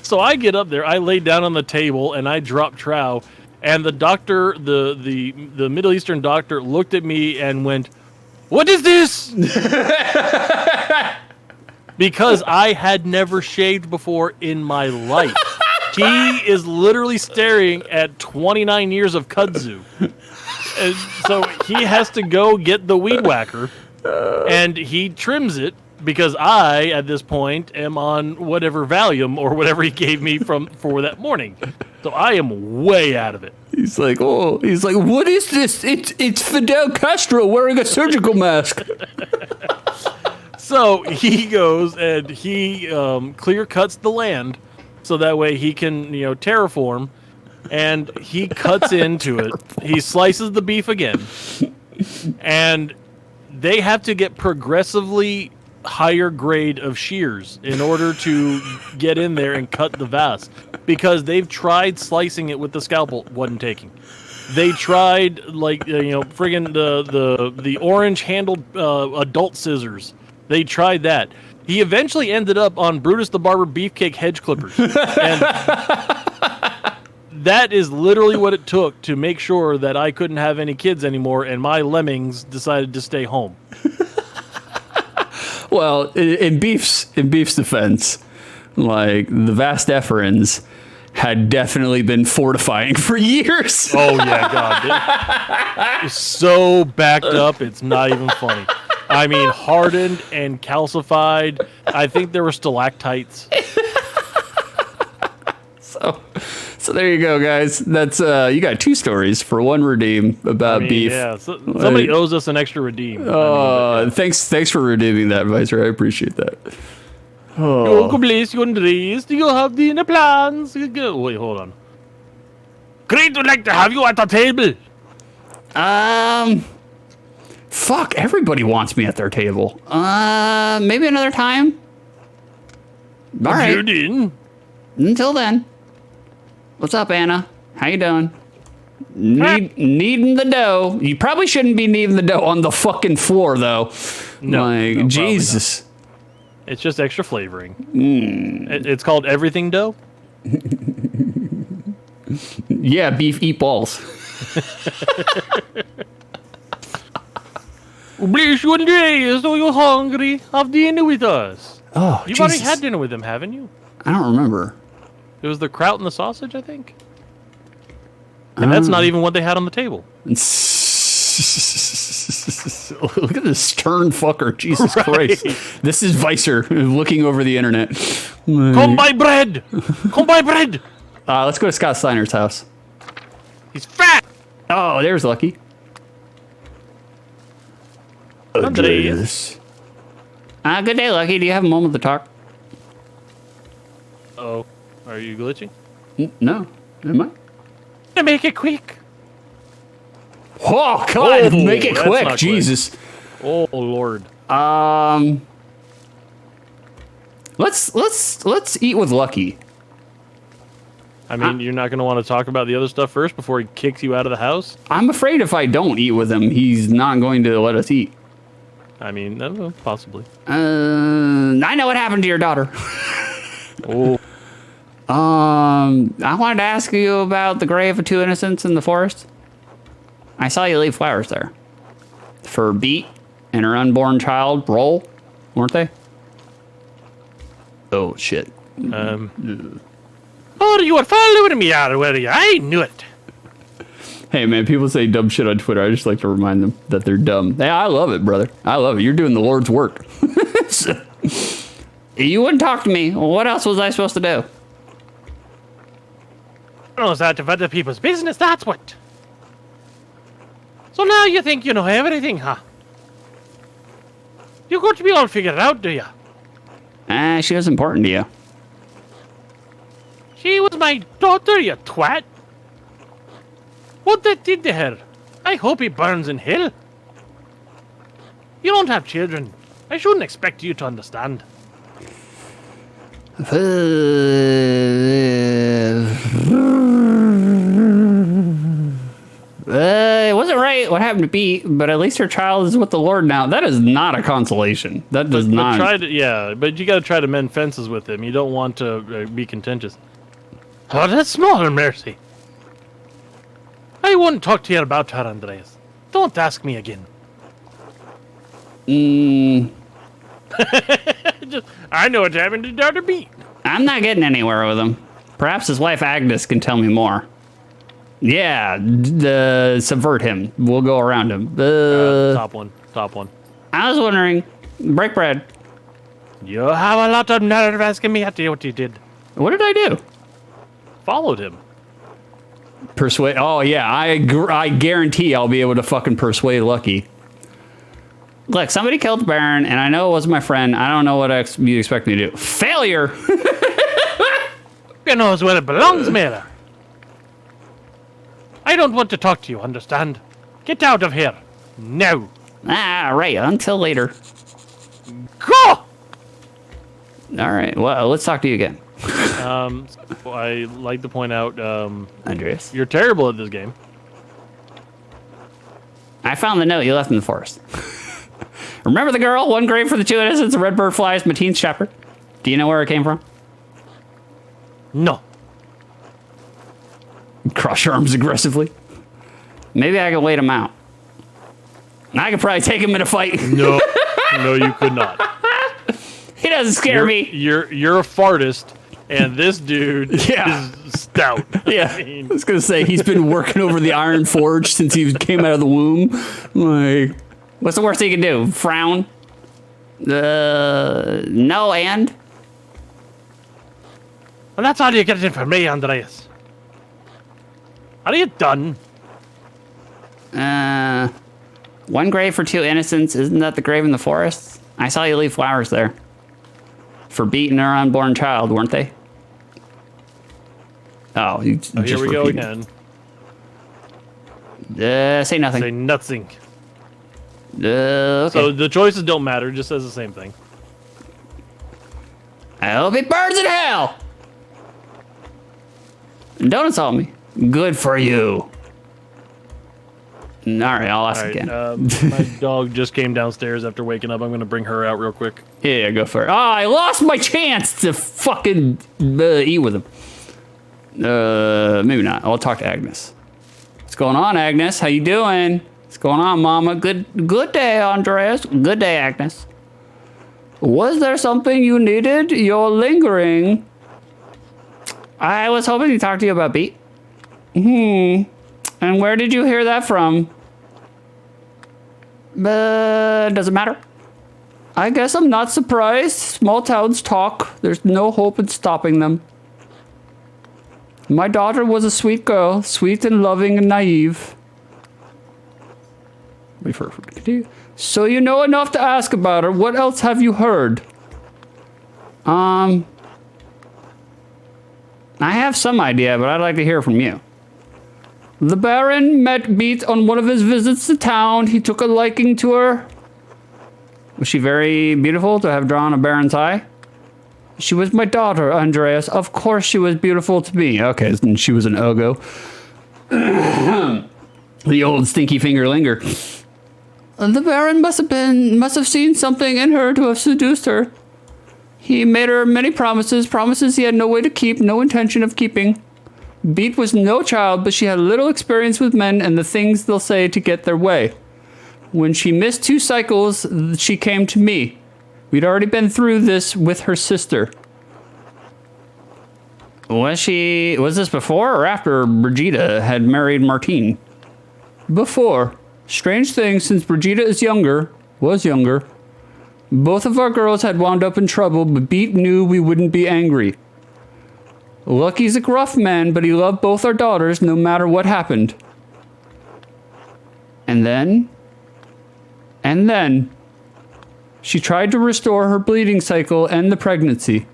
So I get up there, I lay down on the table, and I drop trow, and the doctor, the Middle Eastern doctor, looked at me and went, "What is this?" Because I had never shaved before in my life. He is literally staring at 29 years of kudzu. And so he has to go get the weed whacker, and he trims it, because I, at this point, am on whatever Valium or whatever he gave me for that morning. So I am way out of it. He's like, what is this? It's Fidel Castro wearing a surgical mask. So he goes and he clear cuts the land so that way he can, terraform, and he cuts into it. He slices the beef again, and they have to get progressively higher grade of shears in order to get in there and cut the vas, because they've tried slicing it with the scalpel, wasn't taking. They tried friggin' the orange handled adult scissors. They tried that. He eventually ended up on Brutus the Barber Beefcake hedge clippers, and that is literally what it took to make sure that I couldn't have any kids anymore, and my lemmings decided to stay home. Well, in Beef's defense, like, the vas deferens had definitely been fortifying for years. Oh yeah, God, it's so backed up, it's not even funny. I mean, hardened and calcified. I think there were stalactites. So there you go, guys. That's you got 2 stories for 1 redeem about beef. Yeah, somebody owes us an extra redeem. Thanks for redeeming that, Vicer. I appreciate that. Oh, please, do you have dinner plans? Wait, hold on. Great would like to have you at the table. Fuck, everybody wants me at their table. Maybe another time. All right. Until then. What's up, Anna? How you doing? Kneading the dough. You probably shouldn't be kneading the dough on the fucking floor, though. No, Jesus. It's just extra flavoring. It's called everything dough. Yeah, beef eat balls. Please, one day, so you're hungry, have dinner with us. Oh, You've Jesus. already had dinner with him, haven't you? I don't remember. It was the kraut and the sausage, I think. And that's not even what they had on the table. Look at this stern fucker. Jesus Christ. This is Vicer looking over the internet. Come buy bread! Come buy bread! Let's go to Scott Steiner's house. He's fat! Oh, there's Lucky. Andreas. Good day, Lucky. Do you have a moment to talk? Oh, are you glitching? No. Am I? To make it quick. Oh, God. Oh, make it that's quick. not Jesus. quick. Oh, Lord. Let's eat with Lucky. I mean, you're not going to want to talk about the other stuff first before he kicks you out of the house? I'm afraid if I don't eat with him, he's not going to let us eat. I mean, possibly. I know what happened to your daughter. Oh. I wanted to ask you about the grave of 2 innocents in the forest. I saw you leave flowers there. For Beat and her unborn child, Roll, weren't they? Oh, shit. Oh, you were following me out, were you? I knew it. Hey, man, people say dumb shit on Twitter. I just like to remind them that they're dumb. Hey, I love it, brother. I love it. You're doing the Lord's work. You wouldn't talk to me. What else was I supposed to do? Knows out of other people's business, that's what. So now you think you know everything, huh? You got to be all figured out, do you? She was important to you. She was my daughter, you twat. What that did to her? I hope he burns in hell. You don't have children. I shouldn't expect you to understand. It wasn't right what happened to Beat, but at least her child is with the Lord now. That is not a consolation. That does not. But you got to try to mend fences with him. You don't want to be contentious. Oh, that's not a mercy. I won't talk to you about her, Andreas. Don't ask me again. I know what happened to Dr. Beat. I'm not getting anywhere with him. Perhaps his wife Agnes can tell me more. Yeah, subvert him. We'll go around him. Top one. I was wondering, break bread. You have a lot of nerve asking me what you did. What did I do? Followed him. Persuade. Oh yeah, I guarantee I'll be able to fucking persuade Lucky. Look, somebody killed the Baron, and I know it wasn't my friend. I don't know what you expect me to do. Failure. You know where it belongs, Mira. I don't want to talk to you, understand? Get out of here. No. Ah, right. Until later. Go! All right. Well, let's talk to you again. I like to point out, Andreas. you're terrible at this game. I found the note you left in the forest. Remember the girl? One grave for the two innocents. A red bird flies. Mateen's shepherd. Do you know where it came from? No. Cross your arms aggressively. Maybe I can wait him out. I could probably take him in a fight. No. No, you could not. He doesn't scare me. You're a fartist, and this dude Yeah. is stout. Yeah, I was gonna say he's been working over the Iron Forge since he came out of the womb. Like, what's the worst he can do? Frown? No, and? Well, that's all you get from me, Andreas. Are you done? One grave for two innocents. Isn't that the grave in the forest? I saw you leave flowers there. For beating her unborn child, weren't they? Oh, Here we go again. Say nothing. Say nothing. Okay. So the choices don't matter, just says the same thing. I hope it burns in hell! Don't insult me. Good for you. Alright, I'll ask again. My dog just came downstairs after waking up. I'm going to bring her out real quick. Yeah, go for it. Oh, I lost my chance to fucking eat with him. Maybe not. I'll talk to Agnes. What's going on, Agnes? How you doing? What's going on, Mama? Good day, Andreas. Good day, Agnes. Was there something you needed? You're lingering. I was hoping to talk to you about Beat. And where did you hear that from? Doesn't matter. I guess I'm not surprised. Small towns talk. There's no hope in stopping them. My daughter was a sweet girl, sweet and loving and naive. Wait for her to continue. So you know enough to ask about her. What else have you heard? I have some idea, but I'd like to hear from you. The Baron met Beat on one of his visits to town. He took a liking to her. Was she very beautiful to have drawn a Baron's eye? She was my daughter, Andreas. Of course she was beautiful to me. Okay, and she was an Ogo. The old stinky finger linger. The Baron must have seen something in her to have seduced her. He made her many promises he had no way to keep, no intention of keeping. Beat was no child, but she had little experience with men and the things they'll say to get their way. When she missed 2 cycles, she came to me. We'd already been through this with her sister. Was this before or after Brigida had married Martine? Before. Strange thing, since Brigida was younger. Both of our girls had wound up in trouble, but Beat knew we wouldn't be angry. Lucky's a gruff man, but he loved both our daughters no matter what happened. And then, she tried to restore her bleeding cycle and the pregnancy.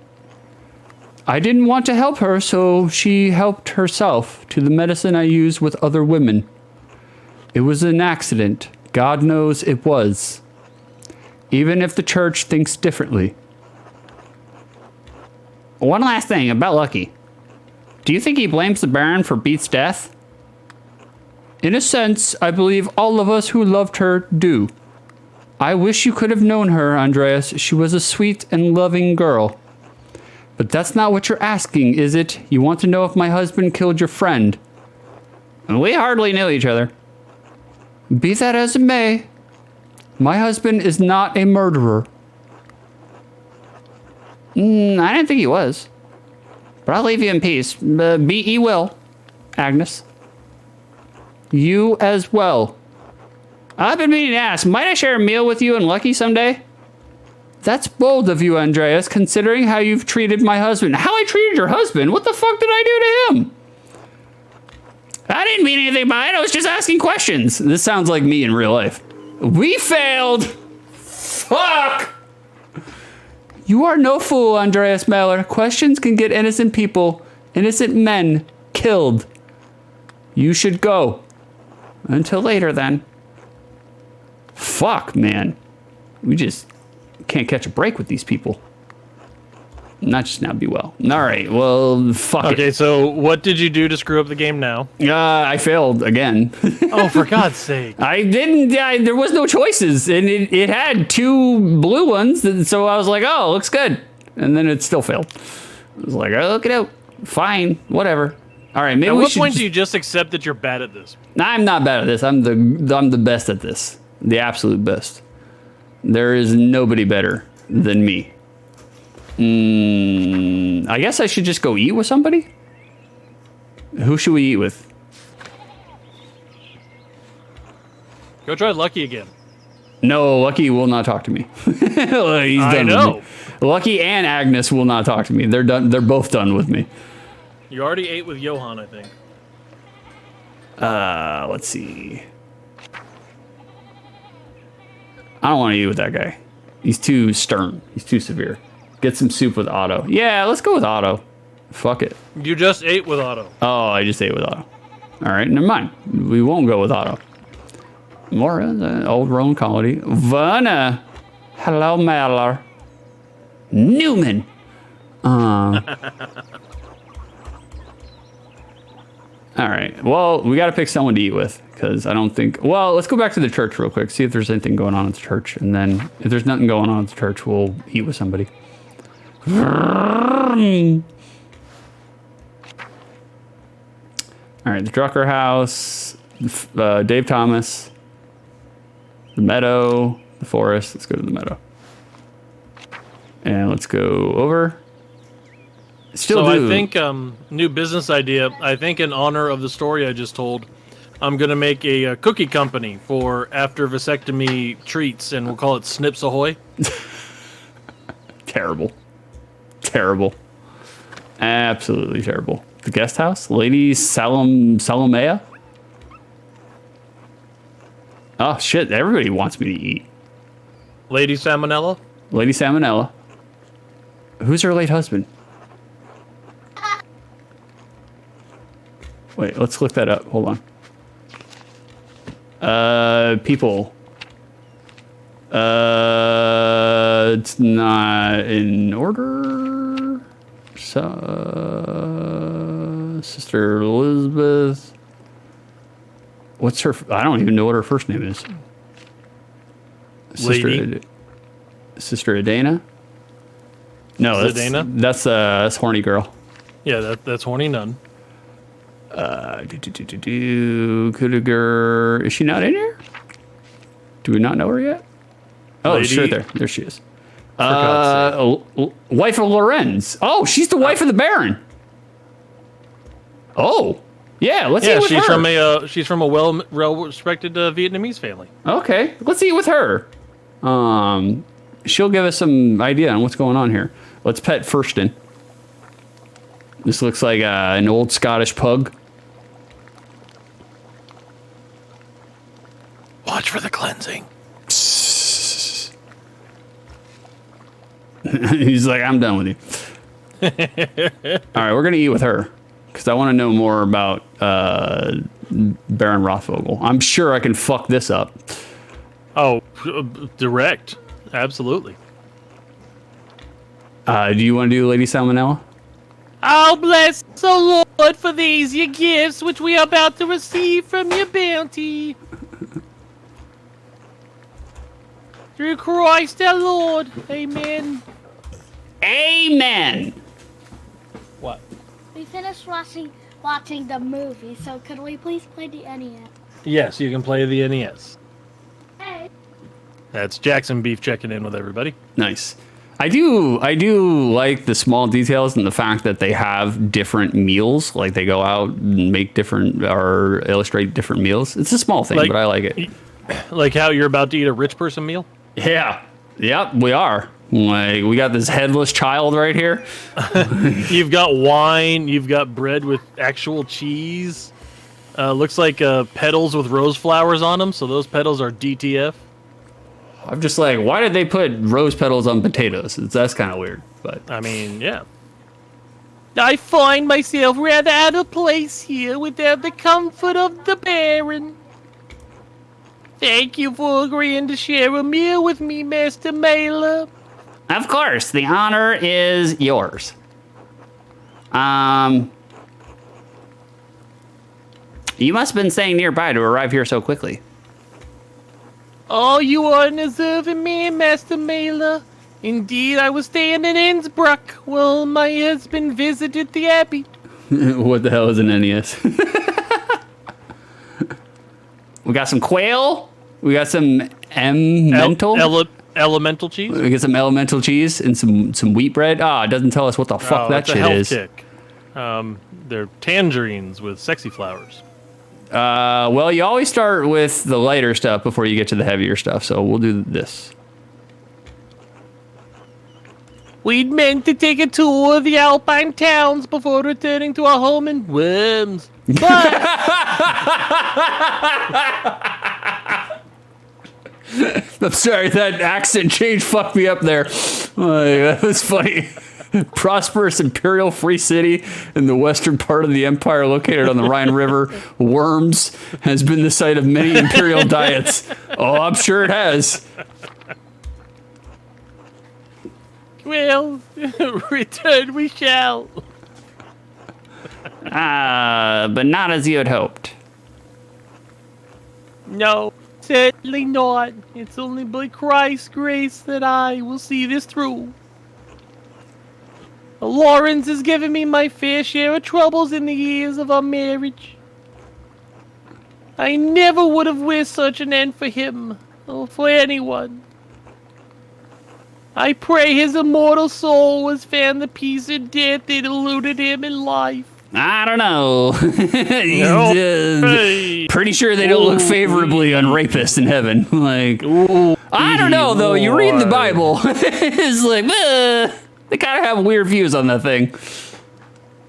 I didn't want to help her, so she helped herself to the medicine I use with other women. It was an accident. God knows it was. even if the church thinks differently. One last thing about Lucky. Do you think he blames the Baron for Beat's death? In a sense, I believe all of us who loved her do. I wish you could have known her, Andreas. She was a sweet and loving girl. But that's not what you're asking, is it? You want to know if my husband killed your friend. We hardly knew each other. Be that as it may, my husband is not a murderer. I didn't think he was. But I'll leave you in peace. He will, Agnes. You as well. I've been meaning to ask, might I share a meal with you and Lucky someday? That's bold of you, Andreas, considering how you've treated my husband. How I treated your husband? What the fuck did I do to him? I didn't mean anything by it. I was just asking questions. This sounds like me in real life. We failed. Fuck. You are no fool, Andreas Mahler. Questions can get innocent people, innocent men, killed. You should go. Until later, then. Fuck, man. We just can't catch a break with these people. Not just now, be well. All right, well, fuck it. Okay, so what did you do to screw up the game now? I failed again. Oh, for God's sake. I didn't, there was no choices, and it had 2 blue ones, so I was like, oh, looks good. And then it still failed. I was like, oh, look it out. Fine, whatever. All right, maybe At we what should point do you just accept that you're bad at this? I'm not bad at this. I'm the best at this. The absolute best. There is nobody better than me. I guess I should just go eat with somebody? Who should we eat with? Go try Lucky again. No, Lucky will not talk to me. He's done I know. with me. Lucky and Agnes will not talk to me. They're done. They're both done with me. You already ate with Johan, I think. Let's see. I don't want to eat with that guy. He's too stern. He's too severe. Get some soup with Otto. Yeah, let's go with Otto. Fuck it. You just ate with Otto. Oh, I just ate with Otto. All right, never mind. We won't go with Otto. More old Roman comedy. Vanna. Hello, Mallow. Newman. All right. Well, we got to pick someone to eat with because I don't think. Well, let's go back to the church real quick. See if there's anything going on at the church, and then if there's nothing going on at the church, we'll eat with somebody. All right, the Drucker house, Dave Thomas, the meadow, the forest. Let's go to the meadow, and let's go over. I think new business idea. I think in honor of the story I just told, I'm gonna make a cookie company for after vasectomy treats, and we'll call it Snips Ahoy. Terrible. Terrible. Absolutely terrible. The guest house? Lady Salomea? Oh, shit. Everybody wants me to eat. Lady Salmonella? Lady Salmonella. Who's her late husband? Wait, let's look that up. Hold on. People. It's not in order. So, Sister Elizabeth. What's her? I don't even know what her first name is. Sister Adana. No, that's horny girl. Yeah, that's horny nun. Kudiger. Is she not in here? Do we not know her yet? Oh, Lady. sure, there she is. Wife of Lorenz. Oh, she's the wife of the Baron. Oh, yeah. Let's eat with her. She's from a well-respected Vietnamese family. Okay, let's eat with her. She'll give us some idea on what's going on here. Let's pet Furston. This looks like an old Scottish pug. Watch for the cleansing. He's like, I'm done with you. All right, we're gonna eat with her because I want to know more about Baron Rothvogel. I'm sure I can fuck this up. Oh, direct. Absolutely. Do you want to do Lady Salmonella? Oh, bless the Lord for these your gifts, which we are about to receive from your bounty. Through Christ our Lord. Amen. Amen. What? We finished watching the movie, so could we please play the NES? Yes, you can play the NES. Hey. That's Jackson Beef checking in with everybody. Nice. I do like the small details and the fact that they have different meals. Like they go out and make different or illustrate different meals. It's a small thing, but I like it. Like how you're about to eat a rich person meal? Yeah. Yep, we are. Like we got this headless child right here. You've got wine. You've got bread with actual cheese. Looks like petals with rose flowers on them. So those petals are DTF. I'm just like, why did they put rose petals on potatoes? That's kind of weird. But I mean, yeah. I find myself rather out of place here without the comfort of the Baron. Thank you for agreeing to share a meal with me, Master Mailer. of course, the honor is yours. You must have been staying nearby to arrive here so quickly. Oh, you are an observant man, Master Mailer. Indeed, I was staying in Innsbruck while my husband visited the abbey. What the hell is an NES? We got some quail. We got some Elemental cheese? We get some elemental cheese and some wheat bread. It doesn't tell us what the fuck that it's a shit health is. kick. They're tangerines with sexy flowers. Well, you always start with the lighter stuff before you get to the heavier stuff, so we'll do this. We'd meant to take a tour of the Alpine towns before returning to our home in Worms. But I'm sorry, that accent change fucked me up there. That was funny. Prosperous imperial free city in the western part of the empire located on the Rhine River, Worms has been the site of many imperial diets. Oh, I'm sure it has. well, return we shall. But not as you had hoped. No, certainly not. It's only by Christ's grace that I will see this through. Lawrence has given me my fair share of troubles in the years of our marriage. I never would have wished such an end for him, or for anyone. I pray his immortal soul has found the peace of death that eluded him in life. I don't know. Hey. Pretty sure they don't look favorably on rapists in heaven. Like, I don't know though. You read the Bible, it's like they kind of have weird views on that thing.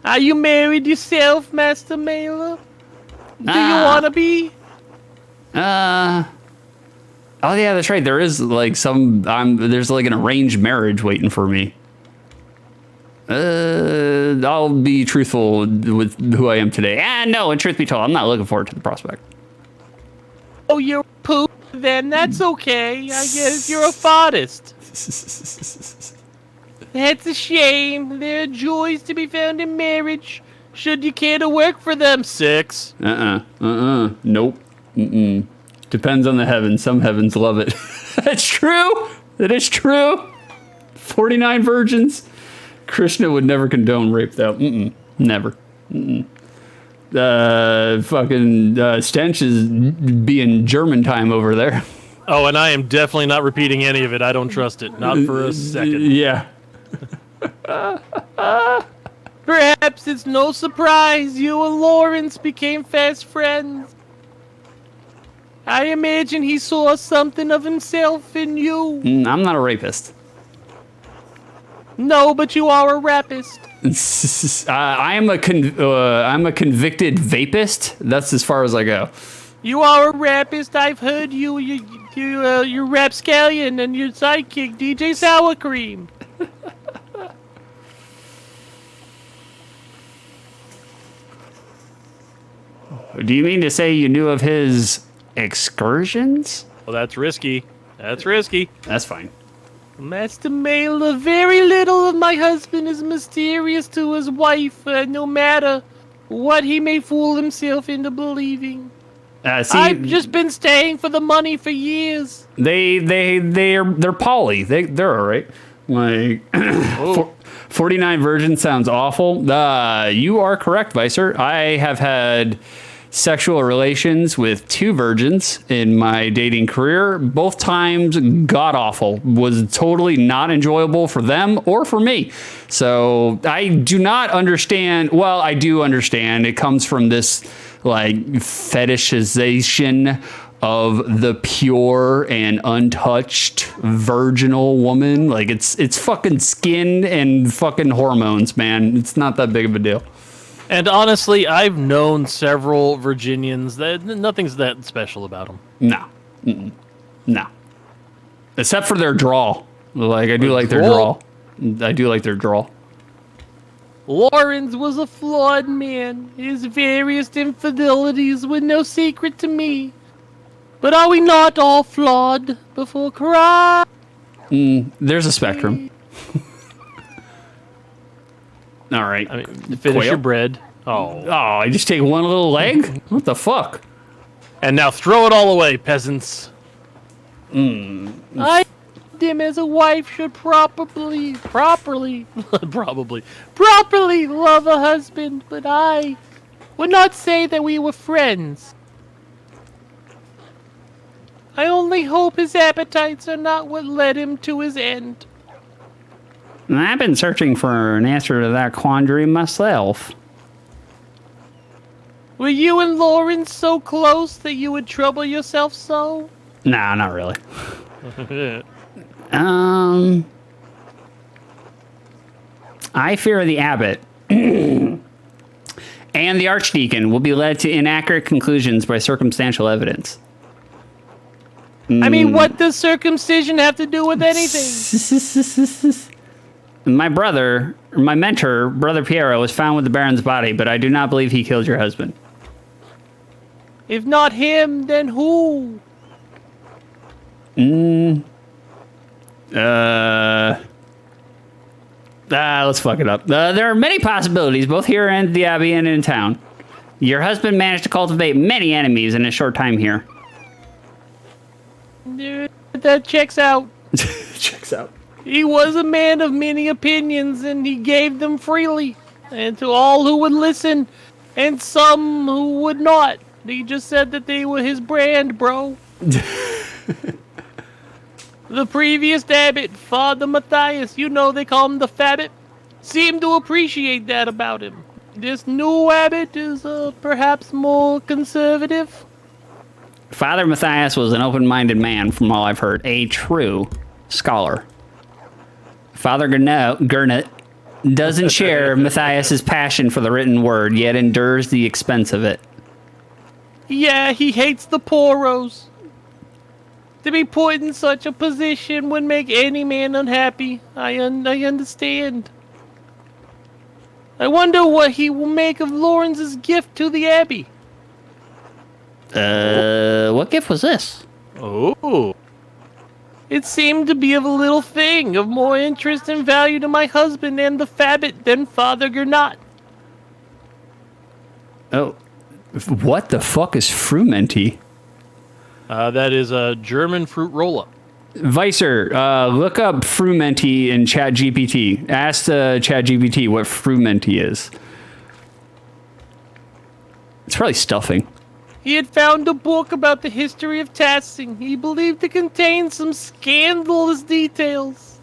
Are you married yourself, Master Mailer? Do you want to be? Oh yeah, that's right. There is like there's like an arranged marriage waiting for me. I'll be truthful with who I am today. No, and truth be told, I'm not looking forward to the prospect. Oh, you're a poop? Then that's okay. I guess you're a fadist. That's a shame. There are joys to be found in marriage. Should you care to work for them? 6. Nope. Depends on the heavens. Some heavens love it. That's true. That is true. 49 virgins. Krishna would never condone rape, though. Never. Fucking Stench is being German time over there. Oh, and I am definitely not repeating any of it. I don't trust it. Not for a second. Yeah. Perhaps it's no surprise you and Lawrence became fast friends. I imagine he saw something of himself in you. I'm not a rapist. No, but you are a rapist. I'm a convicted vapist. That's as far as I go. You are a rapist. I've heard you. You're rapscallion and your sidekick, DJ Sour Cream. Do you mean to say you knew of his excursions? Well, that's risky. That's risky. That's fine. Master Mailer, very little of my husband is mysterious to his wife, no matter what he may fool himself into believing. I've just been staying for the money for years. They're poly. They're all right. Like 49 virgin sounds awful. You are correct, Vicer. I have had sexual relations with 2 virgins in my dating career. Both times god awful. Was totally not enjoyable for them or for me. So I do not understand. Well, I do understand. It comes from this like fetishization of the pure and untouched virginal woman. Like it's fucking skin and fucking hormones, man. It's not that big of a deal. And honestly, I've known several Virginians that nothing's that special about them. No. Mm-mm. No. Except for their drawl. Like, I do like their drawl. I do like their drawl. Lawrence was a flawed man. His various infidelities were no secret to me. But are we not all flawed before Christ? There's a spectrum. All right. I mean, finish your bread. Oh, I just take one little leg? What the fuck? And now throw it all away, peasants. I him as a wife should properly love a husband, but I would not say that we were friends. I only hope his appetites are not what led him to his end. I've been searching for an answer to that quandary myself. Were you and Lawrence so close that you would trouble yourself so? Nah, not really. I fear the abbot and the archdeacon will be led to inaccurate conclusions by circumstantial evidence. I mean, what does circumcision have to do with anything? My mentor, Brother Piero, was found with the Baron's body, but I do not believe he killed your husband. If not him, then who? Let's fuck it up. There are many possibilities, both here and the Abbey and in town. Your husband managed to cultivate many enemies in a short time here. That checks out. Checks out. He was a man of many opinions, and he gave them freely, and to all who would listen, and some who would not. He just said that they were his brand, bro. The previous abbot, Father Matthias, you know they call him the Fabbit, seemed to appreciate that about him. This new abbot is perhaps more conservative. Father Matthias was an open-minded man, from all I've heard, a true scholar. Father Gurnet doesn't share Matthias's passion for the written word, yet endures the expense of it. Yeah, he hates the poros. To be put in such a position would make any man unhappy. I understand. I wonder what he will make of Lawrence's gift to the Abbey. What gift was this? Oh. It seemed to be of a little thing of more interest and value to my husband and the Fabbit than Father Gernot. Oh. What the fuck is Frumenty? That is a German fruit roll-up. Vicer, look up Frumenty in ChatGPT. Ask ChatGPT what Frumenty is. It's probably stuffing. He had found a book about the history of tassing. He believed to contain some scandalous details.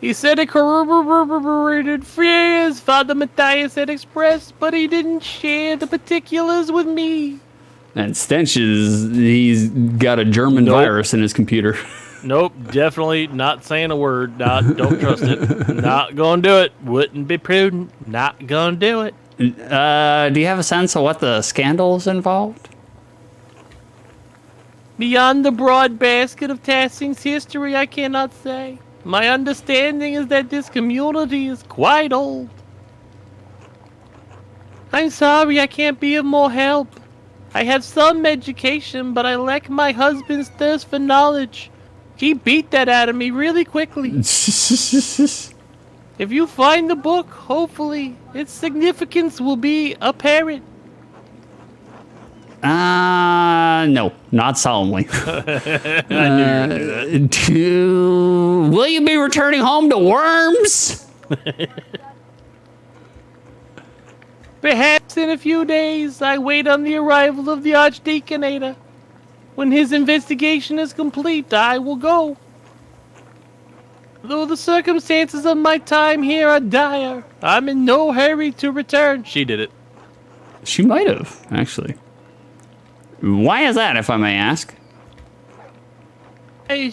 He said it corroborated fears Father Matthias had expressed, but he didn't share the particulars with me. And Stench he's got a German virus in his computer. Nope, definitely not saying a word. Don't trust it. Not gonna do it. Wouldn't be prudent. Not gonna do it. Do you have a sense of what the scandals involved? Beyond the broad basket of Tassing's history, I cannot say. My understanding is that this community is quite old. I'm sorry I can't be of more help. I have some education, but I lack my husband's thirst for knowledge. He beat that out of me really quickly. If you find the book, hopefully its significance will be apparent. No, not solemnly. I knew you'd do that. Will you be returning home to Worms? Perhaps in a few days, I wait on the arrival of the Archdeaconator. When his investigation is complete, I will go. Though the circumstances of my time here are dire, I'm in no hurry to return. She did it. She might have, actually. Why is that, if I may ask? I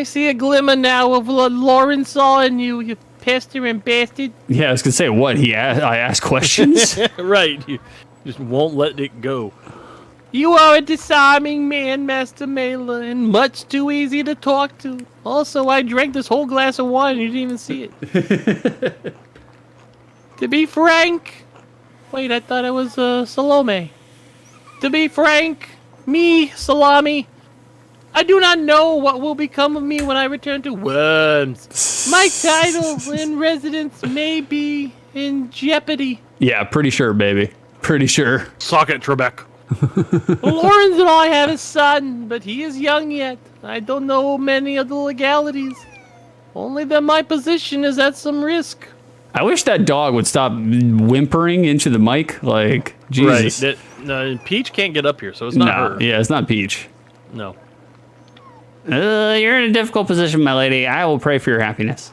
see a glimmer now of what Lauren saw in you, you pestering bastard. Yeah, I was gonna say, what? I asked questions? Right, you just won't let it go. You are a disarming man, Master Mela, and much too easy to talk to. Also, I drank this whole glass of wine and you didn't even see it. To be frank... Wait, I thought it was Salome. To be frank, me, Salami, I do not know what will become of me when I return to Worms. My title and residence may be in jeopardy. Yeah, pretty sure, baby. Pretty sure. Suck it, Trebek. Lawrence and I have a son, but he is young yet. I don't know many of the legalities. Only that my position is at some risk. I wish that dog would stop whimpering into the mic. Like, Jesus. Right. No, Peach can't get up here, so it's not her. Yeah, it's not Peach. No. You're in a difficult position, my lady. I will pray for your happiness.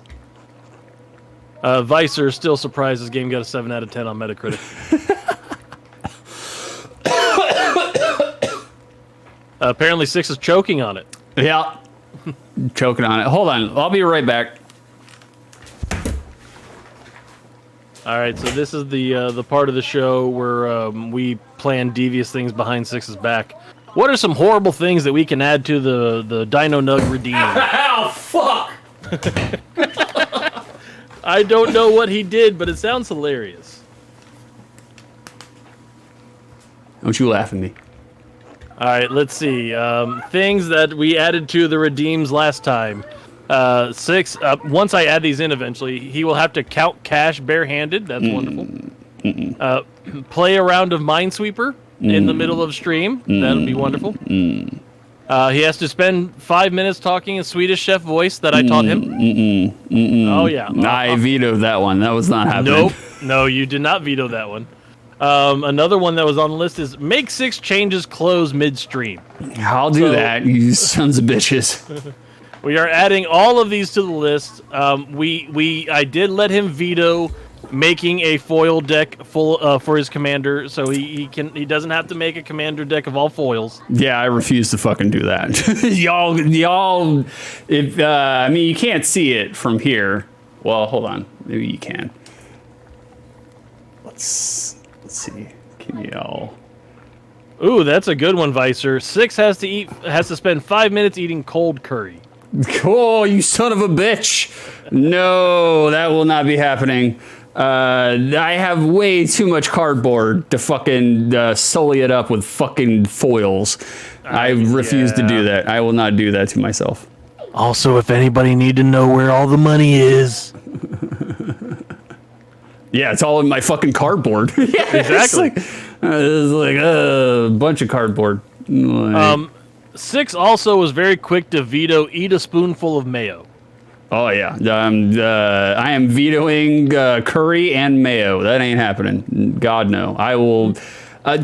Vicer is still surprised this game got a 7 out of 10 on Metacritic. Apparently 6 is choking on it. Yeah. Choking on it. Hold on. I'll be right back. All right, so this is the part of the show where we plan devious things behind Six's back. What are some horrible things that we can add to the Dino Nug Redeem? Ow, fuck! I don't know what he did, but it sounds hilarious. Don't you laugh at me. All right, let's see. Things that we added to the Redeems last time. 6, once I add these in eventually, he will have to count cash barehanded. That's wonderful. Play a round of Minesweeper in the middle of stream. That'll be wonderful. He has to spend 5 minutes talking in Swedish chef voice that I taught him. Oh, yeah. I vetoed that one. That was not happening. Nope. No, you did not veto that one. Another one that was on the list is make 6 changes close midstream. I'll do that, you sons of bitches. We are adding all of these to the list. I did let him veto making a foil deck full for his commander, so he doesn't have to make a commander deck of all foils. Yeah, I refuse to fucking do that. y'all. If I mean, you can't see it from here. Well, hold on, maybe you can. Let's see. Can y'all? Ooh, that's a good one, Vicer. 6 has to spend 5 minutes eating cold curry. Oh, you son of a bitch! No, that will not be happening. I have way too much cardboard to fucking sully it up with fucking foils. I refuse to do that. I will not do that to myself. Also, if anybody need to know where all the money is. Yeah, it's all in my fucking cardboard. Yeah, exactly. It's like a bunch of cardboard. Like, 6 also was very quick to veto eat a spoonful of mayo. Oh, yeah. I am vetoing curry and mayo. That ain't happening. God, no. I will...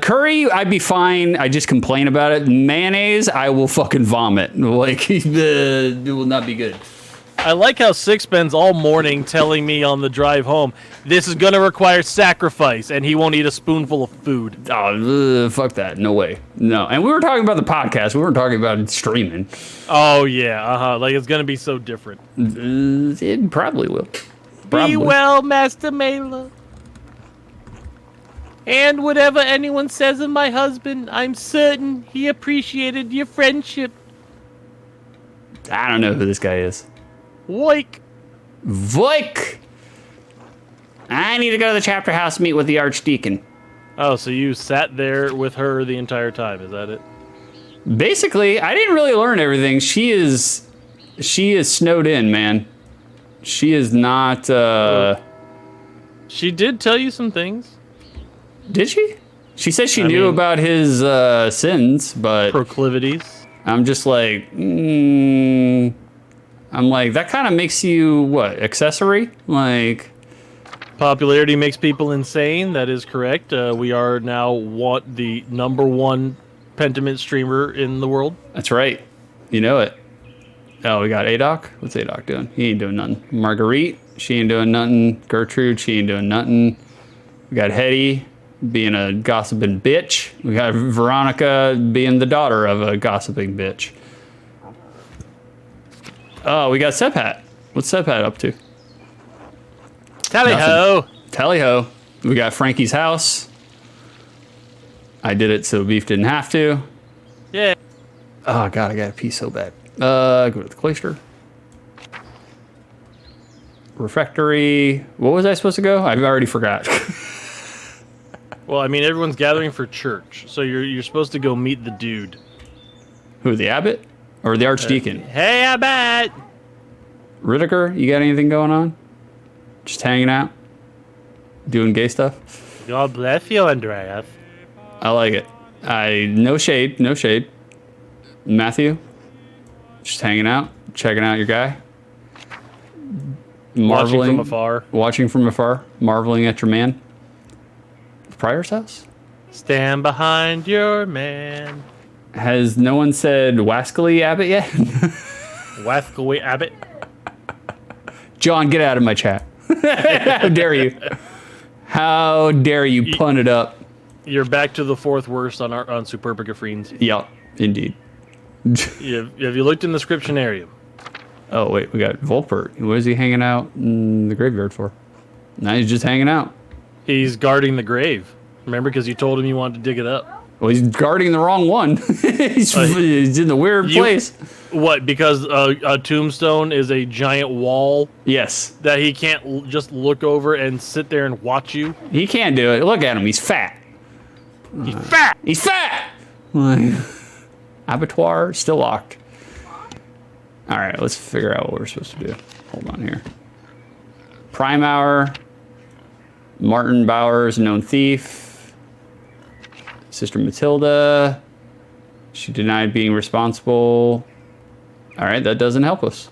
curry, I'd be fine. I just complain about it. Mayonnaise, I will fucking vomit. Like, it will not be good. I like how 6 spends all morning telling me on the drive home, this is going to require sacrifice, and he won't eat a spoonful of food. Oh, fuck that. No way. No. And we were talking about the podcast. We weren't talking about streaming. Oh, yeah. Like, it's going to be so different. It probably will. Probably. Be well, Master Mela. And whatever anyone says of my husband, I'm certain he appreciated your friendship. I don't know who this guy is. Woik. Voik! I need to go to the chapter house meet with the archdeacon. Oh, so you sat there with her the entire time, is that it? Basically, I didn't really learn everything. She is snowed in, man. She is not. She did tell you some things. Did she? She said she knew about his sins, but Proclivities. I'm just like, I'm like, that kind of makes you what? Accessory? Like, Popularity makes people insane. That is correct. We are now the #1 Pentiment streamer in the world. that's right. You know it. Oh, we got Adoc. What's Adoc doing? He ain't doing nothing. Marguerite, she ain't doing nothing. Gertrude, she ain't doing nothing. We got Hetty being a gossiping bitch. We got Veronica being the daughter of a gossiping bitch. Oh, we got Sephat. What's Sephat up to? Tally ho! Tally ho. We got Frankie's house. I did it so Beef didn't have to. Yeah. Oh, God, I got to pee so bad. Go to the cloister. Refectory. What was I supposed to go? I've already forgot. Well, I mean, everyone's gathering for church, so you're supposed to go meet the dude. Who, the abbot? Or the archdeacon? Hey, abbot! Rittaker, you got anything going on? Just hanging out? Doing gay stuff? God bless you, Andreas. I like it. No shade, no shade. Matthew? Just hanging out, checking out your guy. Marveling. Watching from afar. Marveling at your man. The Prior's house? Stand behind your man. Has no one said Wascally Abbott yet? Wascally Abbott. John, get out of my chat. How dare you? How dare you punt it up? You're back to the 4th worst on Superbica Friends. Yep, indeed. Have you looked in the scriptionarium? Oh, wait, we got Volpert. What is he hanging out in the graveyard for? Now he's just hanging out. He's guarding the grave. Remember, because you told him you wanted to dig it up. Well, he's guarding the wrong one. he's in the weird place. What, because a tombstone is a giant wall? Yes. That he can't just look over and sit there and watch you? He can't do it. Look at him. He's fat. He's fat! He's fat! Abattoir still locked. All right, let's figure out what we're supposed to do. Hold on here. Prime Hour. Martin Bowers, known thief. Sister Matilda. She denied being responsible. All right, that doesn't help us.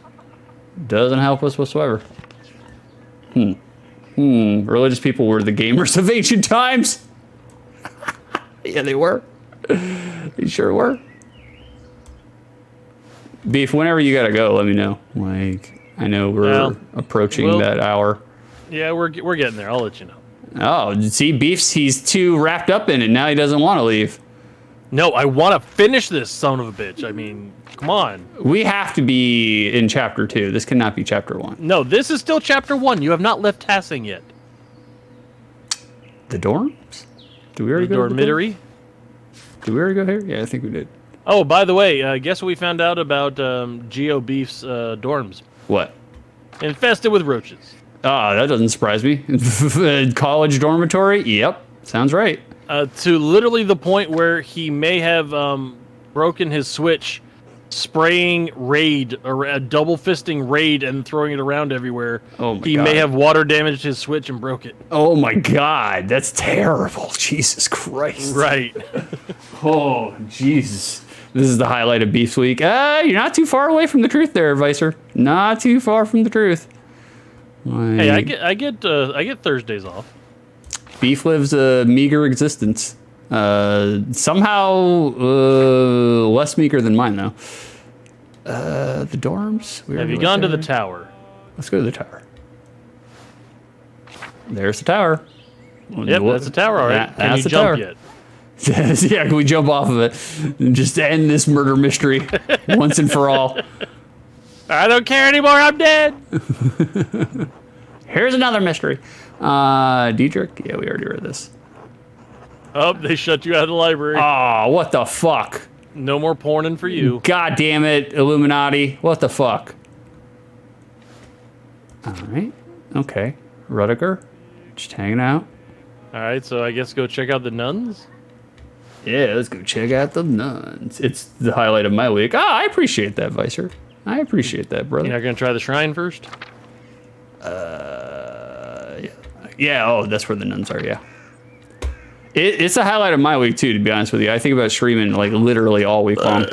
Doesn't help us whatsoever. Religious people were the gamers of ancient times. Yeah, they were. They sure were. Beef, whenever you gotta go, let me know. Like, I know we're approaching that hour. Yeah, we're getting there. I'll let you know. Oh, see, Beef's, he's too wrapped up in it. Now he doesn't want to leave. No, I want to finish this son of a bitch. I mean, come on. We have to be in chapter 2. This cannot be chapter 1. No, this is still chapter 1. You have not left Tassing yet. The dorms? Do we already go to the dormitory? Did we already go here? Yeah, I think we did. Oh, by the way, guess what we found out about Geo Beef's dorms? What? Infested with roaches. Oh, that doesn't surprise me. College dormitory? Yep. Sounds right. To literally the point where he may have broken his switch, spraying raid, or a double fisting raid and throwing it around everywhere. Oh my He God. may have water damaged his switch and broke it. Oh my God. That's terrible. Jesus Christ. Right. Oh, Jesus. This is the highlight of Beef's week. You're not too far away from the truth there, Vicer. Not too far from the truth. Hey, I get Thursdays off. Beef lives a meager existence. Somehow less meager than mine, though. The dorms? Have you gone to the tower? Let's go to the tower. There's the tower. Yep, that's the tower, all right. Can you jump yet? Yeah, can we jump off of it and just end this murder mystery once and for all? I don't care anymore, I'm dead! Here's another mystery. Diedrich? Yeah, we already read this. Oh, they shut you out of the library. Oh, what the fuck? No more porning for you. God damn it, Illuminati. What the fuck? Alright. Okay. Rudiger. Just hanging out. Alright, so I guess go check out the nuns? Yeah, let's go check out the nuns. It's the highlight of my week. I appreciate that, Vicer. I appreciate that, brother. You're not gonna try the shrine first? Yeah, oh, that's where the nuns are, yeah. It's a highlight of my week, too, to be honest with you. I think about streaming, like, literally all week long.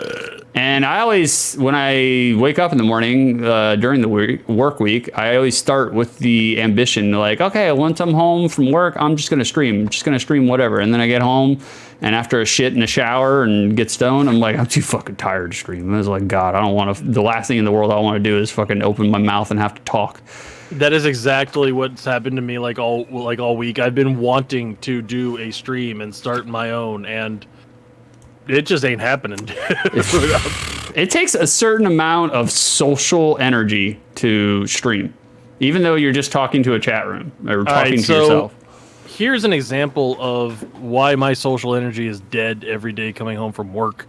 And I always, when I wake up in the morning during the work week, I always start with the ambition, like, okay, once I'm home from work, I'm just going to stream. I'm just going to stream whatever. And then I get home, and after a shit in the shower and get stoned, I'm like, I'm too fucking tired to stream. I was like, God, I don't want to, the last thing in the world I want to do is fucking open my mouth and have to talk. That is exactly what's happened to me like all week. I've been wanting to do a stream and start my own, and it just ain't happening. It takes a certain amount of social energy to stream, even though you're just talking to a chat room or talking to yourself. Here's an example of why my social energy is dead every day coming home from work.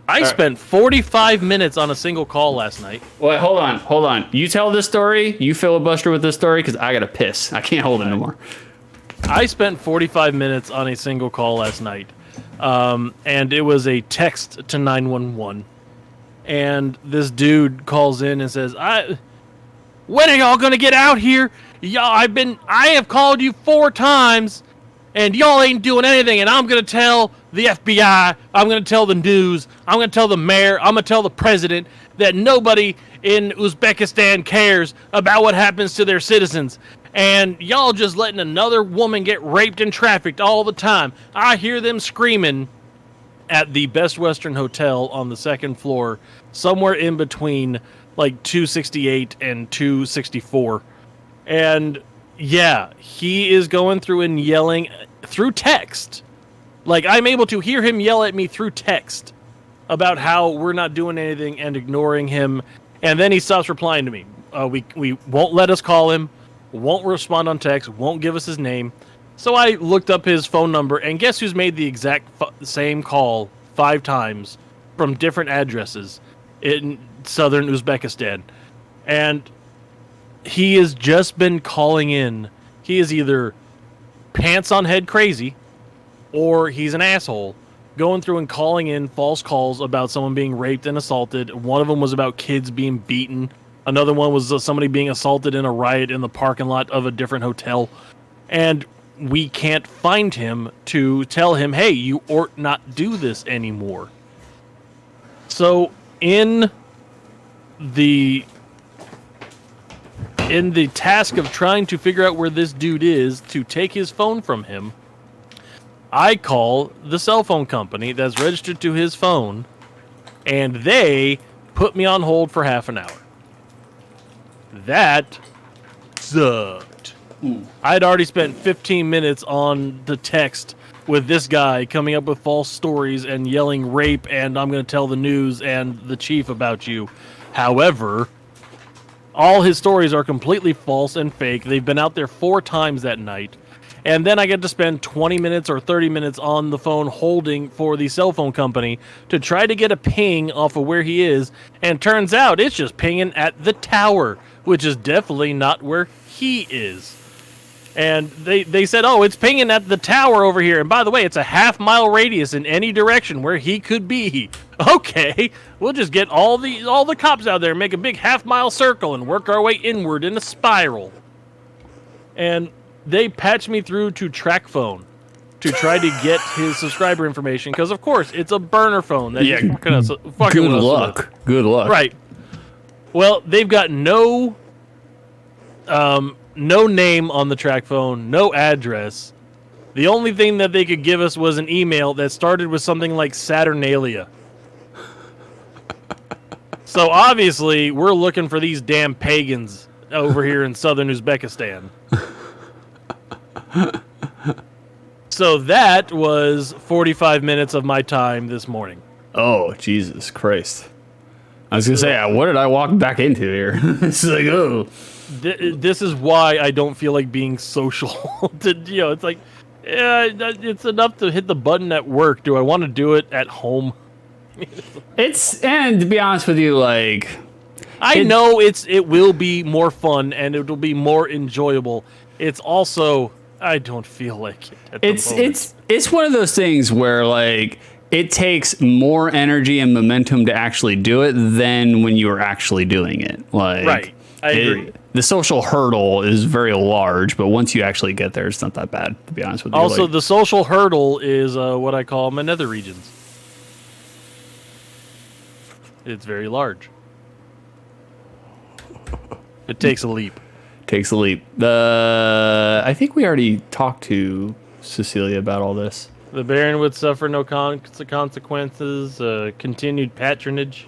I spent 45 minutes on a single call last night. Wait, hold on. You tell this story. You filibuster with this story because I got to piss. I can't hold it no more. I spent 45 minutes on a single call last night, and it was a text to 911. And this dude calls in and says, "When are y'all gonna get out here? I have called you 4 times, and y'all ain't doing anything. And I'm gonna tell the FBI, I'm gonna tell the news, I'm gonna tell the mayor, I'm gonna tell the president that nobody in Uzbekistan cares about what happens to their citizens. And y'all just letting another woman get raped and trafficked all the time. I hear them screaming at the Best Western Hotel on the 2nd floor, somewhere in between like 268 and 264. And yeah, he is going through and yelling through text. Like, I'm able to hear him yell at me through text about how we're not doing anything and ignoring him. And then he stops replying to me. We won't let us call him, won't respond on text, won't give us his name. So I looked up his phone number, and guess who's made the exact same call 5 times from different addresses in southern Uzbekistan. And he has just been calling in. He is either pants on head crazy, or he's an asshole, going through and calling in false calls about someone being raped and assaulted. One of them was about kids being beaten. Another one was somebody being assaulted in a riot in the parking lot of a different hotel. And we can't find him to tell him, hey, you ought not do this anymore. So in the task of trying to figure out where this dude is to take his phone from him, I call the cell phone company that's registered to his phone, and they put me on hold for half an hour. That sucked. I'd already spent 15 minutes on the text with this guy coming up with false stories and yelling rape and I'm going to tell the news and the chief about you. However, all his stories are completely false and fake. They've been out there 4 times that night. And then I get to spend 20 minutes or 30 minutes on the phone holding for the cell phone company to try to get a ping off of where he is. And turns out it's just pinging at the tower, which is definitely not where he is. And they said, oh, it's pinging at the tower over here. And by the way, it's a half-mile radius in any direction where he could be. Okay, we'll just get all the cops out there, make a big half-mile circle, and work our way inward in a spiral. And they patched me through to TrackPhone to try to get his subscriber information, because of course it's a burner phone that he's fucking us with. Good luck. Right. Well, they've got no name on the TrackPhone, no address. The only thing that they could give us was an email that started with something like Saturnalia. So obviously, we're looking for these damn pagans over here in southern Uzbekistan. So that was 45 minutes of my time this morning. Oh, Jesus Christ. I was going to say, what did I walk back into here? It's like, oh. This is why I don't feel like being social. It's like, yeah, it's enough to hit the button at work. Do I want to do it at home? And to be honest with you, like, I know it will be more fun and it will be more enjoyable. It's also I don't feel like it. At the moment. It's one of those things where like it takes more energy and momentum to actually do it than when you are actually doing it. Like, right. I agree. The social hurdle is very large, but once you actually get there, it's not that bad, to be honest with you. Also, like, the social hurdle is what I call my nether regions. It's very large. It takes a leap. Takes a leap. I think we already talked to Cecilia about all this. The Baron would suffer no consequences, continued patronage,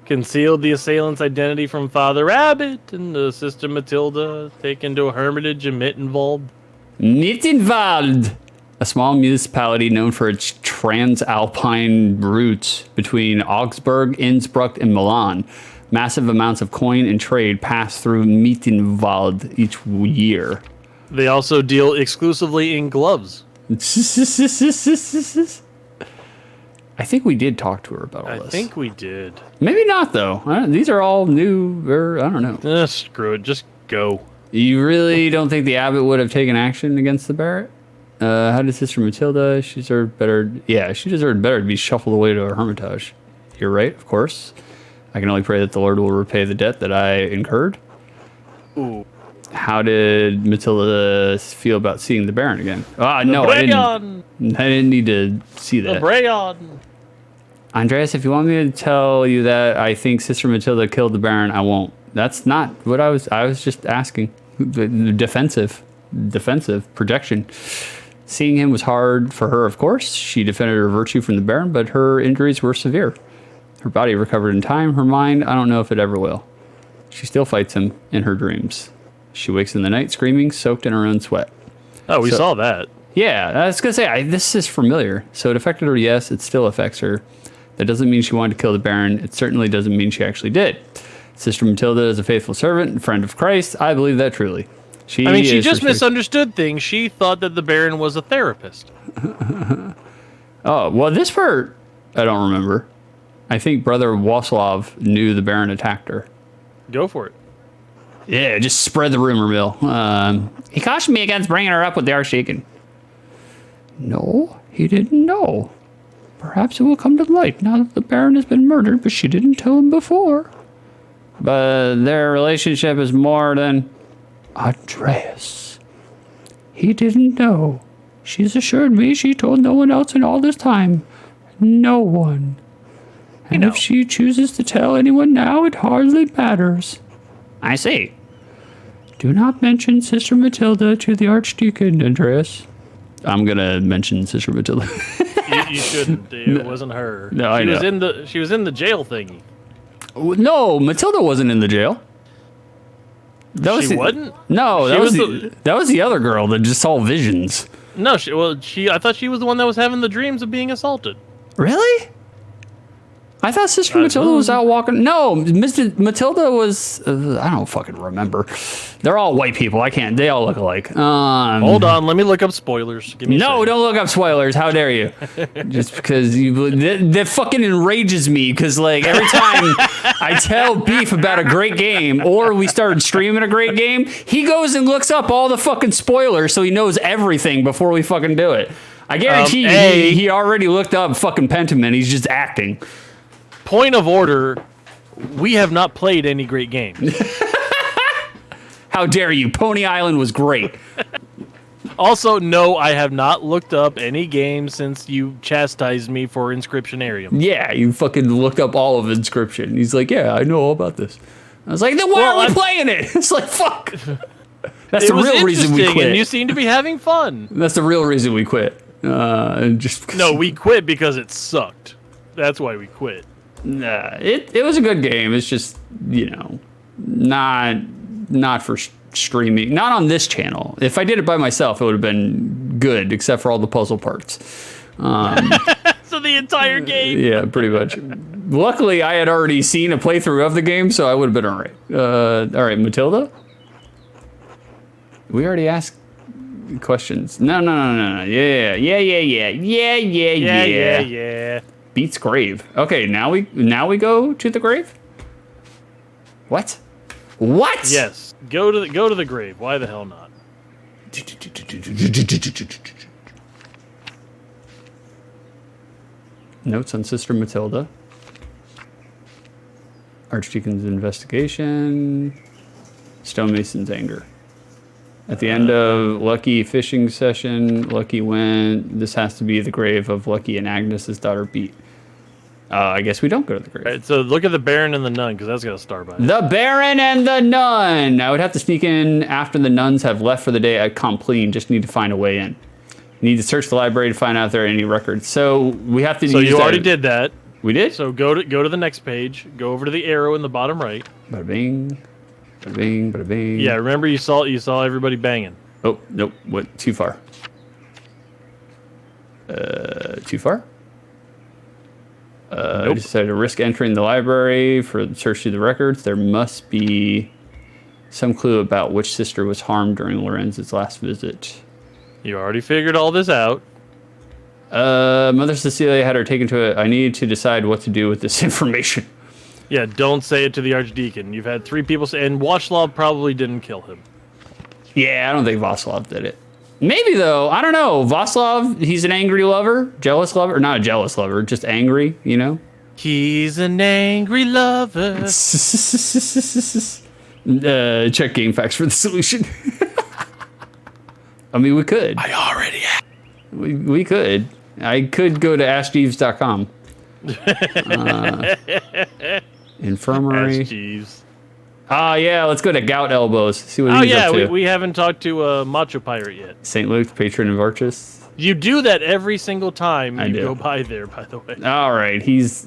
concealed the assailant's identity from Father Rabbit, and Sister Matilda taken to a hermitage in Mittenwald. Mittenwald, a small municipality known for its transalpine routes between Augsburg, Innsbruck, and Milan. Massive amounts of coin and trade pass through Mittenwald each year. They also deal exclusively in gloves. I think we did talk to her about all this. I think we did. Maybe not, though. These are all new, or I don't know. Screw it. Just go. You really don't think the abbot would have taken action against the Barrett? How did Sister Matilda? She deserved better. Yeah, she deserved better to be shuffled away to a hermitage. You're right, of course. I can only pray that the Lord will repay the debt that I incurred. Ooh. How did Matilda feel about seeing the Baron again? No, I didn't need to see that. The Brayon. Andreas, if you want me to tell you that I think Sister Matilda killed the Baron, I won't. That's not what I was just asking. Defensive projection. Seeing him was hard for her, of course. She defended her virtue from the Baron, but her injuries were severe. Her body recovered in time. Her mind, I don't know if it ever will. She still fights him in her dreams. She wakes in the night screaming, soaked in her own sweat. Oh, we saw that. Yeah, I was going to say, this is familiar. So it affected her, yes, it still affects her. That doesn't mean she wanted to kill the Baron. It certainly doesn't mean she actually did. Sister Matilda is a faithful servant and friend of Christ. I believe that truly. She just misunderstood things. She thought that the Baron was a therapist. Oh, well, this part, I don't remember. I think Brother Waslav knew the Baron attacked her. Go for it. Yeah, just spread the rumor mill. He cautioned me against bringing her up with the Archdeacon. No, he didn't know. Perhaps it will come to light now that the Baron has been murdered, but she didn't tell him before. But their relationship is more than... Andreas. He didn't know. She's assured me she told no one else in all this time. No one. And if she chooses to tell anyone now, it hardly matters. I see. Do not mention Sister Matilda to the Archdeacon, Andreas. I'm gonna mention Sister Matilda. You shouldn't. It wasn't her. No, I know. She was in the jail thingy. No, Matilda wasn't in the jail. She wasn't? No, that was the other girl that just saw visions. No, I thought she was the one that was having the dreams of being assaulted. Really? I thought Sister Matilda was out walking. No, Matilda was. I don't fucking remember. They're all white people. They all look alike. Hold on, let me look up spoilers. Give me don't look up spoilers. How dare you? Just because that fucking enrages me. Because like every time I tell Beef about a great game, or we started streaming a great game, he goes and looks up all the fucking spoilers so he knows everything before we fucking do it. I guarantee you, he already looked up fucking Pentiment. He's just acting. Point of order, we have not played any great games. How dare you? Pony Island was great. Also, no, I have not looked up any games since you chastised me for Inscriptionarium. Yeah, you fucking looked up all of Inscription. He's like, yeah, I know all about this. I was like, then why are we playing it? It's like, fuck. That's the real reason we quit. And you seem to be having fun. That's the real reason we quit. No, we quit because it sucked. That's why we quit. Nah, it was a good game. It's just, not for streaming. Not on this channel. If I did it by myself, it would have been good, except for all the puzzle parts. So the entire game? Yeah, pretty much. Luckily, I had already seen a playthrough of the game, so I would have been all right. All right, Matilda? We already asked questions. No. Yeah. Beats grave. Okay, now we go to the grave? What? Yes. Go to the grave. Why the hell not? Notes on Sister Matilda. Archdeacon's investigation. Stonemason's anger. At the end of Lucky fishing session, Lucky went, this has to be the grave of Lucky and Agnes's daughter Beat. I guess we don't go to the grave. Right, so look at the Baron and the Nun, because that's got a star by it. The Baron and the Nun! I would have to sneak in after the nuns have left for the day at Compline. Just need to find a way in. Need to search the library to find out if there are any records. So we have to So use you that. already did that. We did? So go to the next page. Go over to the arrow in the bottom right. Bada bing. Bada bing, bada bing. Yeah, remember you saw everybody banging. Oh, nope. What? Too far. Too far? I Nope. decided to risk entering the library for the search through the records. There must be some clue about which sister was harmed during Lorenz's last visit. You already figured all this out. Mother Cecilia had her taken to it. I need to decide what to do with this information. Yeah, don't say it to the Archdeacon. You've had 3 people say, and Watchlaw probably didn't kill him. Yeah, I don't think Vaslav did it. Maybe, though. I don't know. Vaslav, he's an angry lover. Jealous lover. Not a jealous lover, just angry, you know? He's an angry lover. Check game facts for the solution. I mean, we could. I already have. We could. I could go to AskJeeves.com. Infirmary. Ask Jeeves. Yeah, let's go to Gout Elbows. See what he's up to. we haven't talked to Macho Pirate yet. St. Luke's, patron of Archus. You do that every single time I you do. go by there, by the way. All right, he's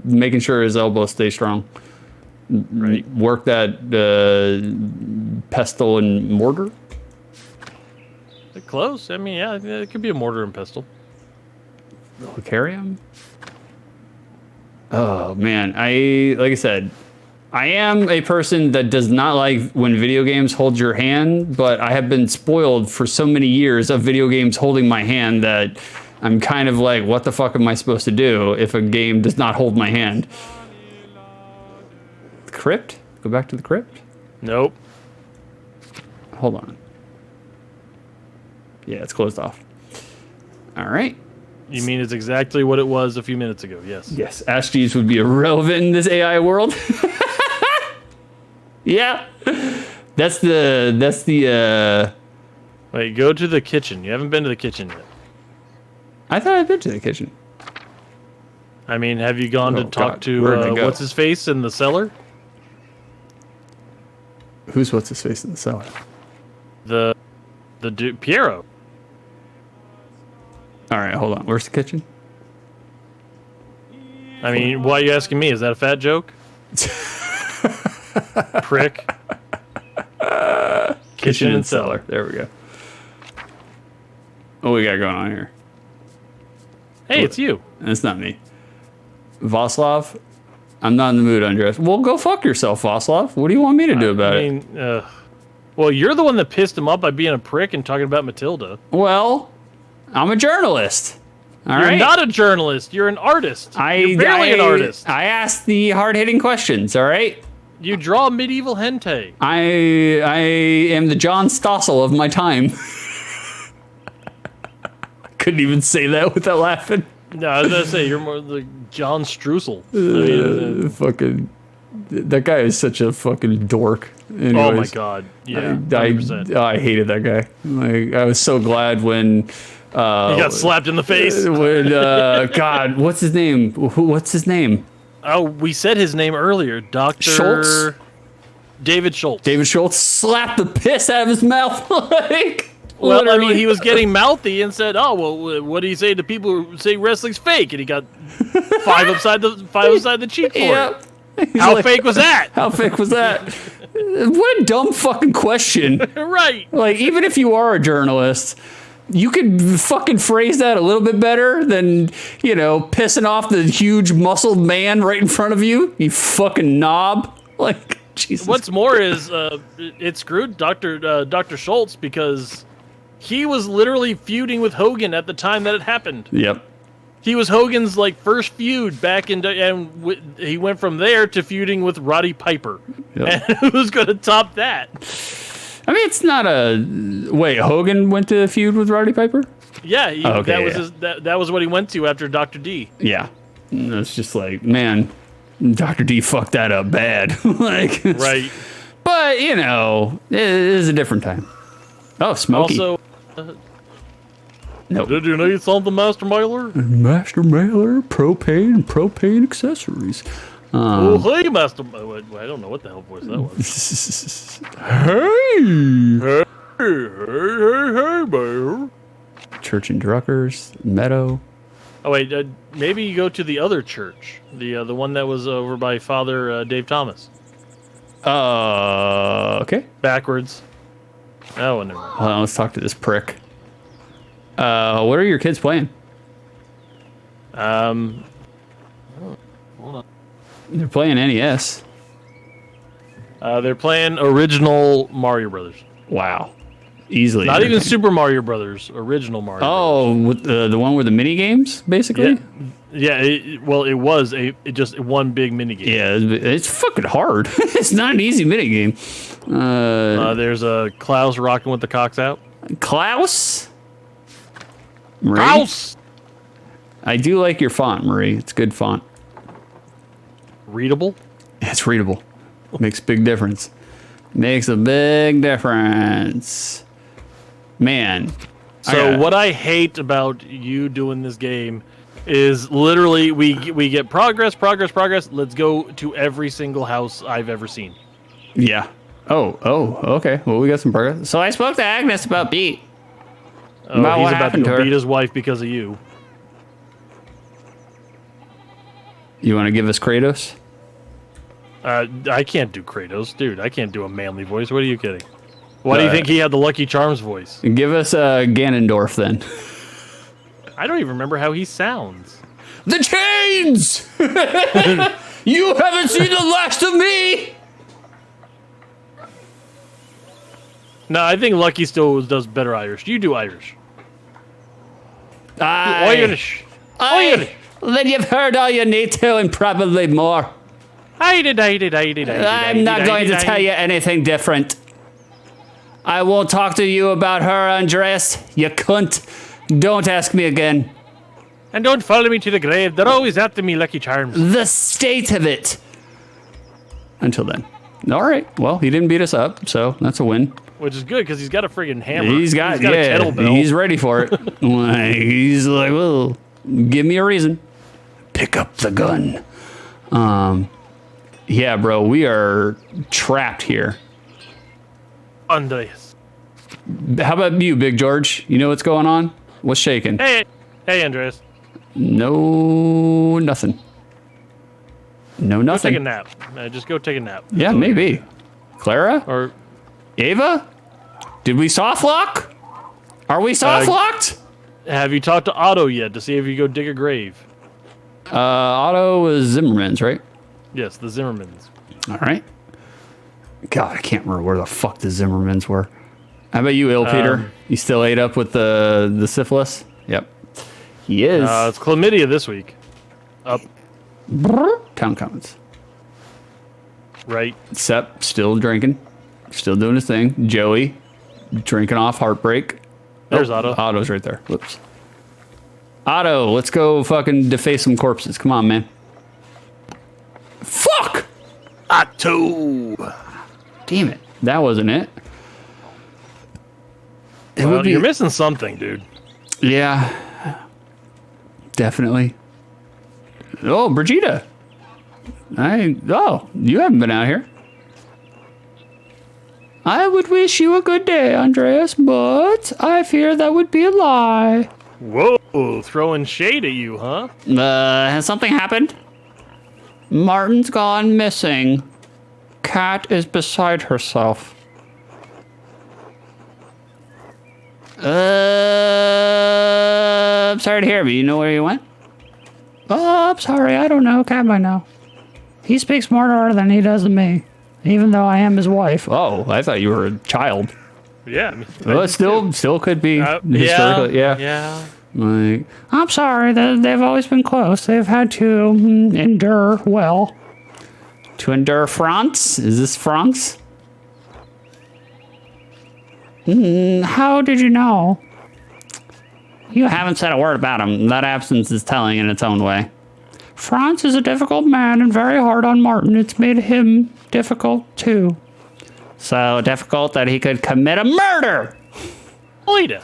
making sure his elbows stay strong. Right. Work that pestle and mortar. Close. I mean, yeah, it could be a mortar and pestle. Lucarium. Oh man, like I said, I am a person that does not like when video games hold your hand, but I have been spoiled for so many years of video games holding my hand that I'm kind of like, what the fuck am I supposed to do if a game does not hold my hand? Crypt? Go back to the crypt? Nope. Hold on. Yeah, it's closed off. All right. You mean it's exactly what it was a few minutes ago? Yes. Yes, Ask Jeeves would be irrelevant in this AI world. Yeah. That's the Wait, go to the kitchen. You haven't been to the kitchen yet. I thought I'd been to the kitchen. I mean, have you gone to Oh, talk God. Where did I to go? what's his face in the cellar? Who's what's his face in the cellar? The Piero. All right, hold on. Where's the kitchen? I mean, why are you asking me? Is that a fat joke? Prick. Kitchen and cellar. There we go. What we got going on here? Hey, it's you. That's not me. Vaslav, I'm not in the mood to undress. Well, go fuck yourself, Vaslav. What do you want me to do about it? Well, you're the one that pissed him up by being a prick and talking about Matilda. Well, I'm a journalist. All You're right? not a journalist. You're an artist. You're barely an artist. I ask the hard-hitting questions, all right? You draw medieval hentai. I am the John Stossel of my time. I couldn't even say that without laughing. No, I was gonna say you're more the John Streusel. Fucking, that guy is such a fucking dork. Anyways, oh my god, yeah, 100%. I hated that guy. Like, I was so glad when He got slapped in the face. when God, what's his name? What's his name? Oh, we said his name earlier, Dr. Schultz? David Schultz. David Schultz slapped the piss out of his mouth. Like, Well, I literally. mean, he was getting mouthy and said, "Oh, well, what do you say to people who say wrestling's fake?" And he got five upside the cheek for Yep. it. He's How like, fake was that? How fake was that? What a dumb fucking question. Right. Like, even if you are a journalist, you could fucking phrase that a little bit better than, pissing off the huge muscled man right in front of you. You fucking knob. Like, Jesus. What's more is it screwed Dr. Schultz because he was literally feuding with Hogan at the time that it happened. Yep. He was Hogan's first feud back in, he went from there to feuding with Roddy Piper. Yep. And who's going to top that? I mean, it's not a... Wait, Hogan went to feud with Roddy Piper? Yeah, Okay, that was yeah. that was what he went to after Dr. D. Yeah. It's just like, man, Dr. D fucked that up bad. Like, Right. But, you know, it is a different time. Oh, Smokey. Also, Nope. did you need something, Master Mailer? Master Mailer, propane accessories. Oh, hey, Master. I don't know what the hell voice that was. Hey! Hey, Mayor. Church and Druckers, Meadow. Oh wait, maybe you go to the other church, the one that was over by Father Dave Thomas. Okay. Backwards. Oh, never mind. Hold on, let's talk to this prick. What are your kids playing? Hold on. They're playing NES. They're playing original Mario Brothers. Wow. Easily. Not even entertaining. Super Mario Brothers. Original Mario. Oh, with the one with the mini games, basically. Yeah. It was just one big mini game. Yeah, it's fucking hard. It's not an easy mini game. There's a Klaus rocking with the cocks out. Klaus. Marie? Klaus. I do like your font, Marie. It's good font. Readable. It's readable. Makes a big difference. Makes a big difference. Man. So what I hate about you doing this game is literally we get progress. Let's go to every single house I've ever seen. Yeah. Oh, okay. Well, we got some progress. So I spoke to Agnes about Beat. Oh, About he's what about to happened to go her. beat his wife because of you. You want to give us Kratos? I can't do Kratos, dude. I can't do a manly voice. What are you kidding? Why do you think he had the Lucky Charms voice? Give us Ganondorf then. I don't even remember how he sounds. The chains! You haven't seen the last of me! No, I think Lucky still does better Irish. You do Irish. Irish. Then you've heard all you need to and probably more. I'm not going to tell you anything different. I won't talk to you about her, Andreas. You cunt. Don't ask me again. And don't follow me to the grave. They're always after me, Lucky Charms. The state of it. Until then. All right. Well, he didn't beat us up, so that's a win. Which is good because he's got a friggin' hammer. He's got a kettlebell. He's ready for it. He's like, well, give me a reason. Pick up the gun. Yeah, bro, we are trapped here. Andreas. How about you, Big George? You know what's going on? What's shaking? Hey, Andreas. No, nothing. No, Go nothing. take a nap. Just go take a nap. Yeah, maybe. Clara? Or Ava? Did we soft lock? Are we soft locked? have you talked to Otto yet to see if you go dig a grave? Otto was Zimmerman's, right? Yes, the Zimmermans. All right. God, I can't remember where the fuck the Zimmermans were. How about you, Il Peter? You still ate up with the syphilis? Yep. He is. It's chlamydia this week. Up. Town comments. Right. Sep, still drinking. Still doing his thing. Joey, drinking off heartbreak. There's Otto. Otto's right there. Whoops. Otto, let's go fucking deface some corpses. Come on, man. Fuck! Otto. Damn it. That wasn't it. Well, you're missing something, dude. Yeah. Definitely. Oh, Brigida. You haven't been out here. I would wish you a good day, Andreas, but I fear that would be a lie. Whoa, throwing shade at you, huh? Has something happened? Martin's gone missing. Kat is beside herself. I'm sorry to hear, but you know where he went? Oh, I'm sorry, I don't know. Kat might know. He speaks more to her than he does to me, even though I am his wife. Oh, I thought you were a child. Yeah. I mean, Well, it still could be historically. Yeah. Like, I'm sorry, they've always been close. They've had to endure well. To endure France? Is this France? How did you know? You haven't said a word about him. That absence is telling in its own way. Franz is a difficult man and very hard on Martin. It's made him difficult, too. So difficult that he could commit a murder! Lita.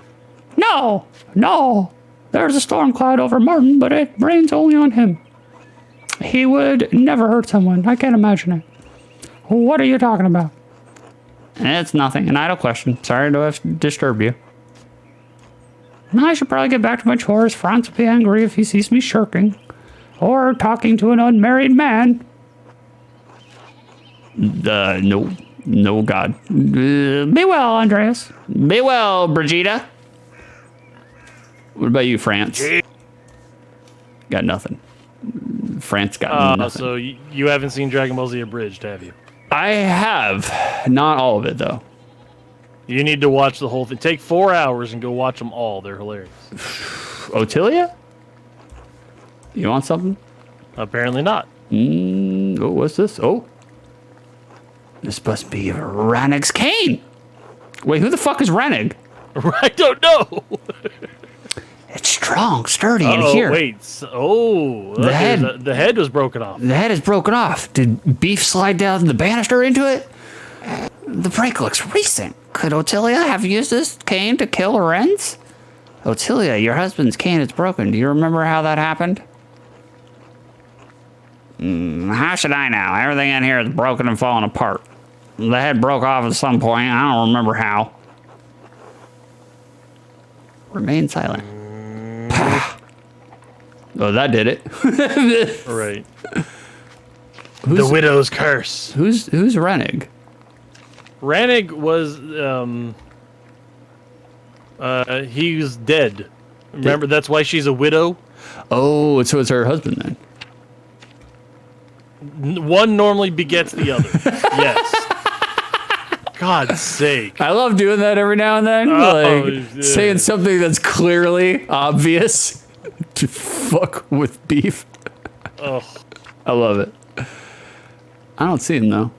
No! There's a storm cloud over Martin, but it rains only on him. He would never hurt someone. I can't imagine it. What are you talking about? It's nothing. An idle question. Sorry to have disturbed you. I should probably get back to my chores. Franz will be angry if he sees me shirking. Or talking to an unmarried man. No, God. Be well, Andreas. Be well, Brigida. What about you, France? Got nothing. France got nothing. So you haven't seen Dragon Ball Z Abridged, have you? I have. Not all of it, though. You need to watch the whole thing. Take 4 hours and go watch them all. They're hilarious. Ottilia? You want something? Apparently not. Oh, what's this? Oh. This must be Ranig's cane. Wait, who the fuck is Ranig? I don't know. It's strong, sturdy in here. Wait. The head was broken off. The head is broken off. Did beef slide down the banister into it? The break looks recent. Could Ottilia have used this cane to kill Renz? Ottilia, your husband's cane is broken. Do you remember how that happened? How should I know? Everything in here is broken and falling apart. The head broke off at some point. I don't remember how. Remain silent. Oh, that did it. Right. The widow's curse. Who's Rennig? Ranig was he's dead. Remember, that's why she's a widow. Oh, so it's her husband then. One normally begets the other. Yes. God's sake. I love doing that every now and then. Saying something that's clearly obvious to fuck with beef. Oh. I love it. I don't see him though.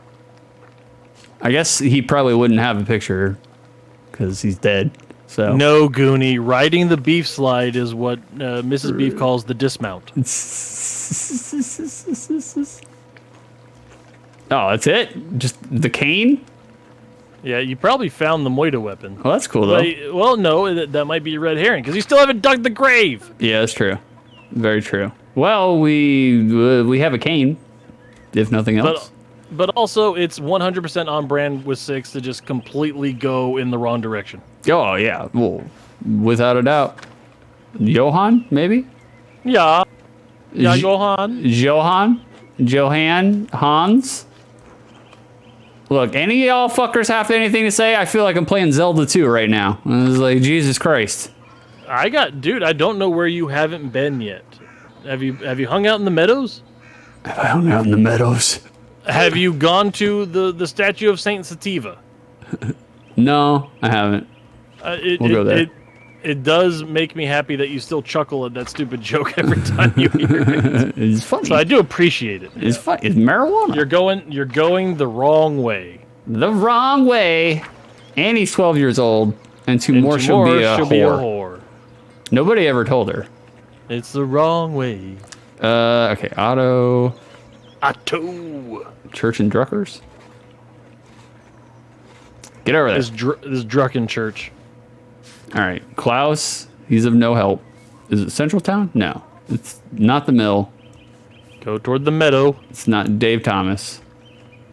I guess he probably wouldn't have a picture because he's dead. So no, Goonie. Riding the beef slide is what Mrs. Beef calls the dismount. Oh, that's it? Just the cane? Yeah, you probably found the Moida weapon. Well, that's cool, though. Well, no, that might be a red herring, because you still haven't dug the grave! Yeah, that's true. Very true. Well, we have a cane, if nothing else. But also, it's 100% on brand with 6 to just completely go in the wrong direction. Oh, yeah. Well, without a doubt. Johann, maybe? Yeah. Yeah, Johann? Hans? Look, any of y'all fuckers have anything to say? I feel like I'm playing Zelda 2 right now. It's like, Jesus Christ. Dude, I don't know where you haven't been yet. Have you hung out in the meadows? Have I hung out in the meadows? Have you gone to the statue of Saint Sativa? No, I haven't. We'll go there. It does make me happy that you still chuckle at that stupid joke every time you hear it. It's funny. So I do appreciate it. It's funny. It's marijuana. You're going the wrong way. The wrong way. And he's 12 years old. And two more she'll be a whore. Nobody ever told her. It's the wrong way. Okay. Otto. Church and Druckers. Get over there. This Drucken church. All right. Klaus. He's of no help. Is it Central Town? No. It's not the mill. Go toward the meadow. It's not Dave Thomas.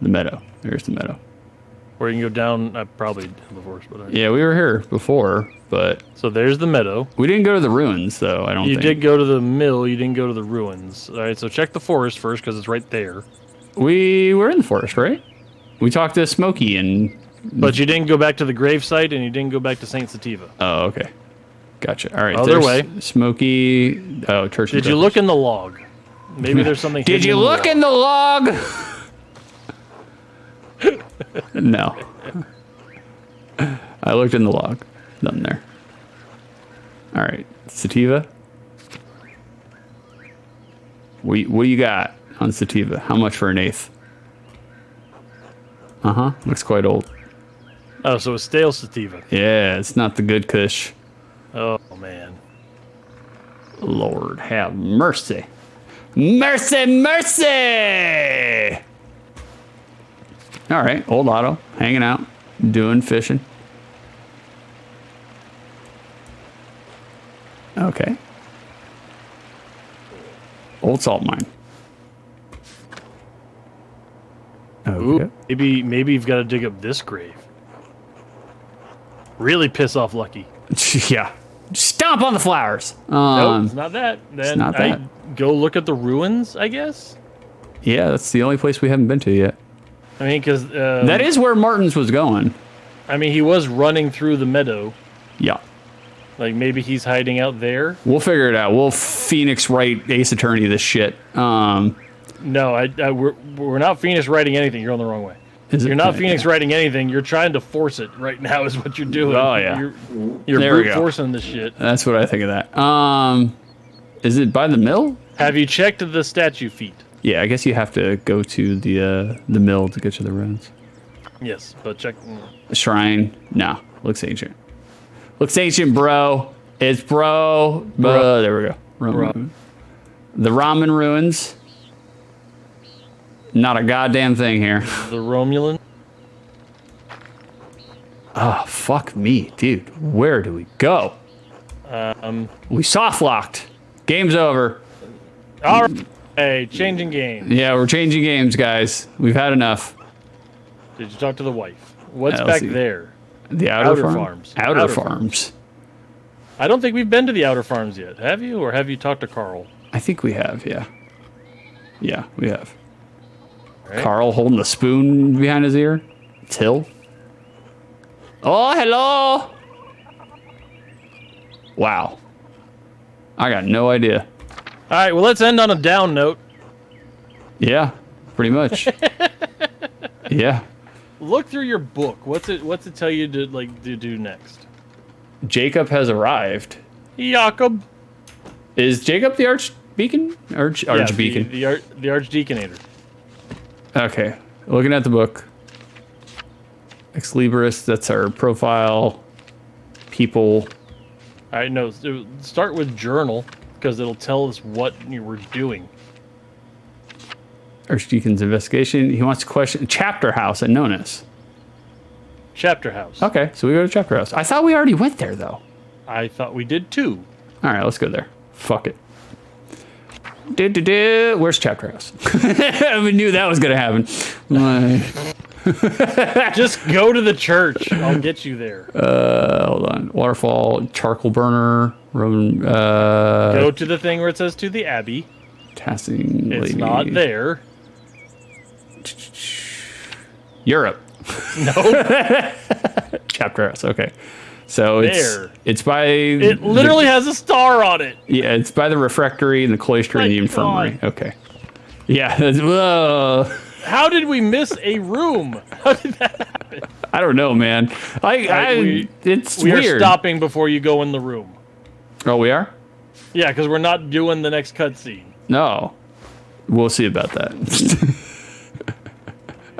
The meadow. There's the meadow. Or you can go down, probably before. But yeah, we were here before, but... So there's the meadow. We didn't go to the ruins, though, I don't think. You did go to the mill, you didn't go to the ruins. All right, so check the forest first, because it's right there. We were in the forest, right? We talked to Smokey and... But you didn't go back to the gravesite, and you didn't go back to Saint Sativa. Oh, okay. Gotcha. All right. Other way. Smokey... Oh, church. Did you look in the log? Maybe there's something Did you look in the log? No. I looked in the log. Nothing there. All right. Sativa. What you got on Sativa? How much for an eighth? Uh-huh. Looks quite old. Oh, so it's stale sativa. Yeah, it's not the good kush. Oh, man. Lord have mercy. Mercy, mercy! All right, old Otto, hanging out, doing fishing. Okay. Old salt mine. Okay. Ooh, maybe you've got to dig up this grave. Really piss off Lucky. Yeah. Stomp on the flowers. Nope, it's not that. Then not that. Go look at the ruins, I guess. Yeah, that's the only place we haven't been to yet. I mean, because That is where Martin's was going. I mean, he was running through the meadow. Yeah. Like maybe he's hiding out there. We'll figure it out. We'll Phoenix Wright Ace Attorney this shit. No, we're not Phoenix writing anything. You're on the wrong way. You're not Phoenix writing anything. You're trying to force it right now is what you're doing. Oh, yeah. You're There we brute go. forcing this shit. That's what I think of that. Is it by the mill? Have you checked the statue feet? Yeah, I guess you have to go to the mill to get to the ruins. Yes, but check. The shrine? No. Looks ancient. Looks ancient, bro. It's bro. There we go. Bro. The ramen ruins. Not a goddamn thing here. The Romulan. Oh, fuck me, dude. Where do we go? We soft locked. Game's over. All right. Hey, changing game. Yeah, we're changing games, guys. We've had enough. Did you talk to the wife? What's Let's back see. there? The outer farm? farms. Outer farms. I don't think we've been to the outer farms yet. Have you? Or have you talked to Carl? I think we have, yeah. Yeah, we have. Right. Carl holding the spoon behind his ear. Till. Oh, hello. Wow. I got no idea. All right, well, let's end on a down note. Yeah, pretty much. Yeah. Look through your book. What's it tell you to do next? Jacob has arrived. Jacob. Is Jacob the archdeacon? Archdeacon. The archdeaconator. Okay. Looking at the book. Ex Libris, that's our profile. People. All right, no, start with journal because it'll tell us what you were doing. Archdeacon's investigation. He wants to question Chapter House at Nonus. Chapter house. Okay, so we go to Chapter House. I thought we already went there, though. I thought we did too. All right, let's go there. Fuck it. Where's Chapter House? We knew that was going to happen. Just go to the church. I'll get you there. Hold on. Waterfall, charcoal burner, Roman. Go to the thing where it says to the abbey. Tasking It's lady. not there. Europe. No. Chapter House. Okay. So There. it's by It literally has a star on it. yeah, it's by the refectory and the cloister and the My infirmary. God. Okay. Yeah. Whoa. How did we miss a room? How did that happen? I don't know, man. It's We weird. are stopping before you go in the room. Oh, we are? Yeah, because we're not doing the next cutscene. No. We'll see about that.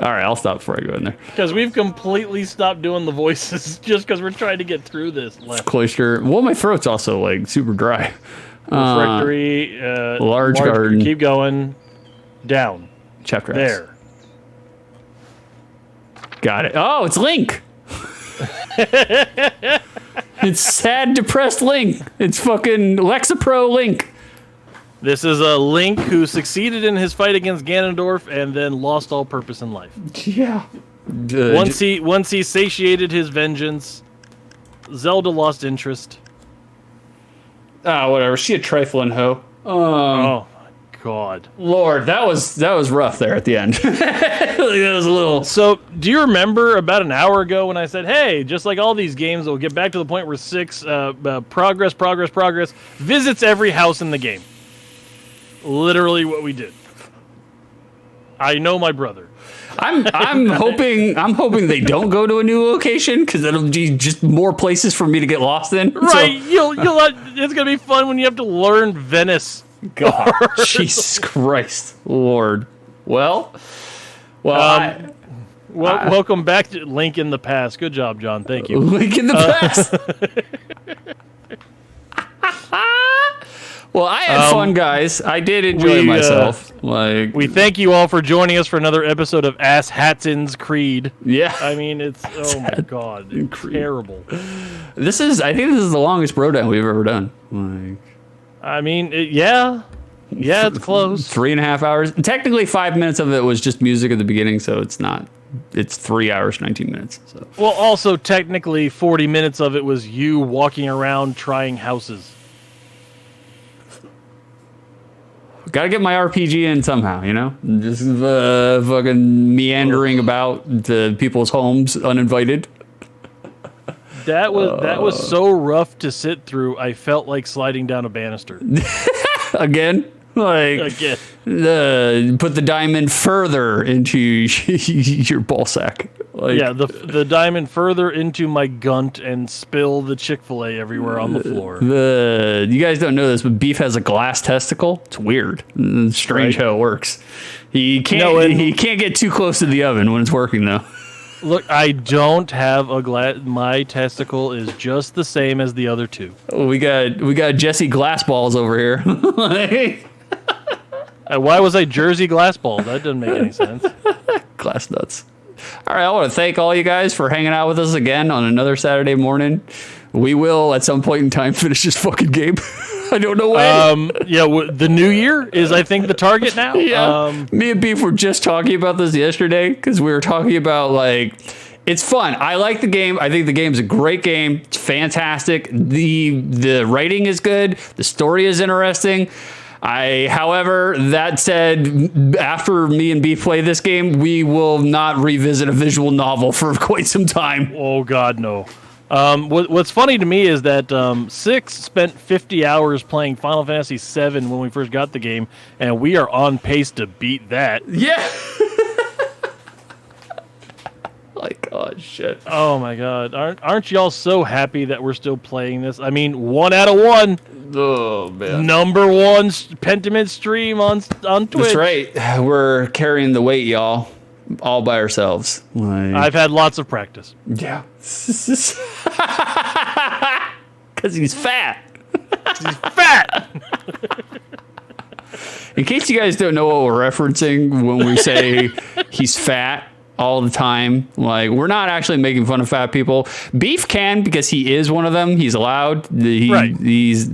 All right, I'll stop before I go in there. Because we've completely stopped doing the voices just because we're trying to get through this. Left. Cloister. Well, my throat's also like super dry. Refectory. large garden. Keep going. Down. Chapter House. There. Got it. Oh, it's Link. It's sad, depressed Link. It's fucking Lexapro Link. This is a Link who succeeded in his fight against Ganondorf and then lost all purpose in life. Yeah. Once he satiated his vengeance, Zelda lost interest. Whatever. She a trifling hoe. Oh my god. Lord, that was rough there at the end. That was a little. So, do you remember about an hour ago when I said, hey, just like all these games, we'll get back to the point where 6 progress visits every house in the game. Literally what we did. I know my brother. I'm hoping they don't go to a new location because it'll be just more places for me to get lost in. Right, So, it's gonna be fun when you have to learn Venice. God, Jesus Christ, Lord. Well, Well, welcome back to Link in the Past. Good job, John. Thank you. Link in the past. Well, I had fun, guys. I did enjoy myself. We thank you all for joining us for another episode of Ass Hatson's Creed. Yeah. I mean, it's my god, it's terrible. I think this is the longest BroDown we've ever done. I mean, yeah, it's close. 3.5 hours. Technically, 5 minutes of it was just music at the beginning, so it's not. It's 3 hours, 19 minutes. So. Well, also technically, 40 minutes of it was you walking around trying houses. Got to get my RPG in somehow, Just fucking meandering about to people's homes uninvited. That was so rough to sit through. I felt like sliding down a banister. Again? Again. Put the diamond further into your ball sack. The diamond further into my gunt and spill the Chick-fil-A everywhere on the floor. You guys don't know this, but Beef has a glass testicle. It's weird. It's strange how it works. He can't get too close to the oven when it's working though. Look, I don't have a glass. My testicle is just the same as the other two. We got Jesse glass balls over here. Why was I Jersey glass ball? That doesn't make any sense. Glass nuts. All right, I want to thank all you guys for hanging out with us again on another Saturday morning. We will, at some point in time, finish this fucking game. I don't know when. The new year is, I think, the target now. Yeah. Me and Beef were just talking about this yesterday because we were talking about, it's fun. I like the game. I think the game's a great game. It's fantastic. The writing is good. The story is interesting. However, that said, after me and Beef play this game, we will not revisit a visual novel for quite some time. Oh, God, no. What's funny to me is that Six spent 50 hours playing Final Fantasy VII when we first got the game, and we are on pace to beat that. Yeah. Shit. Oh my god. Aren't y'all so happy that we're still playing this? I mean, 1 out of 1. Oh man. Number 1 Pentiment stream on Twitch. That's right. We're carrying the weight, y'all. All by ourselves. I've had lots of practice. Yeah. Cuz he's fat. He's fat. In case you guys don't know what we're referencing when we say he's fat all the time, we're not actually making fun of fat people. Beef can, because he is one of them. He's allowed. Right. He's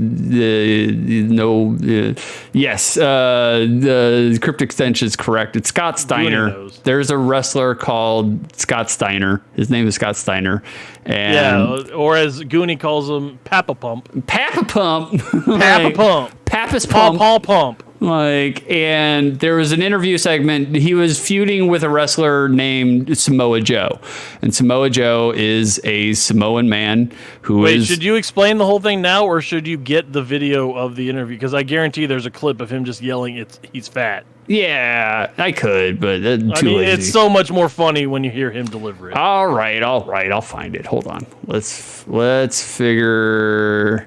yes. The crypt extension is correct. It's Scott Steiner. There's a wrestler called Scott Steiner. His name is Scott Steiner. And or as Goonie calls him, Papa Pump. Papa Pump. Papa Pump. Papa's Pump. Paw Pump. And there was an interview segment. He was feuding with a wrestler named Samoa Joe. And Samoa Joe is a Samoan man who Wait, should you explain the whole thing now, or should you get the video of the interview? Because I guarantee there's a clip of him just yelling, he's fat. Yeah, I could, but lazy. It's so much more funny when you hear him deliver it. All right, I'll find it. Hold on. Let's figure...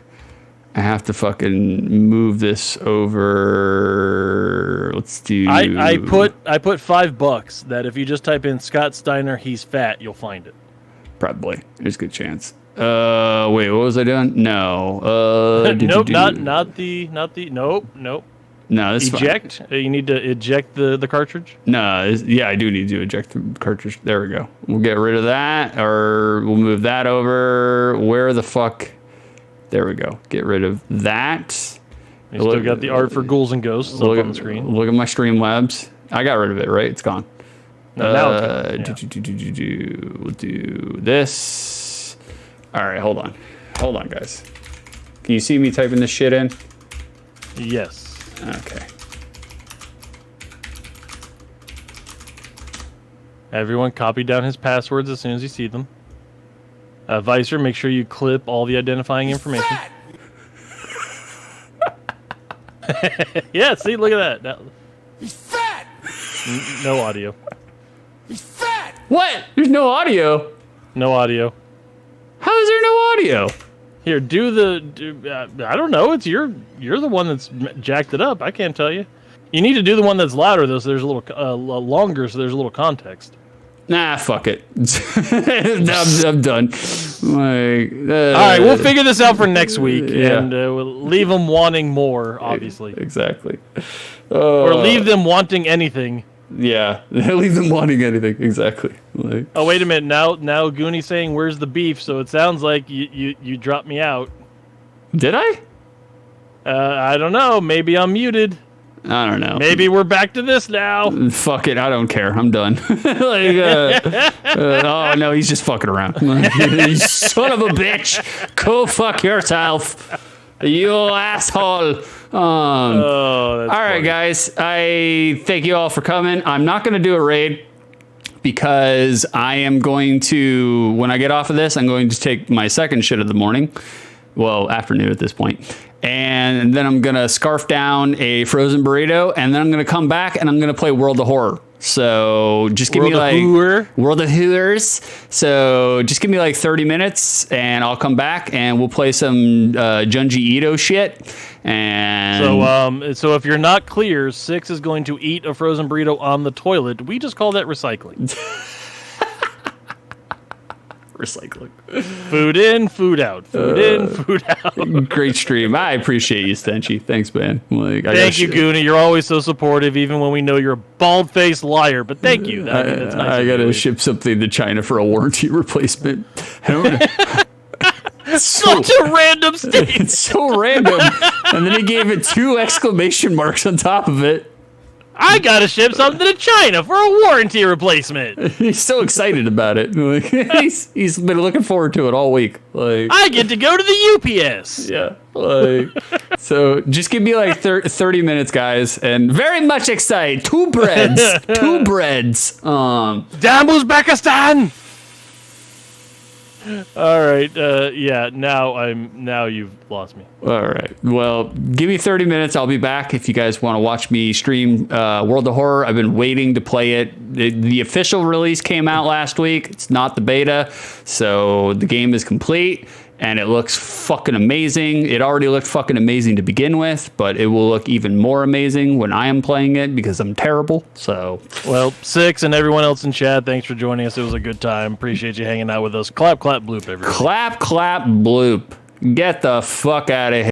I have to fucking move this over. Let's do... I put $5 that if you just type in Scott Steiner, he's fat, you'll find it. Probably. There's a good chance. Wait, what was I doing? No. Nope, not the nope. No, this eject. Fine. You need to eject the cartridge. No, I do need to eject the cartridge. There we go. We'll get rid of that, or we'll move that over. Where the fuck? There we go. Get rid of that. You still got the art for ghouls and ghosts up on the screen. Look at my Streamlabs. I got rid of it, right? It's gone. No, now we'll do this. All right, hold on, guys. Can you see me typing this shit in? Yes. Okay. Everyone copy down his passwords as soon as you see them. Vicer, make sure you clip all the identifying information. Yeah, see, look at that. He's fat! No audio. He's fat! What? There's no audio. No audio. How is there no audio? Here, I don't know. It's you're the one that's jacked it up. I can't tell you. You need to do the one that's louder though, so there's a little longer, so there's a little context. Nah, fuck it. I'm done. Like, All right, we'll figure this out for next week, and we'll leave them wanting more, obviously. Exactly. Or leave them wanting anything. Yeah, leave them wanting anything. Exactly. Like, Oh, wait a minute. Now Goonie's saying, where's the beef? So it sounds like you dropped me out. did I? I don't know. Maybe I'm muted. I don't know. Maybe we're back to this now. Fuck it. I don't care. I'm done. Oh, no, he's just fucking around. You son of a bitch. Go fuck yourself. You asshole. That's all right, funny. guys. I thank you all for coming. I'm not going to do a raid because I am going to, when I get off of this, I'm going to take my second shit of the morning. Well, afternoon at this point. And then I'm going to scarf down a frozen burrito, and then I'm going to come back and I'm going to play World of Horror. So just give me like World of Horrors. So just give me like 30 minutes and I'll come back and we'll play some Junji Ito shit. And So if you're not clear, Six is going to eat a frozen burrito on the toilet. We just call that recycling. recycling. Food in, food out. Food in, food out. Great stream. I appreciate you, Stenchy. Thanks, man. Like, Thank you, Goonie. You're always so supportive, even when we know you're a bald-faced liar. But thank you. That's nice. I gotta ship something to China for a warranty replacement. I don't know. Such a random statement. It's so random. And then he gave it 2 exclamation marks on top of it. I gotta ship something to China for a warranty replacement. He's so excited about it. Like, he's been looking forward to it all week. Like, I get to go to the UPS. Yeah. Like, so just give me like 30 minutes, guys, and very much excited. 2 breads. 2 breads. Damn Uzbekistan. All right. Yeah. Now you've lost me. All right. Well, give me 30 minutes. I'll be back if you guys want to watch me stream World of Horror. I've been waiting to play it. The official release came out last week. It's not the beta, so the game is complete. And it looks fucking amazing. It already looked fucking amazing to begin with, but it will look even more amazing when I am playing it because I'm terrible. So, well, Six and everyone else in chat, thanks for joining us. It was a good time. Appreciate you hanging out with us. Clap, clap, bloop, everyone. clap, clap, bloop. Get the fuck out of here.